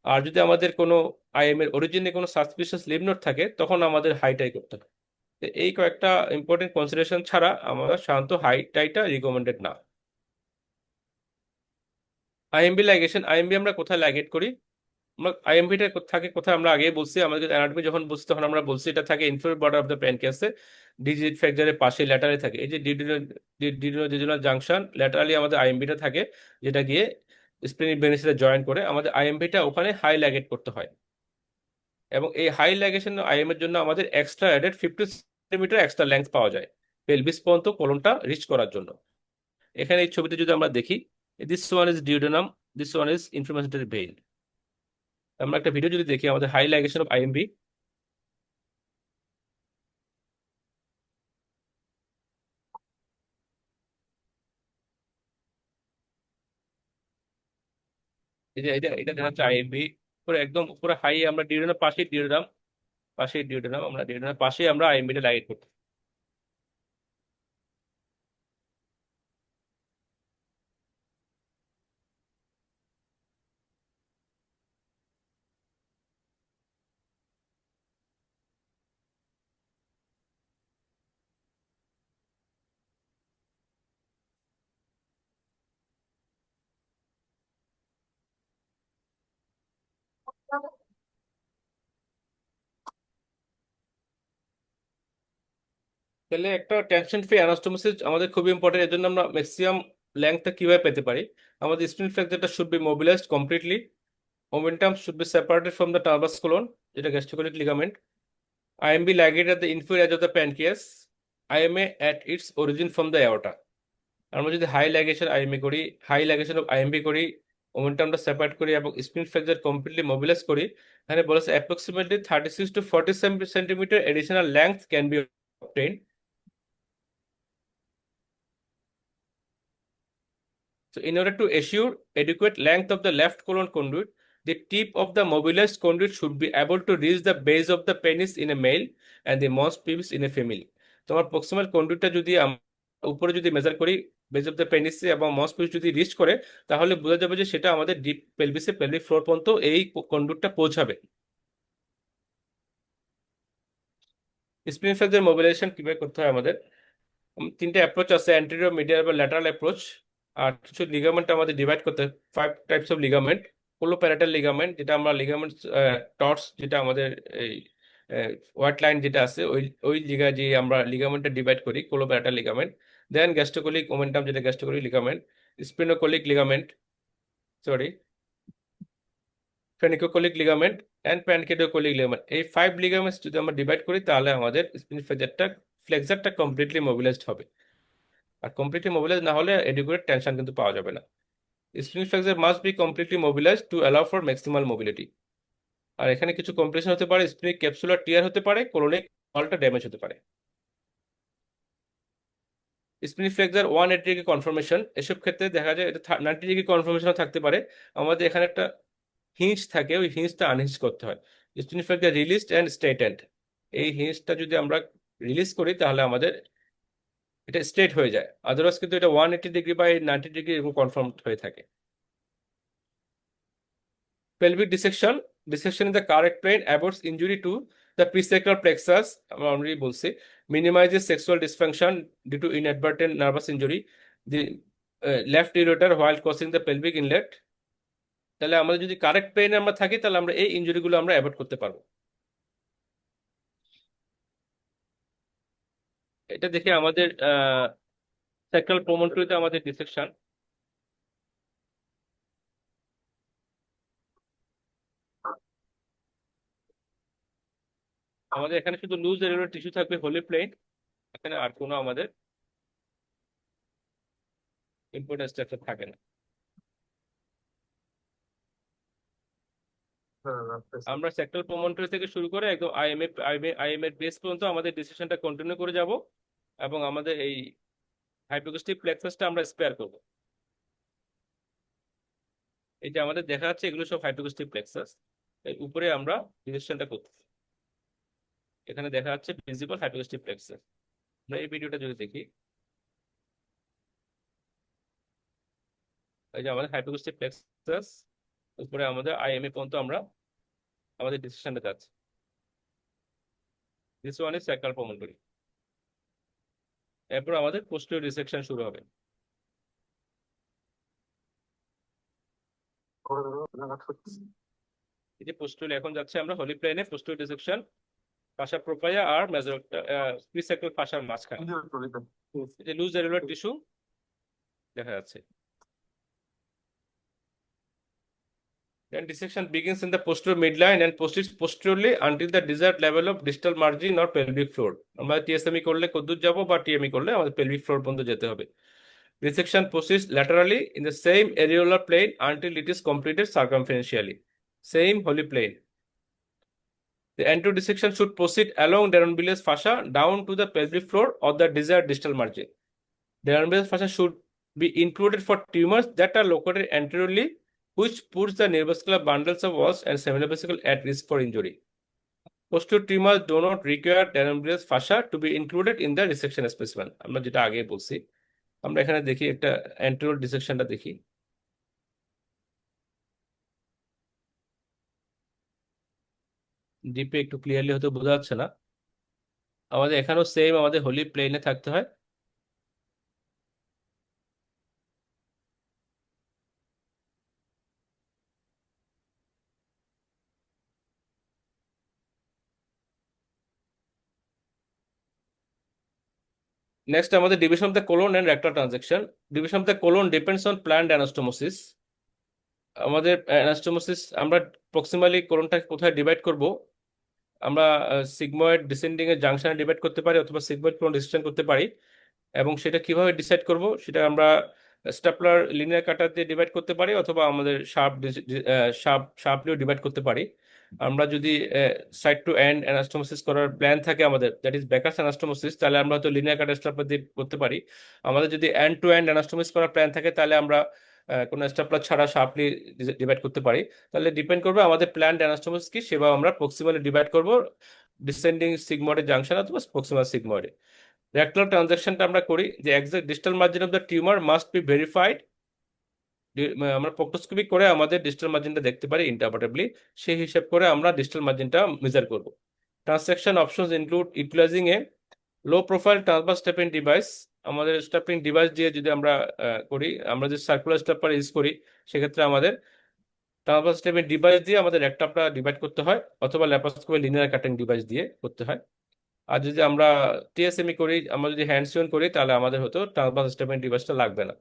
আর যদি আমাদের কোনো আইএম এর অরিজিনে কোনো সাসপিশিয়াস লিম্ফ নোড থাকে, তখন আমাদের হাই টাই করতে হয়। তো এই কয়েকটা ইম্পর্টেন্ট কনসিডারেশন ছাড়া আমরা সাধারণত হাই টাইটা রিকমেন্ডেড না। আইএমবি লাইগেশন, আইএমবি আমরা কোথায় লাইগেট করি? আমরা আইএমবিটা থাকে কোথায় আমরা আগেই বলছি, আমাদের অ্যানাটমি যখন বলছি তখন আমরা বলছি এটা থাকে ইনফেরিয়র বর্ডার অফ দ্য প্যানক্রিয়াসে, ডিজিট ফ্র্যাকচারের পাশে ল্যাটারে থাকে। এই যে ডিডিনোজেজুনাল জাংশন ল্যাটারালি আমাদের আইএমবিটা থাকে, যেটা গিয়ে স্প্লিনিক ভেনের সাথে জয়েন করে। আমাদের আইএমবিটা ওখানে হাই লাইগেট করতে হয়, এবং এই হাই লাইগেশন আইএম এর জন্য আমাদের extra added 50 centimetre extra length পাওয়া যায় পেলভিস পর্যন্ত কোলনটা রিচ করার জন্য। এখানে এই ছবিতে যদি আমরা দেখি, this one is duodenum, this one is inflammatory vein. আমরা একটা ভিডিও যদি দেখি আমাদের হাই লাইগেশন অফ আইএমবি, এই যে এটা দেখা যাচ্ছে আইএমবি পুরো একদম পুরো হাই, আমরা ডিউডেনাম পাশেই ডিউডেনাম আমরা ডিউডেনাম পাশেই আমরা আইএমবিটা লাইগেট করতে। তাহলে একটা টেনশন ফ্রি অ্যানাস্টোমোসিস আমাদের খুবই ইম্পর্টেন্ট। এর জন্য আমরা ম্যাক্সিমাম লেংথটা কিভাবে পেতে পারি? আমাদের স্প্লিন ফ্র্যাকচারটা should be mobilised completely, momentum should be separated from the transverse colon, যেটা gastrocolic ligament. IMB ligate at the inferior edge of the pancreas, IMA at its origin from the aorta. আমরা যদি হাই লাইগেশন আইএমএ করি, হাই লাইগেশন অফ আইএমবি করি, মোমেন্টামটা সেপারেট করি এবং স্প্লিন ফ্র্যাকচার কমপ্লিটলি মোবিলাইজ করি, এখানে বলেছে approximately 36 to 40 centimetre additional length can be obtained. So in order to assure adequate length of the left colon conduit, the tip of the mobilized conduit should be able to reach the base of the penis in a male and the mons pubis in a female. তোমার প্রক্সিমাল কন্ডুইটটা যদি উপরে যদি মেজার করি বেস অফ দ্য পেনিসে এবং মস পিবস যদি রিচ করে, তাহলে বোঝা যাবে যে সেটা আমাদের ডিপ পেলভিসে পেলভিক ফ্লোর পর্যন্ত এই কন্ডুইটটা পৌঁছাবে। স্প্লিন ফ্র্যাকচার মোবিলাইজেশন কিভাবে করতে হয় আমাদের? তিনটে অ্যাপ্রোচ আছে, অ্যান্টেরিয়র, মিডিয়াল বা ল্যাটারাল অ্যাপ্রোচ। আর কিছু লিগামেন্ট আমাদের ডিভাইড করতে হয়, 5 টাইপস অফ লিগামেন্ট। কোলোপ্যারাটাল লিগামেন্ট, যেটা আমরা লিগামেন্ট টর্স, যেটা আমাদের এই হোয়াইট লাইন যেটা আছে ওই জায়গায় যে আমরা লিগামেন্টটা ডিভাইড করি, কোলোপ্যারাটাল লিগামেন্ট। দেন গ্যাস্ট্রোকোলিক মোমেন্টাম, যেটা gastrocolic ligament. Splenocolic ligament, sorry, phrenicocolic ligament and pancreaticocolic ligament. এই 5 লিগামেন্টস যদি আমরা ডিভাইড করি, তাহলে আমাদের স্প্লিন ফ্র্যাকচারটা ফ্লেক্সারটা কমপ্লিটলি মোবিলাইজড হবে, আর কমপ্লিটলি মোবিলাইজ না হলে এডিকুয়েট টেনশন কিন্তু পাওয়া যাবে না। Splenic flexure must be completely mobilised to allow for maximal mobility. আর এখানে কিছু কমপ্লিকেশন হতে পারে, স্প্রিং ক্যাপসুলার টিয়ার হতে পারে, কোলনিক ওয়ালটা ড্যামেজ হতে পারে। স্প্রিং ফ্লেক্সার 180 ডিগ্রি কনফর্মেশন, এসব ক্ষেত্রে দেখা যায় এটা 90 ডিগ্রি কনফর্মেশন থাকতে পারে। আমাদের এখানে একটা হিঞ্জ থাকে, ওই হিঞ্জটা আনহিঞ্জ করতে হয়। স্প্রিং ফ্লেক্সার রিলিজড অ্যান্ড স্ট্রেটেন্ড, এই হিঞ্জটা যদি আমরা রিলিজ করি তাহলে আমাদের এটা স্ট্রেট হয়ে যায়, আদারওয়াইজ কিন্তু এটা 180 ডিগ্রি বা 90 ডিগ্রি এরকম কনফার্ম হয়ে থাকে। pelvic dissection, dissection in the correct plane avoids injury to the presacral plexus, আমরা অলরেডি বলছি, minimizes sexual dysfunction due to inadvertent nervous injury, the left ureter while causing the pelvic inlet। তাহলে আমাদের যদি কারেক্ট প্লেনে আমরা থাকি তাহলে আমরা এই ইনজুরিগুলো আমরা অ্যাভয়েড করতে পারবো। এটা দেখে আমাদের স্যাক্রাল প্রমোটরিতে আমাদের ডিসেকশন। আমাদের এখানে শুধু লুজ এরিয়ার টিস্যু থাকবে, হোলি প্লেন, এখানে আর কোনো আমাদের ইম্পর্টেন্ট স্ট্রাকচার থাকে না। আমরা সেক্টর প্রমোটরি থেকে শুরু করে একদম আইএম এর বেস পর্যন্ত আমাদের ডিসিশনটা কন্টিনিউ করে যাব, এবং আমাদের এই হাইপোগাস্টিক প্লেক্সাসটা আমরা স্পেয়ার করব। এই যে আমাদের দেখা যাচ্ছে এগুলো সব হাইপোগাস্টিক প্লেক্সাস, এর উপরে আমরা ডিসিশনটা করতেছি। এখানে দেখা যাচ্ছে ভিজিবল হাইপোগাস্টিক প্লেক্সাস। আমরা এই ভিডিওটা যদি দেখি, এই যে আমাদের হাইপোগাস্টিক প্লেক্সাস, উপরে আমাদের আইএমএ পর্যন্ত আমরা আমাদের ডিসিশনটা যাচ্ছে। This one is sacral promontory. এরপর আমাদের পোস্টেরিয়র ডিসেকশন শুরু হবে। এই যে পোস্টেরিয়র এখন যাচ্ছে আমরা হোলি প্লেনে, পোস্টেরিয়র ডিসেকশন ফাসা প্রোপায়া আর মেজর প্রিসেক্টাল ফাসার মাঝখানে এই যে লুজ এরিয়ার টিস্যু দেখা যাচ্ছে। Then dissection begins in the posterior midline and proceeds posteriorly until the desired level of distal margin or pelvic floor। আমরা টিএসএমই করলে কদ্দূর যাব, বা টিএমই করলে আমাদের pelvic floor পর্যন্ত যেতে হবে। Dissection proceeds laterally in the same areolar plane until it is completed circumferentially, same holy plane। The anterior dissection should proceed along Deranville's fascia down to the pelvic floor or the desired distal margin। Deranville's fascia should be included for tumors that are located anteriorly, which puts the nervovascular bundles of walls and semivesicle at risk for injury। Posterior tumors do not require Deranville's fascia to be included in the dissection specimen। আমরা যেটা আগে বলছি, আমরা এখানে দেখি একটা anterior dissectionটা দেখি। ডিপে একটু ক্লিয়ারলি হয়তো বোঝা যাচ্ছে না। আমাদের এখানেও সেম আমাদের হোলি প্লেনে থাকতে হয়। Next আমাদের division of the colon and rectal transection। Division of the colon depends on planned anastomosis। আমাদের অ্যানাস্টোমোসিস আমরা প্রক্সিমালি কোলনটাকে কোথায় ডিভাইড করব, আমরা সিগময়েড ডিসেন্ডিং এর জাংশনে ডিভাইড করতে পারি অথবা সিগময়েড কোলন ডিসেকশন করতে পারি। এবং সেটা কিভাবে ডিসাইড করব, সেটা আমরা স্ট্যাপলার লিনিয়ার কাটার দিয়ে ডিভাইড করতে পারি অথবা আমাদের শার্পলিও ডিভাইড করতে পারি। আমরা যদি সাইড টু এন্ড অ্যানাস্টোমোসিস করার প্ল্যান থাকে আমাদের, দ্যাট ইজ ব্যাকার্স অ্যানাস্টোমোসিস, তাহলে আমরা হয়তো লিনিয়ার কাটার স্ট্যাপলার দিয়ে করতে পারি। আমাদের যদি এন্ড টু এন্ড অ্যানাস্টোমোসিস করার প্ল্যান থাকে তাহলে আমরা কোনো স্ট্যাপলার ছাড়া শার্পলি ডিভাইড করতে পারি। তাহলে ডিপেন্ড করবে আমাদের প্ল্যান অ্যানাস্টোমোসিস কি, সেভাবে আমরা প্রক্সিমালি ডিভাইড করব ডিসেন্ডিং সিগময়েডের জাংশন অথবা প্রক্সিমাল সিগময়েডে। রেক্টাল ট্রানজাকশনটা আমরা করি যে exact distal margin of the tumour must be verified. আমরা প্রক্টোস্কোপি করে আমাদের ডিস্টাল মার্জিনটা দেখতে পারি ইন্টারপ্রেটেবলি, সেই হিসাব করে আমরা ডিস্টাল মার্জিনটা মেজার করব। Transection options include utilising a low profile transverse stapling device. আমাদের স্টেপিং ডিভাইস দিয়ে যদি আমরা করি, আমরা যদি সার্কুলার স্টেপার ইউজ করি, সেক্ষেত্রে আমাদের ট্রান্সভার্স স্টেপিং ডিভাইস দিয়ে আমাদের রেক্টামটা ডিভাইড করতে হয় অথবা ল্যাপারোস্কোপি লিনিয়ার কাটিং ডিভাইস দিয়ে করতে হয়। আর যদি আমরা টিএসএমই করি, আমরা যদি হ্যান্ড সিওন করি, তাহলে আমাদের হয়তো ট্রান্সভার্স স্টেপিং ডিভাইসটা লাগবে না।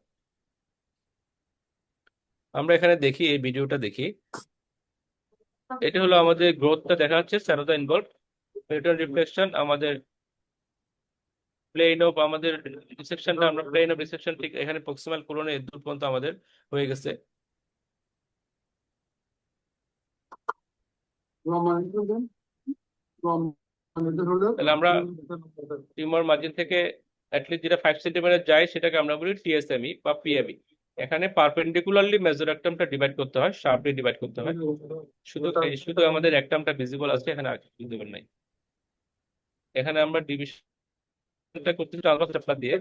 আমরা এখানে দেখি, এই ভিডিওটা দেখি, এটা হলো আমাদের গ্রোথটা দেখা যাচ্ছে স্যারোদা ইনভলভ পেরিটন রিফ্লেকশন। আমাদের প্লেন অফ আমাদের ডিসেকশনটা আমরা প্লেন অফ ডিসেকশন ঠিক এখানে প্রক্সিমাল কোলনে এর দূর পর্যন্ত আমাদের হয়ে গেছে। তাহলে আমরা টিউমার মার্জিন থেকে অ্যাটলিস্ট যেটা 5 সেন্টিমিটার যায় সেটাকে আমরা বলি টিএসএমই বা পিএমই। এখানে পারপেন্ডিকুলারলি মেজোরেক্টামটা ডিভাইড করতে হয়, শার্পলি ডিভাইড করতে হয়। শুধু আমাদের রেক্টামটা ভিজিবল আছে, এখানে আর ভিজিবল নাই। এখানে আমরা ডিভিশনটা করতেছি ট্রান্সভার্স স্টেপলার দিয়ে।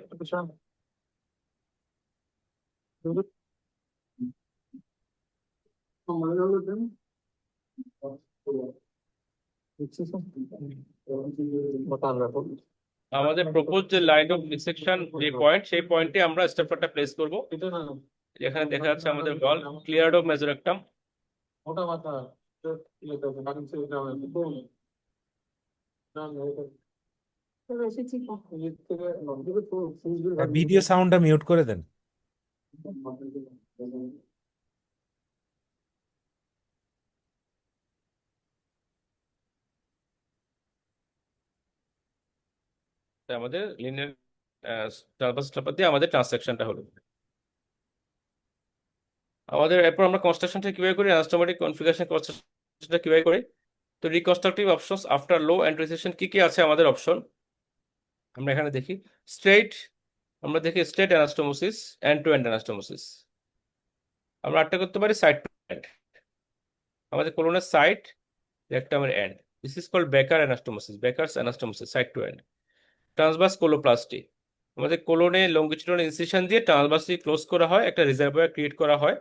আমাদের প্রপোজ যে লাইন অফ ডিসেকশন যে পয়েন্ট, সেই পয়েন্টে আমরা স্টেপলারটা প্লেস করব। এখানে দেখা যাচ্ছে আমাদের বল ক্লিয়ার্ড অফ মেজোরেক্টাম। ভিডিও সাউন্ডটা মিউট করে দেন। আমাদের লিনিয়ার ট্রান্সভার্স স্টেপলার দিয়ে আমাদের ট্রান্সাকশনটা হলো। আমাদের এরপর আমরা কনস্ট্রাকশনটা কিভাবে করি, অ্যানাস্টোমেটিক কনফিগারেশন কনস্ট্রাকশনটা কিভাবে করি। তো reconstructive options after low and resection কি কি আছে আমাদের অপশন আমরা এখানে দেখি। স্ট্রেট, আমরা দেখি straight anastomosis, end to end anastomosis. আমরা আটটা করতে পারি সাইড টু এন্ড, আমাদের কোলনের সাইড, রেক্টামের end. This is called Baker anastomosis, Baker's anastomosis, side to end. Transverse coloplasty, আমাদের কোলনে লঙ্গিটিউডাল ইনসিশন দিয়ে ট্রান্সভার্সলি ক্লোজ করা হয়, একটা রিজার্ভয়ার ক্রিয়েট করা হয়,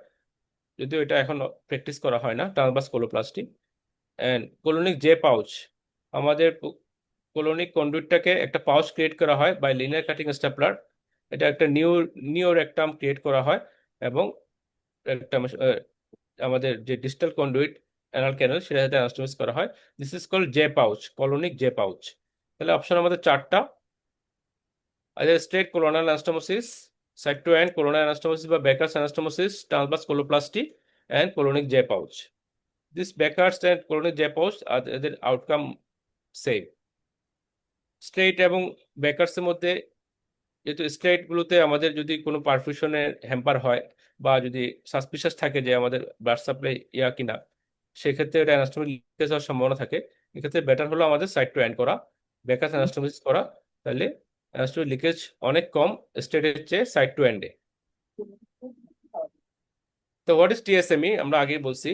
যদিও এটা এখন প্র্যাকটিস করা হয় না। Transverse coloplasty. And colonic J pouch, আমাদের কোলোনিক কন্ডুইটটাকে একটা পাউচ ক্রিয়েট করা হয় বাই লিনিয়ার কাটিং স্টেপলার। এটা একটা নিউ রেক্টাম ক্রিয়েট করা হয় এবং রেক্টাম আমাদের যে ডিস্টাল কন্ডুইট অ্যানাল ক্যানেল সেটা সাথে অ্যানাস্টোমোসিস করা হয়। This is called J pouch, colonic J pouch. তাহলে অপশন আমাদের চারটা, straight coloanal anastomosis, side to end coloanal anastomosis বা Baker's anastomosis, transverse coloplasty and colonic J pouch. This Becker's and colonic J pouch are the outcome same. Straight এবং বেকার্সের মধ্যে, যেহেতু স্ট্রেট গুলোতে আমাদের যদি কোনো পারফিউশনের হ্যাম্পার হয় বা যদি সাসপিশাস থাকে যে আমাদের ব্লাড সাপ্লাই কিনা, সেক্ষেত্রে এটা অ্যানাস্টোমি লিকেজ হওয়ার সম্ভাবনা থাকে। এক্ষেত্রে বেটার হলো আমাদের সাইড টু এন্ড করা, বেকার্স অ্যানাস্টোমোসিস করা, তাহলে অ্যানাস্টোমি লিকেজ অনেক কম স্ট্রেটের চেয়ে সাইড টু এন্ডে। তো হোয়াট ইজ টিএসএমই আমরা আগেই বলছি,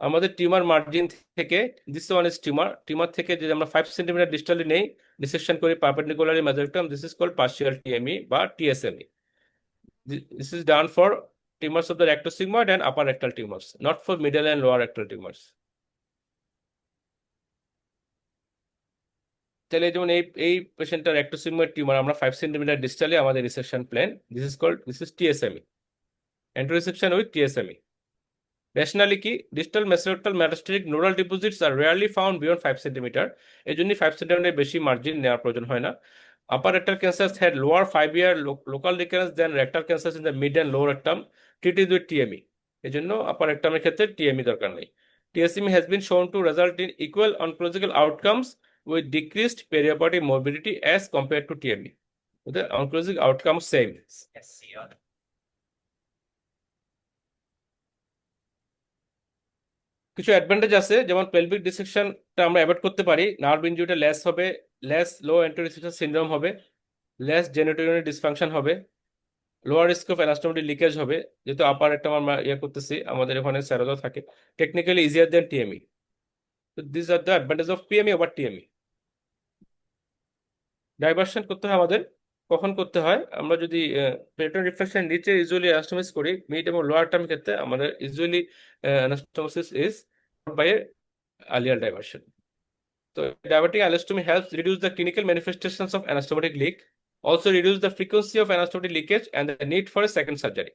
আমাদের টিউমার মার্জিন থেকে, দিস ওয়ান ইজ টিউমার থেকে যদি আমরা 5 সেন্টিমিটার ডিস্টালি নেই, ডিসেকশন করি perpendicularly mesorectum, this is called partial TME বা TSME. This is done for tumours of the rectosigmoid and upper rectal tumours, not for middle and lower rectal tumours. তাহলে যেমন এই পেশেন্টটার রেক্টোসিগময়েড টিউমার, আমরা 5 সেন্টিমিটার ডিস্টালি আমাদের resection plan, this is TSME, anterior resection with TSME. Rationally কি, distal mesorectal metastatic nodal deposits are rarely found beyond 5 centimeter, এই জন্যই 5 সেন্টিমিটার বেশি মার্জিন নেওয়ার প্রয়োজন হয় না। Upper rectal cancers had lower 5-year local recurrence than rectal cancers in the mid and lower rectum treated with TME, এই জন্য আপার রেক্টামের ক্ষেত্রে TME দরকার নেই। TSME has been shown to result in equal oncological outcomes with decreased perioperative morbidity as compared to TME. The oncologic outcomes same. কিছু অ্যাডভান্টেজ আছে, যেমন পেলভিক ডিসেকশনটা আমরা অ্যাভয়েড করতে পারি, নার্ভ ইনজুরিটা লেস হবে, লেস লো এন্টোরিসেকশন সিনড্রোম হবে, লেস জেনিটোরিনারি ডিসফাংশন হবে, lower risk of anastomotic leakage হবে, যেহেতু আপার একটা আমরা করতেছি, আমাদের এখানে স্যারোজা থাকে, টেকনিক্যালি ইজিয়ার দেন টিএমই। তো this are the advantage of PME over TME. Diversion করতে হয় আমাদের, কখন করতে হয়, আমরা যদি পেরিটোনিয়াল রিফ্লেকশন নিচে ইউজুয়ালি অ্যানাস্টোমোসিস করি, মিড এবং লোয়ার টার্ম ক্ষেত্রে আমাদের usually anastomosis is by earlier diversion. So diverting allostomy helps reduce the clinical manifestations of anastomotic leak, also reduce the frequency of anastomotic leakage and the need for a second surgery.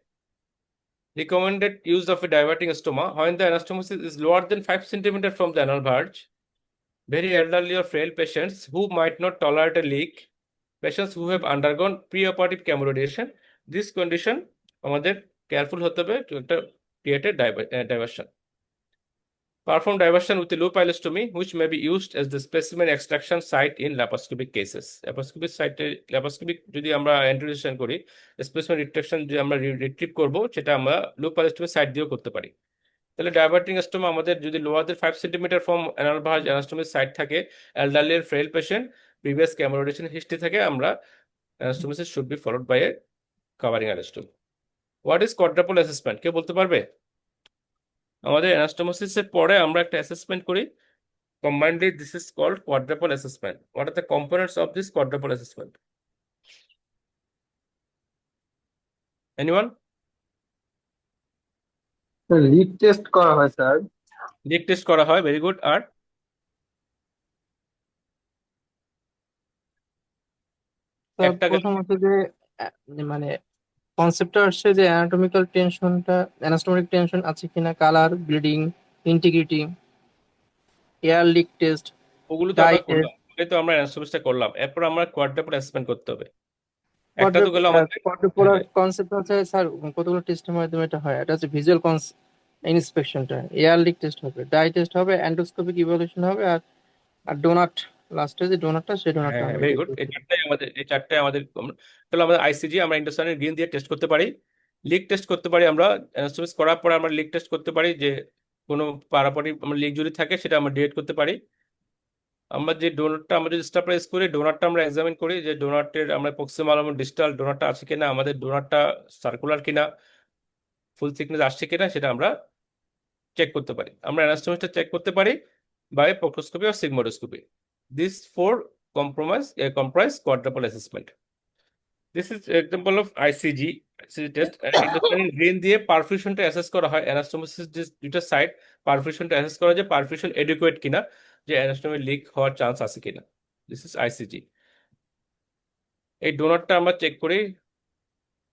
Recommended use of a diverting stoma when the anastomosis is lower than 5 cm from the anal verge, very elderly or frail patients who might not tolerate a leak, patients who have undergone preoperative chemoradiation. This condition আমাদের careful হতে হবে to create a diversion. Perform diversion with a loop ileostomy, which may be used as the specimen extraction site in laparoscopic cases. Laparoscopic site laparoscopic যদি আমরা ইন্ট্রোডিউশন করি, স্পেসিমেন রিট্রাকশন যদি আমরা রিট্রিভ করব, সেটা আমরা লুপ আইলেস্টোমি সাইট দিয়েও করতে পারি। তাহলে ডাইভার্টিং স্টোমা আমাদের যদি lower than 5 centimetre from anal verge anastomotic site থাকে, এলডারলি এর frail patient, previous comorbidity history থাকে, আমরা anastomosis should be followed by a covering অ্যানাস্টোমি। হোয়াট ইজ কোয়াড্রাপল অ্যাসেসমেন্ট, কেউ বলতে পারবে? আমাদের অ্যানাস্টোমোসিসের পরে আমরা একটা অ্যাসেসমেন্ট করি combinedly. This is called quadruple assessment. What are the components of this quadruple assessment? Anyone? Lead test করা হয় স্যার। লিক টেস্ট করা হয়, ভেরি গুড। আর স্যার একটা প্রথম হচ্ছে যে মানে কনসেপ্টটা আসছে যে অ্যানাটমিক্যাল টেনশনটা, অ্যানাস্টোমিক টেনশন আছে কিনা, colour, bleeding, integrity, air leak test, ওগুলো তো আমরা করলাম, ওটাই তো আমরা অ্যানাস্টোমিসটা করলাম। এরপর আমরা কোয়াড্রাপল অ্যাসেসমেন্ট করতে হবে। একটা তো গেল আমাদের কোয়াড্রুপোলার কনসেপ্ট হচ্ছে স্যার কতগুলো টেস্টের মাধ্যমে এটা হয়। এটা হচ্ছে ভিজুয়াল ইন্সপেকশনটা, এয়ার লিক টেস্ট হবে, ডাই টেস্ট হবে, এন্ডোস্কোপিক ইভালুয়েশন হবে, আর ডোনাট, লাস্টে যে ডোনাটটা সেই ডোনাটটা হবে। Very good. এই চারটাই আমাদের তাহলে আমাদের আইসিজি আমরা ইন্ডাস্ট্রিয়াল গ্রিন দিয়ে টেস্ট করতে পারি, লিক টেস্ট করতে পারি। আমরা অ্যানাস্টোমিস করার পরে আমরা লিক টেস্ট করতে পারি, যে কোনো পারাপারি আমরা লিক যদি থাকে সেটা আমরা ডিটেক্ট করতে পারি। আমরা যে ডোনারটা আমরা যদি স্টাপ্রাইজ করি, ডোনারটা আমরা এক্সামিন করি যে ডোনাটের আমরা প্রক্সিমাল এবং ডিস্টাল ডোনারটা আছে কিনা, আমাদের ডোনারটা সার্কুলার কিনা, ফুল থিকনেস আসছে কিনা, সেটা আমরা চেক করতে পারি। আমরা অ্যানাস্টোমিসটা চেক করতে পারি বাই প্রক্টোস্কোপি আর sigmoidoscopy. This four comprise quadruple assessment. This is example of ICG test. Independent grain দিয়ে পারফিউশনটা অ্যাসেস করা হয়। অ্যানাস্টোমোসিস যে দুটো সাইড, পারফিউশনটা অ্যাসেস করা যায় পারফিউশন এডুকুয়েট কিনা, যে অ্যানাস্টোমি লিক হওয়ার চান্স আছে কিনা। This is ICG. এই ডোনাটটা আমরা চেক করি,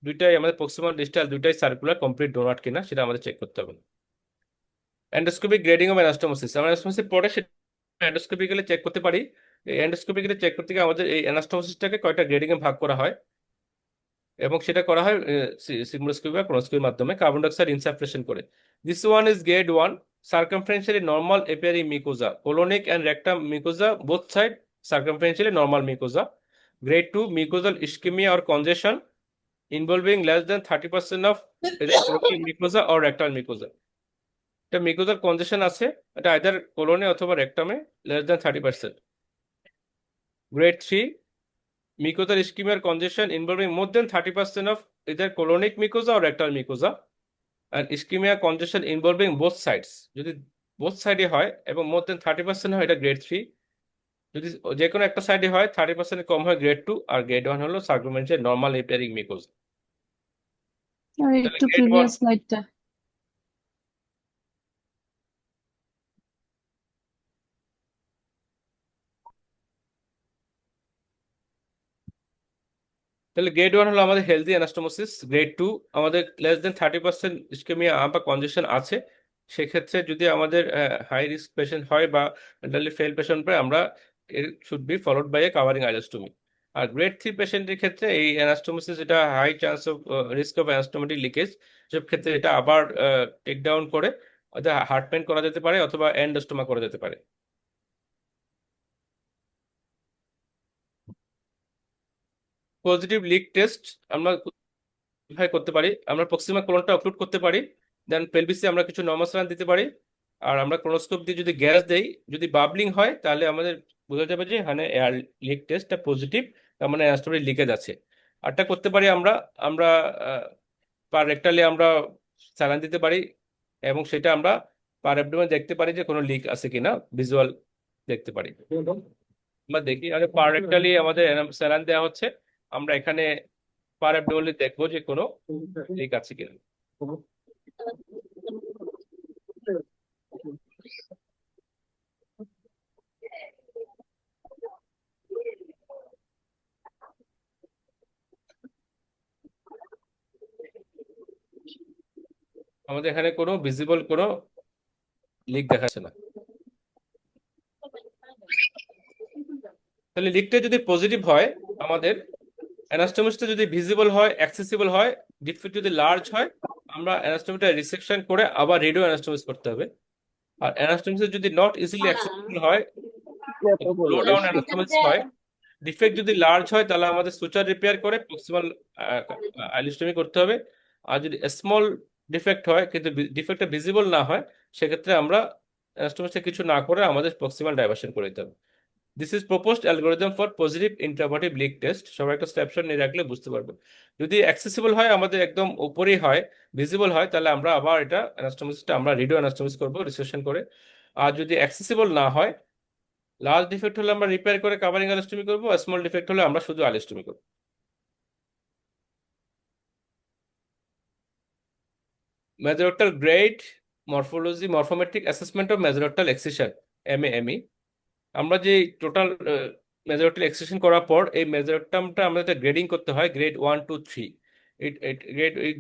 দুইটাই আমাদের প্রক্সিমাল ডিস্টাল দুইটাই সার্কুলার কমপ্লিট ডোনাট কিনা, সেটা আমাদের চেক করতে হবে। এন্ডোস্কোপিক গ্রেডিং অফ অ্যানাস্টোমোসিস, আমরা অ্যানাস্টোমোসিস পরে সেটা এন্ডোস্কোপিক্যালি চেক করতে পারি। এই এন্ডোস্কোপিক্যালি চেক করতে গিয়ে আমাদের এই অ্যানাস্টোমোসিসটাকে কয়টা গ্রেডিং এ ভাগ করা হয়, এবং সেটা করা হয় সিগমোডোস্কোপি বা কোনোস্কোপির মাধ্যমে কার্বন ডাইঅক্সাইড ইনসাফিসিয়েন্ট করে। This one is grade 1, circumferentially normal appearing mucosa, colonic and rectum mucosa both side circumferentially normal mucosa. Grade 2, mucosal ischemia or congestion involving less than 30% of either chronic mucosa or rectal mucosa. এটা মিকোজাল কনজেশন আছে, এটা আইদার কোলনে অথবা রেক্টামে, less than 30%। Grade 3, mucosal ischemia or congestion involving more than 30% of either colonic mucosa or rectal mucosa, and ischemia congestion involving both sides, যদি both সাইডে হয় এবং more than 30% হয়, এটা গ্রেড 3। যদি যে কোনো একটা সাইডে হয় 30% কম হয়, গ্রেড 2, আর গ্রেড 1 হলো সার্কুমেন্টের নর্মাল অ্যাপিয়ারিং মিকোজা। একটু প্রিভিয়াস স্লাইডটা। তাহলে গ্রেড 1 হলো আমাদের হেলদি অ্যানাস্টোমোসিস। গ্রেড 2 আমাদের লেস দেন 30% ইস্কেমিয়া বা কনজেশন আছে, সেক্ষেত্রে যদি আমাদের হাই রিস্ক পেশেন্ট হয় বা মেন্টালি ফেল পেশেন্ট হয়, আমরা এর should be followed by a covering ileostomy. আর গ্রেড 3 পেশেন্টের ক্ষেত্রে এই অ্যানাস্টোমোসিস, এটা high chance of risk of anastomotic leakage, সব ক্ষেত্রে এটা আবার টেক ডাউন করে হার্ট পেন করা যেতে পারে অথবা এন্ডোস্টোমা করা যেতে পারে। পজিটিভ লিক টেস্ট আমরা কোথায় করতে পারি? আমরা প্রক্সিমা কোলনটা অক্লুড করতে পারি, দেন পেলভিসে আমরা কিছু নর্মাল স্যালাইন দিতে পারি, আর আমরা কোলোনোস্কোপ দিয়ে যদি গ্যাস দেই, যদি বাবলিং হয়, তাহলে আমাদের বোঝা যাবে যে এখানে এয়ার লিক টেস্টটা পজিটিভ, তার মানে অ্যানাস্টোমি লিকেজ আছে। আরটা করতে পারি আমরা আমরা পার রেক্টালি আমরা স্যালাইন দিতে পারি, এবং সেটা আমরা পার অ্যাবডোমেন দেখতে পারি যে কোনো লিক আছে কিনা, ভিজুয়াল দেখতে পারি। আমরা দেখি আরে পার রেক্টালি আমাদের স্যালাইন দেওয়া হচ্ছে, আমরা এখানে পার অ্যাবডোমেনলি দেখবো যে কোনো লিক আছে কিনা। আমাদের এখানে কোনো ভিজিবল কোনো লিক দেখাচ্ছে না। তাহলে লিকটা যদি পজিটিভ হয়, আমাদের অ্যানাস্টোমিসটা যদি ভিজিবল হয়, অ্যাক্সেসিবল হয়, ডিফেক্ট যদি লার্জ হয়, আমরা অ্যানাস্টোমিটা রিসেকশন করে আবার রেডিও অ্যানাস্টোমিস করতে হবে। আর অ্যানাস্টোমোসিস যদি নট ইজিলি অ্যাক্সেসিবল হয়, লো ডাউন অ্যানাস্টোমোসিস হয়, ডিফেক্ট যদি লার্জ হয় তাহলে আমাদের সুচার রিপেয়ার করে প্রক্সিমাল আইলিওস্টমি করতে হবে। আর যদি স্মল ডিফেক্ট হয় কিন্তু ডিফেক্টটা ভিজিবল না হয়, সেক্ষেত্রে আমরা অ্যানাস্টোমোসিস কিছু না করে আমাদের প্রক্সিমাল ডাইভার্সন করে দিতে হবে। This is proposed algorithm for positive intraoperative leak test. সবাই একটা স্ন্যাপশট নিয়ে রাখলে বুঝতে পারবে। যদি অ্যাক্সেসিবল হয়, আমাদের একদম উপরেই হয়, ভিজিবল হয়, তাহলে আমরা আবার এটা অ্যানাস্টোমোসিসটা আমরা রেডিও অ্যানাস্টোমোসিস করবো রিসেকশন করে। আর যদি অ্যাক্সেসিবল না হয়, লার্জ ডিফেক্ট হলে আমরা রিপেয়ার করে কাভারিং অ্যানাস্টোমি করবো, স্মল ডিফেক্ট হলে আমরা শুধু অ্যানাস্টোমি করবো। Mesorectal grade, morphology, morphometric assessment of mesorectal excision, MAME। আমরা যে টোটাল মেজোরেক্টাল এক্সিশন করার পর এই মেজোরেক্টামটা আমাদের গ্রেডিং করতে হয়, গ্রেড 1, 2, 3।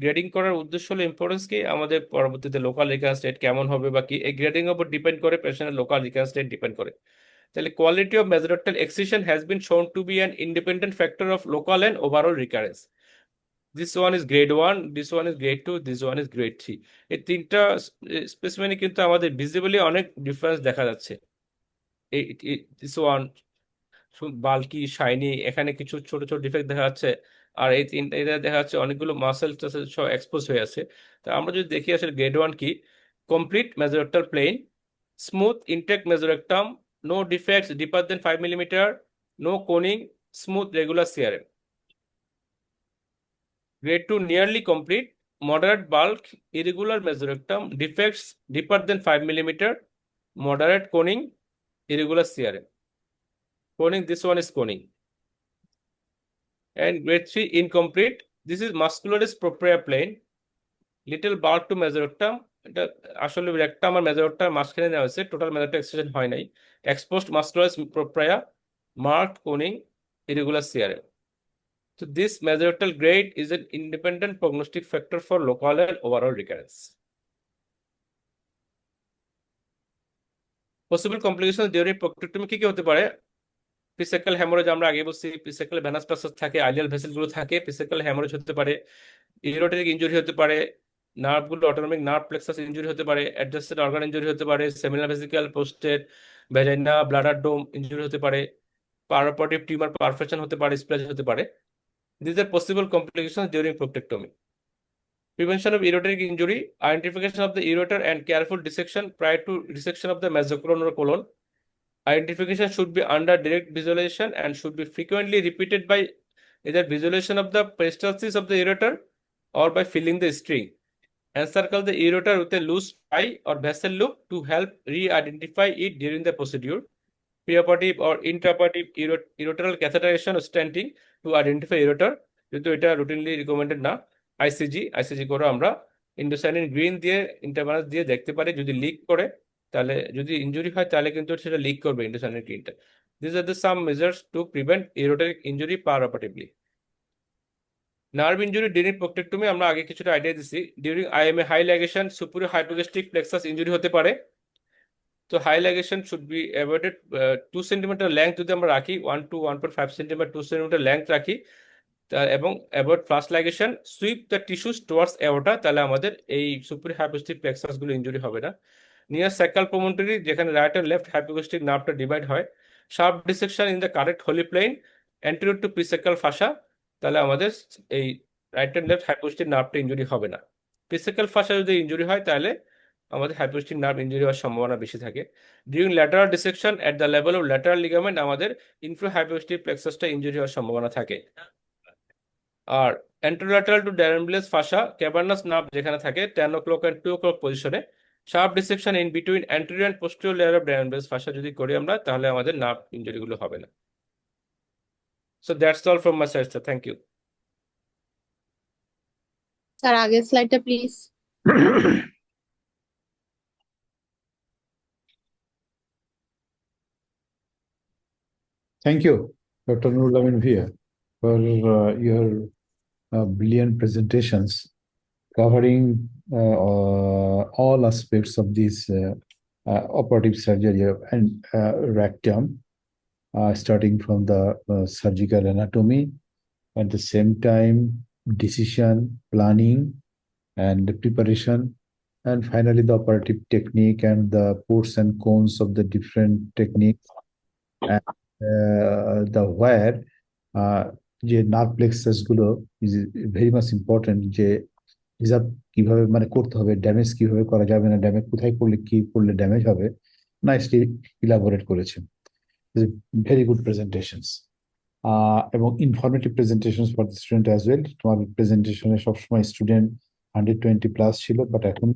গ্রেডিং করার উদ্দেশ্য হলো ইম্পর্টেন্স কি, আমাদের পরবর্তীতে লোকাল রিকারেন্স রেট কেমন হবে বা কি, এই গ্রেডিং এর উপর ডিপেন্ড করে পেশেন্টের লোকাল রিকারেন্স রেট ডিপেন্ড করে। তাহলে quality of mesorectal excision has been shown to be an independent factor of local and overall recurrence. This one is grade 1, this one is grade 2, this one is grade 3. এই তিনটা স্পেসিমেনে কিন্তু আমাদের ভিজিবলি অনেক ডিফারেন্স দেখা যাচ্ছে। দিস ওয়ান বাল্কি, শাইনি, এখানে কিছু ছোট ছোট ডিফেক্ট দেখা যাচ্ছে। আর এই তিনটা এটা দেখা যাচ্ছে অনেকগুলো মাসেল সব এক্সপোজ হয়ে আছে। তা আমরা যদি দেখি আসলে গ্রেড 1 কি, complete mesorectal plane, smooth intact mesorectum, no defects deeper than 5 millimetre, no coning, smooth regular CRM। Grade 2 nearly complete, moderate bulk, irregular mesorectum, defects deeper than 5 millimeter, moderate coning, irregular CRM. Coning, this one is coning. And grade 3 incomplete, this is muscularis propria plane, little bulk to mesorectum, এটা আসলে রেক্টাম আর মেজোরেক্টাম মাঝখানে নেওয়া হয়েছে, টোটাল মেজোরেক্টাম এক্সটেনশন হয় নাই। Exposed muscularis propria, marked coning, irregular CRM. So this mesorectal grade is an independent prognostic factor for local and overall recurrence. Possible complications during proctectomy কি হতে পারে? Pesecal hemorrhage, আমরা আগে বলছি pesecal venous process থাকে, ileal vessel গুলো থাকে, pesecal hemorrhage হতে পারে, aortic injury হতে পারে, নার্ভ গুলো অটোনমিক নার্ভ প্লেক্সাস ইনজুরি হতে পারে, অ্যাডজাস্টেড অর্গান ইনজুরি হতে পারে, seminal vesicle, prostate, vagina, bladder dome injury হতে পারে, পারোপটিভ টিউমার পারফেকশন হতে পারে, স্প্ল্যাশ হতে পারে। These are possible complications during proctectomy. Prevention of aortic injury, identification of the aorta and careful dissection prior to resection of the mesocolon or colon. Identification should be under direct visualization and should be frequently repeated by either visualization of the peristalsis of the aorta or by filling the string. Encircle the aorta with a loose tie or vessel loop to help re-identify it during the procedure. Preoperative or intraoperative aortal catheterization or stenting to identify aorta, কিন্তু এটা রুটিনলি রিকমেন্ডেড না। ICG করে আমরা ইন্ডোসাইনিন গ্রিন দিয়ে ইন্টারভানাস দিয়ে দেখতে পারি, যদি লিক করে তাহলে, যদি ইনজুরি হয় তাহলে কিন্তু সেটা লিক করবে ইন্ডোসাইনিন গ্রিনটা। This are the some measures to prevent aortic injury peroperatively. Nerve injury during proctectomy আমরা আগে কিছুটা আইডিয়া দিছি। During IMA high ligation, superior hypogastric plexus injury হতে পারে। তো high ligation should be avoided. 2 centimetre length যদি আমরা রাখি, 1 to 1.5 সেন্টিমিটার, 2 সেন্টিমিটার লেন্থ রাখি, এবং avoid fast ligation, sweep the tissues towards aorta, তাহলে আমাদের এই সুপিরিয়র হাইপোগ্যাস্ট্রিক প্লেক্সাস গুলো ইনজুরি হবে না। নিয়ার স্যাক্রাল প্রমোটরি, যেখানে রাইট এন্ড লেফট হাইপোগ্যাস্ট্রিক নার্ভটা ডিভাইড হয়, sharp dissection in the correct holy plane anterior to presacral fascia, তাহলে আমাদের এই রাইট এন্ড লেফট হাইপোগ্যাস্ট্রিক নার্ভটা ইনজুরি হবে না। প্রিসেকাল ফাসা যদি ইনজুরি হয় তাহলে আমাদের হাইপোগ্যাস্ট্রিক নার্ভ ইনজুরি হওয়ার সম্ভাবনা বেশি থাকে। During lateral dissection at the level of lateral ligament, আমাদের ইনফ্রা হাইপোগ্যাস্ট্রিক প্লেক্সাসটা ইনজুরি হওয়ার সম্ভাবনা থাকে। আর anterolateral to Denonvilliers fascia, cavernous nerve যেখানে থাকে 10 o'clock and 2 o'clock পজিশনে, sharp dissection in between anterior and posterior layer of Denonvilliers fascia যদি করি আমরা, তাহলে আমাদের নার্ভ ইনজুরি গুলো হবে না। So that's all from my side, sir. Thank you. Sir আগের স্লাইডটা please. Thank you, Dr. Nurul Amin Bhia, for your brilliant presentations covering all aspects of this operative surgery and rectum, starting from the surgical anatomy, at the same time decision, planning, and preparation, and finally the operative technique and the pros and cons of the different techniques, and the where যে নার্ভ প্লেক্সাস গুলো ইজ ভেরি মাচ ইম্পর্টেন্ট, যে রিজার্ভ কিভাবে মানে করতে হবে, ড্যামেজ কিভাবে করা যাবে না, ড্যামেজ কোথায় করলে কি করলে ড্যামেজ হবে, নাইসলি ইলাবোরেট করেছেন। ভেরি গুড প্রেজেন্টেশনস এবং informative presentation for the student as well. তোমার প্রেজেন্টেশনে সবসময় স্টুডেন্ট 120+ ছিল, বাট এখন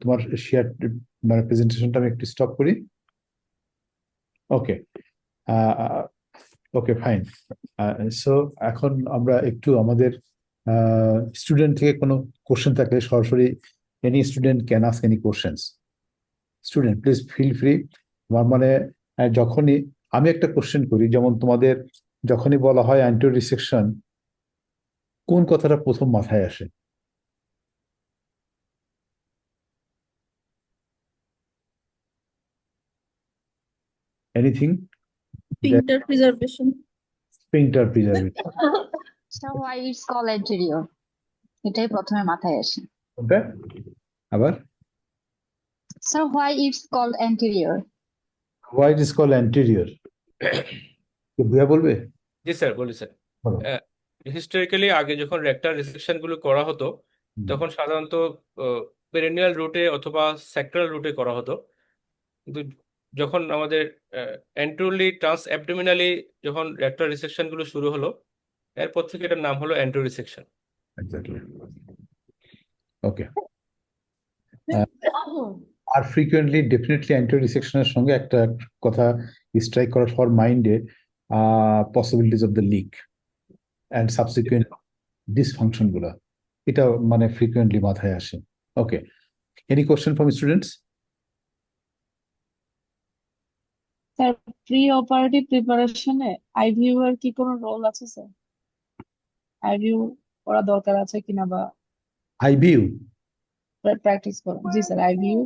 তোমার শেয়ার মানে প্রেজেন্টেশনটা আমি একটু স্টপ করি। ওকে ওকে ফাইন। সো এখন আমরা একটু আমাদের স্টুডেন্ট থেকে কোনো কোশ্চেন থাকলে সরাসরি any student can ask any questions. Student please feel free. আমার মানে যখনই আমি একটা কোশ্চেন করি, যেমন তোমাদের যখনই বলা হয় অ্যান্টিরিয়র রিসেকশন, কোন কথাটা প্রথম মাথায় আসে? Anything? Sphincter preservation. Sphincter preservation. So why it's called anterior? এটাই প্রথমে মাথায় আসে। ওকে, আবার So why it's called anterior? why it is called anterior? ভুয়া বলবে? জি স্যার, বলি স্যার। বলো। হিস্টোরিক্যালি আগে যখন রেক্টাল রিসেকশন গুলো করা হতো, তখন সাধারণত পেরিনিয়াল রুটে অথবা সেক্টরাল রুটে করা হতো। কিন্তু যখন আমাদের অ্যান্টেরিয়রলি ট্রান্স অ্যাবডোমিনালি যখন রেক্টাল রিসেকশন গুলো শুরু হলো, এরপর থেকে এটার নাম হলো অ্যান্টেরিয়র রিসেকশন। এক্স্যাক্টলি। ওকে। আর ফ্রিকুয়েন্টলি ডেফিনেটলি অ্যান্টিরিয়র রিসেকশনের সঙ্গে একটা কথা স্ট্রাইক করার ফর মাইন্ডে, possibilities of the leak and subsequent dysfunction গুলা, এটা মানে ফ্রিকুয়েন্টলি মাথায় আসে। Okay, any question from students? Sir pre operative প্রিপারেশনে আইভিউ এর কি কোনো রোল আছে স্যার? আইভিউ করা দরকার আছে কিনা বা আইভিউ? প্র্যাকটিস করা? জি স্যার, আইভিউ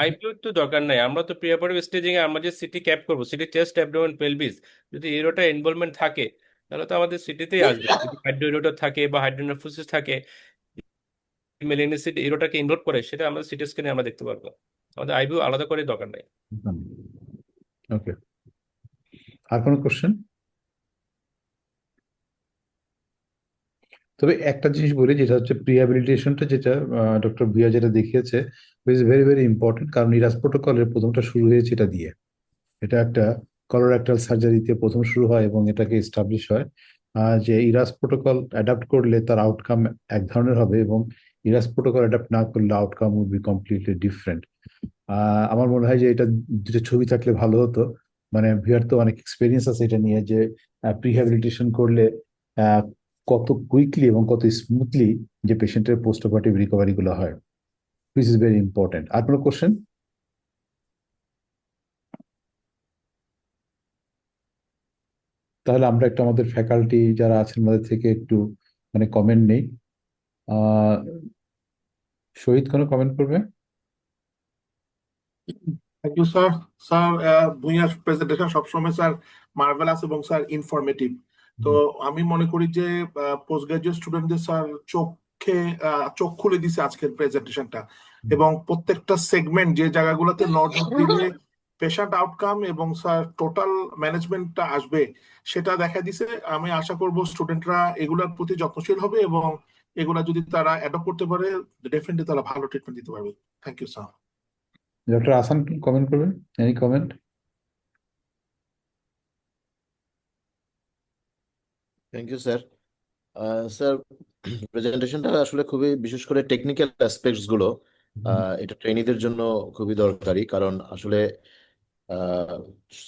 আইপিও তো দরকার নাই। আমরা তো প্রি অপারেটিভ স্টেজিং এ আমরা যে সিটি ক্যাপ করবো, সিটি চেস্ট অ্যাবডোমেন পেলভিস, যদি এরোটা ইনভলভমেন্ট থাকে তাহলে তো আমাদের সিটিতেই আসবে। যদি হাইড্রো এরোটা থাকে বা হাইড্রোনেফ্রোসিস থাকে, মেলিগনেসিটি এরোটাকে ইনভলভ করে, সেটা আমরা সিটি স্ক্যানে আমরা দেখতে পারবো। আমাদের আইভিউ আলাদা করে দরকার নাই। ওকে, আর কোনো কোশ্চেন? তবে একটা জিনিস বলি, যেটা হচ্ছে প্রিহ্যাবিলিটেশনটা, যেটা ডক্টর ভুইয়া যেটা দেখিয়েছে, ইজ ভেরি ভেরি ইম্পর্টেন্ট। কারণ ইরাস প্রোটোকলের প্রথমটা শুরু হয়েছে এটা দিয়ে। এটা একটা কলোরেক্টাল সার্জারিতে প্রথম শুরু হয় এবং এটাকে এস্টাবলিশ হয় যে ইরাস প্রোটোকল অ্যাডাপ্ট করলে তার আউটকাম এক ধরনের হবে, এবং ইরাস প্রোটোকল অ্যাডাপ্ট না করলে outcome would be completely different. আমার মনে হয় যে এটা দুটো ছবি থাকলে ভালো হতো। মানে ভিআর তো অনেক এক্সপিরিয়েন্স আছে এটা নিয়ে, যে প্রিহ্যাবিলিটেশন করলে কত কুইকলি এবং কত স্মুথলি যে পেশেন্টের পোস্ট অপারেটিভ রিকভারি গুলো হয়, দিস ইজ ভেরি ইম্পর্টেন্ট। আর কোনো কোশ্চেন? তাহলে আমরা একটু আমাদের ফ্যাকাল্টি যারা আছেন আমাদের থেকে একটু মানে কমেন্ট নেই। শহীদ কোনো কমেন্ট করবে? Thank you sir. স্যার ভুঁইয়ার প্রেজেন্টেশন সবসময় স্যার মার্ভেলাস এবং স্যার ইনফরমেটিভ। তো আমি মনে করি যে পোস্ট গ্রাজুয়েট স্টুডেন্টদের স্যার চোখ খুলে দিছে আজকের প্রেজেন্টেশনটা, এবং প্রত্যেকটা সেগমেন্ট যে জায়গাগুলোতে নজর দিলে পেশেন্ট আউটকাম এবং স্যার টোটাল ম্যানেজমেন্টটা আসবে সেটা দেখা দিছে। আমি আশা করব স্টুডেন্টরা এগুলোর প্রতি যত্নশীল হবে এবং এগুলা যদি তারা অ্যাডপ্ট করতে পারে, ডেফিনেটলি তারা ভালো ট্রিটমেন্ট দিতে পারবে। Thank you sir. Doctor Ahsan comment করবেন? Any comment? Thank you sir. Sir প্রেজেন্টেশনটা আসলে খুবই, বিশেষ করে টেকনিক্যাল অ্যাসপেক্টস গুলো এটা ট্রেনিদের জন্য খুবই দরকারি। কারণ আসলে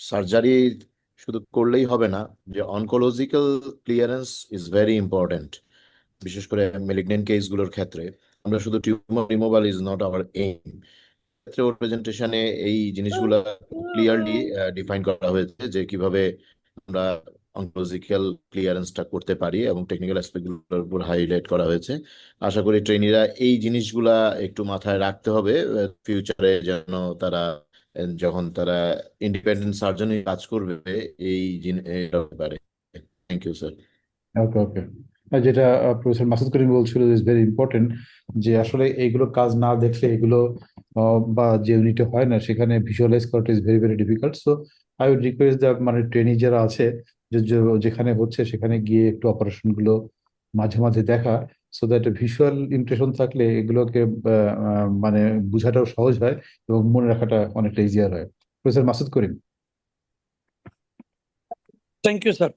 সার্জারি শুধু করলেই হবে না, যে oncological clearance is very important, বিশেষ করে মেলিগনেন্ট কেসগুলোর ক্ষেত্রে। আমরা শুধু tumour removal is not our aim. ওর প্রেজেন্টেশনে এই জিনিসগুলো ক্লিয়ারলি ডিফাইন করা হয়েছে, যে কিভাবে আমরা অনকোলজিক্যাল ক্লিয়ারেন্সটা করতে পারি, এবং টেকনিক্যাল অ্যাসপেক্টগুলোর উপর হাইলাইট করা হয়েছে। আশা করি ট্রেনিরা এই জিনিসগুলা একটু মাথায় রাখতে হবে ফিউচারে, যেন তারা যখন তারা ইন্ডিপেন্ডেন্ট সার্জনে কাজ করবে এই জিনিস পারে। Thank you sir. Okay okay, যেটা প্রফেসর মাসুদ করিম বলছিল ইজ ভেরি ইম্পর্টেন্ট, যে আসলে এইগুলো কাজ না দেখলে এগুলো বা যে ইউনিটে হয় না সেখানে ভিজুয়ালাইজ করাটা is very very difficult. So I would request the মানে ট্রেনি যারা আছে যেখানে হচ্ছে সেখানে গিয়ে একটু অপারেশন গুলো মাঝে মাঝে দেখা, সো দ্যাট ভিজুয়াল ইমপ্রেশন থাকলে এগুলোকে মানে বোঝাটাও সহজ হয় এবং মনে রাখাটা অনেকটা ইজিয়ার হয়। Professor Masud Karim. Thank you, sir.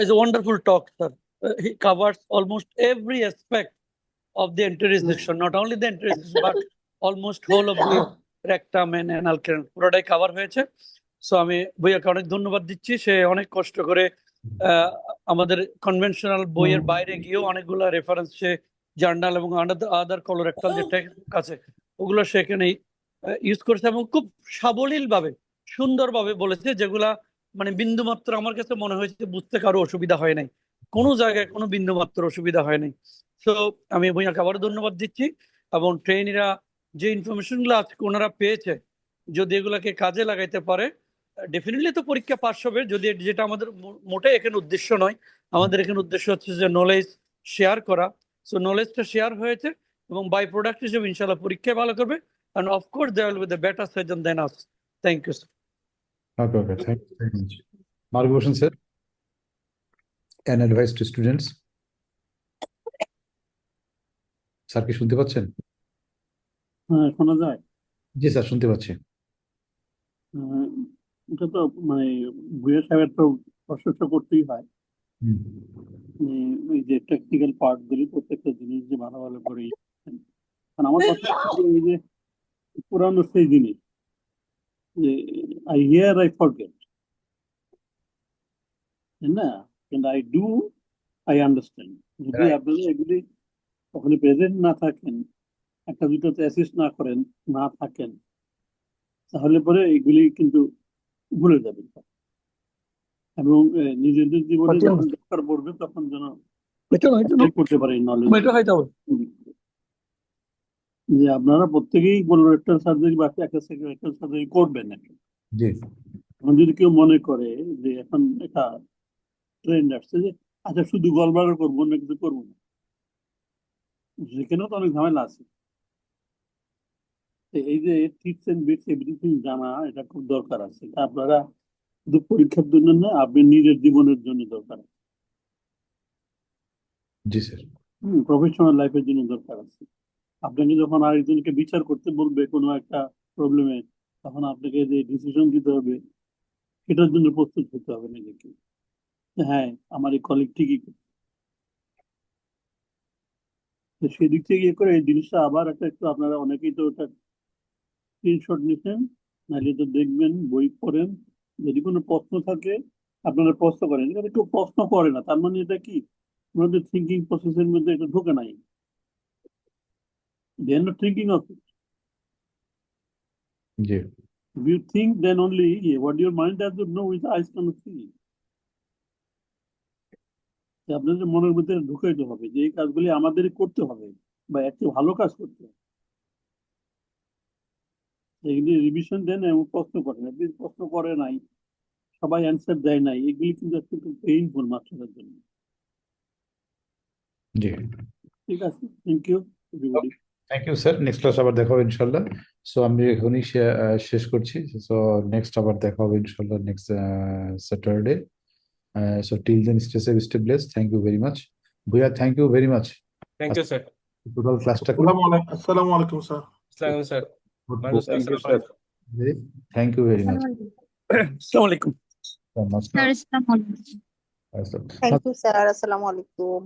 It's a wonderful talk, sir. He covers almost every aspect of the anterior section, not only the anterior section, but almost whole of the rectum and anal canal. পুরোটাই কভার হয়েছে। সো আমি ভুইয়াকে অনেক ধন্যবাদ দিচ্ছি। সে অনেক কষ্ট করে আমাদের কনভেনশনাল বইয়ের বাইরে গিয়েও অনেকগুলো রেফারেন্স সে জার্নাল এবং আদার কলোরেক্টাল যে টেক্সট আছে ওগুলো সেখানে ইউজ করেছে এবং খুব সাবলীল ভাবে সুন্দরভাবে বলেছে, যেগুলা মানে বিন্দুমাত্র আমার কাছে মনে হয়েছে বুঝতে কারো অসুবিধা হয় নাই, কোনো জায়গায় কোনো বিন্দুমাত্র অসুবিধা হয় নাই। সো আমি ভুইয়াকে আবারও ধন্যবাদ দিচ্ছি এবং ট্রেনিরা যে ইনফরমেশন গুলো আজকে ওনারা পেয়েছে যদি এগুলাকে কাজে লাগাইতে পারে ডেফিনেটলি তো পরীক্ষা পাস হবে, যদি যেটা আমাদের মোটেই এখানে উদ্দেশ্য নয়। আমাদের এখানে উদ্দেশ্য হচ্ছে যে নলেজ শেয়ার করা। সো নলেজটা শেয়ার হয়েছে এবং বাই প্রোডাক্ট হিসেবে ইনশাল্লাহ পরীক্ষায় ভালো করবে, and of course they will be the better surgeon than us. Thank you, sir. Okay, thank you very much. Mark Bhushan, sir, an advice to students. Sir কি শুনতে পাচ্ছেন? হ্যাঁ, শোনা যায়? জি স্যার, শুনতে পাচ্ছি। এটা তো মানে ভুইয়া সাহেবের তো প্রশংসা করতেই হয়। এই যে টেকনিক্যাল পার্ট গুলি প্রত্যেকটা জিনিস যে ভালো ভালো করে কারণ আমার কথা এই যে পুরানো সেই জিনিস যে আই হিয়ার আই ফরগেট, না কিন্তু আই ডু আই আন্ডারস্ট্যান্ড। যদি আপনারা এগুলি ওখানে প্রেজেন্ট না থাকেন, একটা দুটোতে অ্যাসিস্ট না করেন, না থাকেন, তাহলে পরে এগুলি কিন্তু ভুলে যাবেন এবং নিজেদের জীবনে যখন দরকার পড়বে তখন যেন করতে পারে নলেজ। যে আপনারা প্রত্যেকেই কোলোরেক্টাল সার্জারি বা একটা সেকেন্ডাল সার্জারি করবেন। এখন যদি কেউ মনে করে যে এখন একটা ট্রেন্ড আসছে যে আচ্ছা শুধু গলব্লাডার করবো না কিছু করবো না, সেখানেও তো অনেক ঝামেলা আছে। এই যে টিপস এন্ড বিটস এভরিথিং জানা এটা খুব দরকার আছে। আপনারা শুধু পরীক্ষার জন্য না, আপনি নিজের জীবনের জন্য দরকার আছে। জি স্যার। প্রফেশনাল লাইফের জন্য দরকার আছে। আপনাকে যখন আরেকজনকে বিচার করতে বলবে কোনো একটা প্রবলেমে, তখন আপনাকে যে ডিসিশন দিতে হবে সেটার জন্য প্রস্তুত হতে হবে নিজেকে। হ্যাঁ, আমার এই কলিগ ঠিকই করছে, সেদিক থেকে ইয়ে করে এই জিনিসটা আবার একটা একটু আপনারা অনেকেই তো ওটা স্ক্রিনশট নিচ্ছেন, নাহলে তো দেখবেন, বই পড়েন, যদি কোনো প্রশ্ন থাকে আপনারা প্রশ্ন করেন। এটা কেউ প্রশ্ন করে না, তার মানে এটা কি আমাদের থিঙ্কিং প্রসেসের মধ্যে এটা ঢোকে নাই। They are not thinking of it. Yeah. If you think, then only what your mind has to know with eyes cannot see. আপনাদের মনের ভিতরে ঢুকাইতে হবে যে এই কাজগুলি আমাদেরই করতে হবে বা একটা ভালো কাজ করতে হবে। এগুলি রিভিশন দেন এবং প্রশ্ন করেন। প্রশ্ন করে নাই, সবাই অ্যান্সার দেয় নাই, এগুলি কিন্তু একটু পেইনফুল মাস্টারের জন্য। জি ঠিক আছে, thank you everybody. Thank you sir. Next class আবার দেখা হবে ইনশাল্লাহ। সো আমি এখনই শেষ করছি। সো নেক্সট আবার দেখা হবে ইনশাল্লাহ next Saturday. So till then, stay safe, stay blessed. Thank you very much. Bhuya, thank you very much. Thank you, sir. Total class ta Assalamu alaikum, sir. Assalamu sir. Thank you, sir. Thank you very much. Assalamu alaikum. Sir, assalamu alaikum. Assalamu alaikum. Thank you, sir. Assalamu alaikum.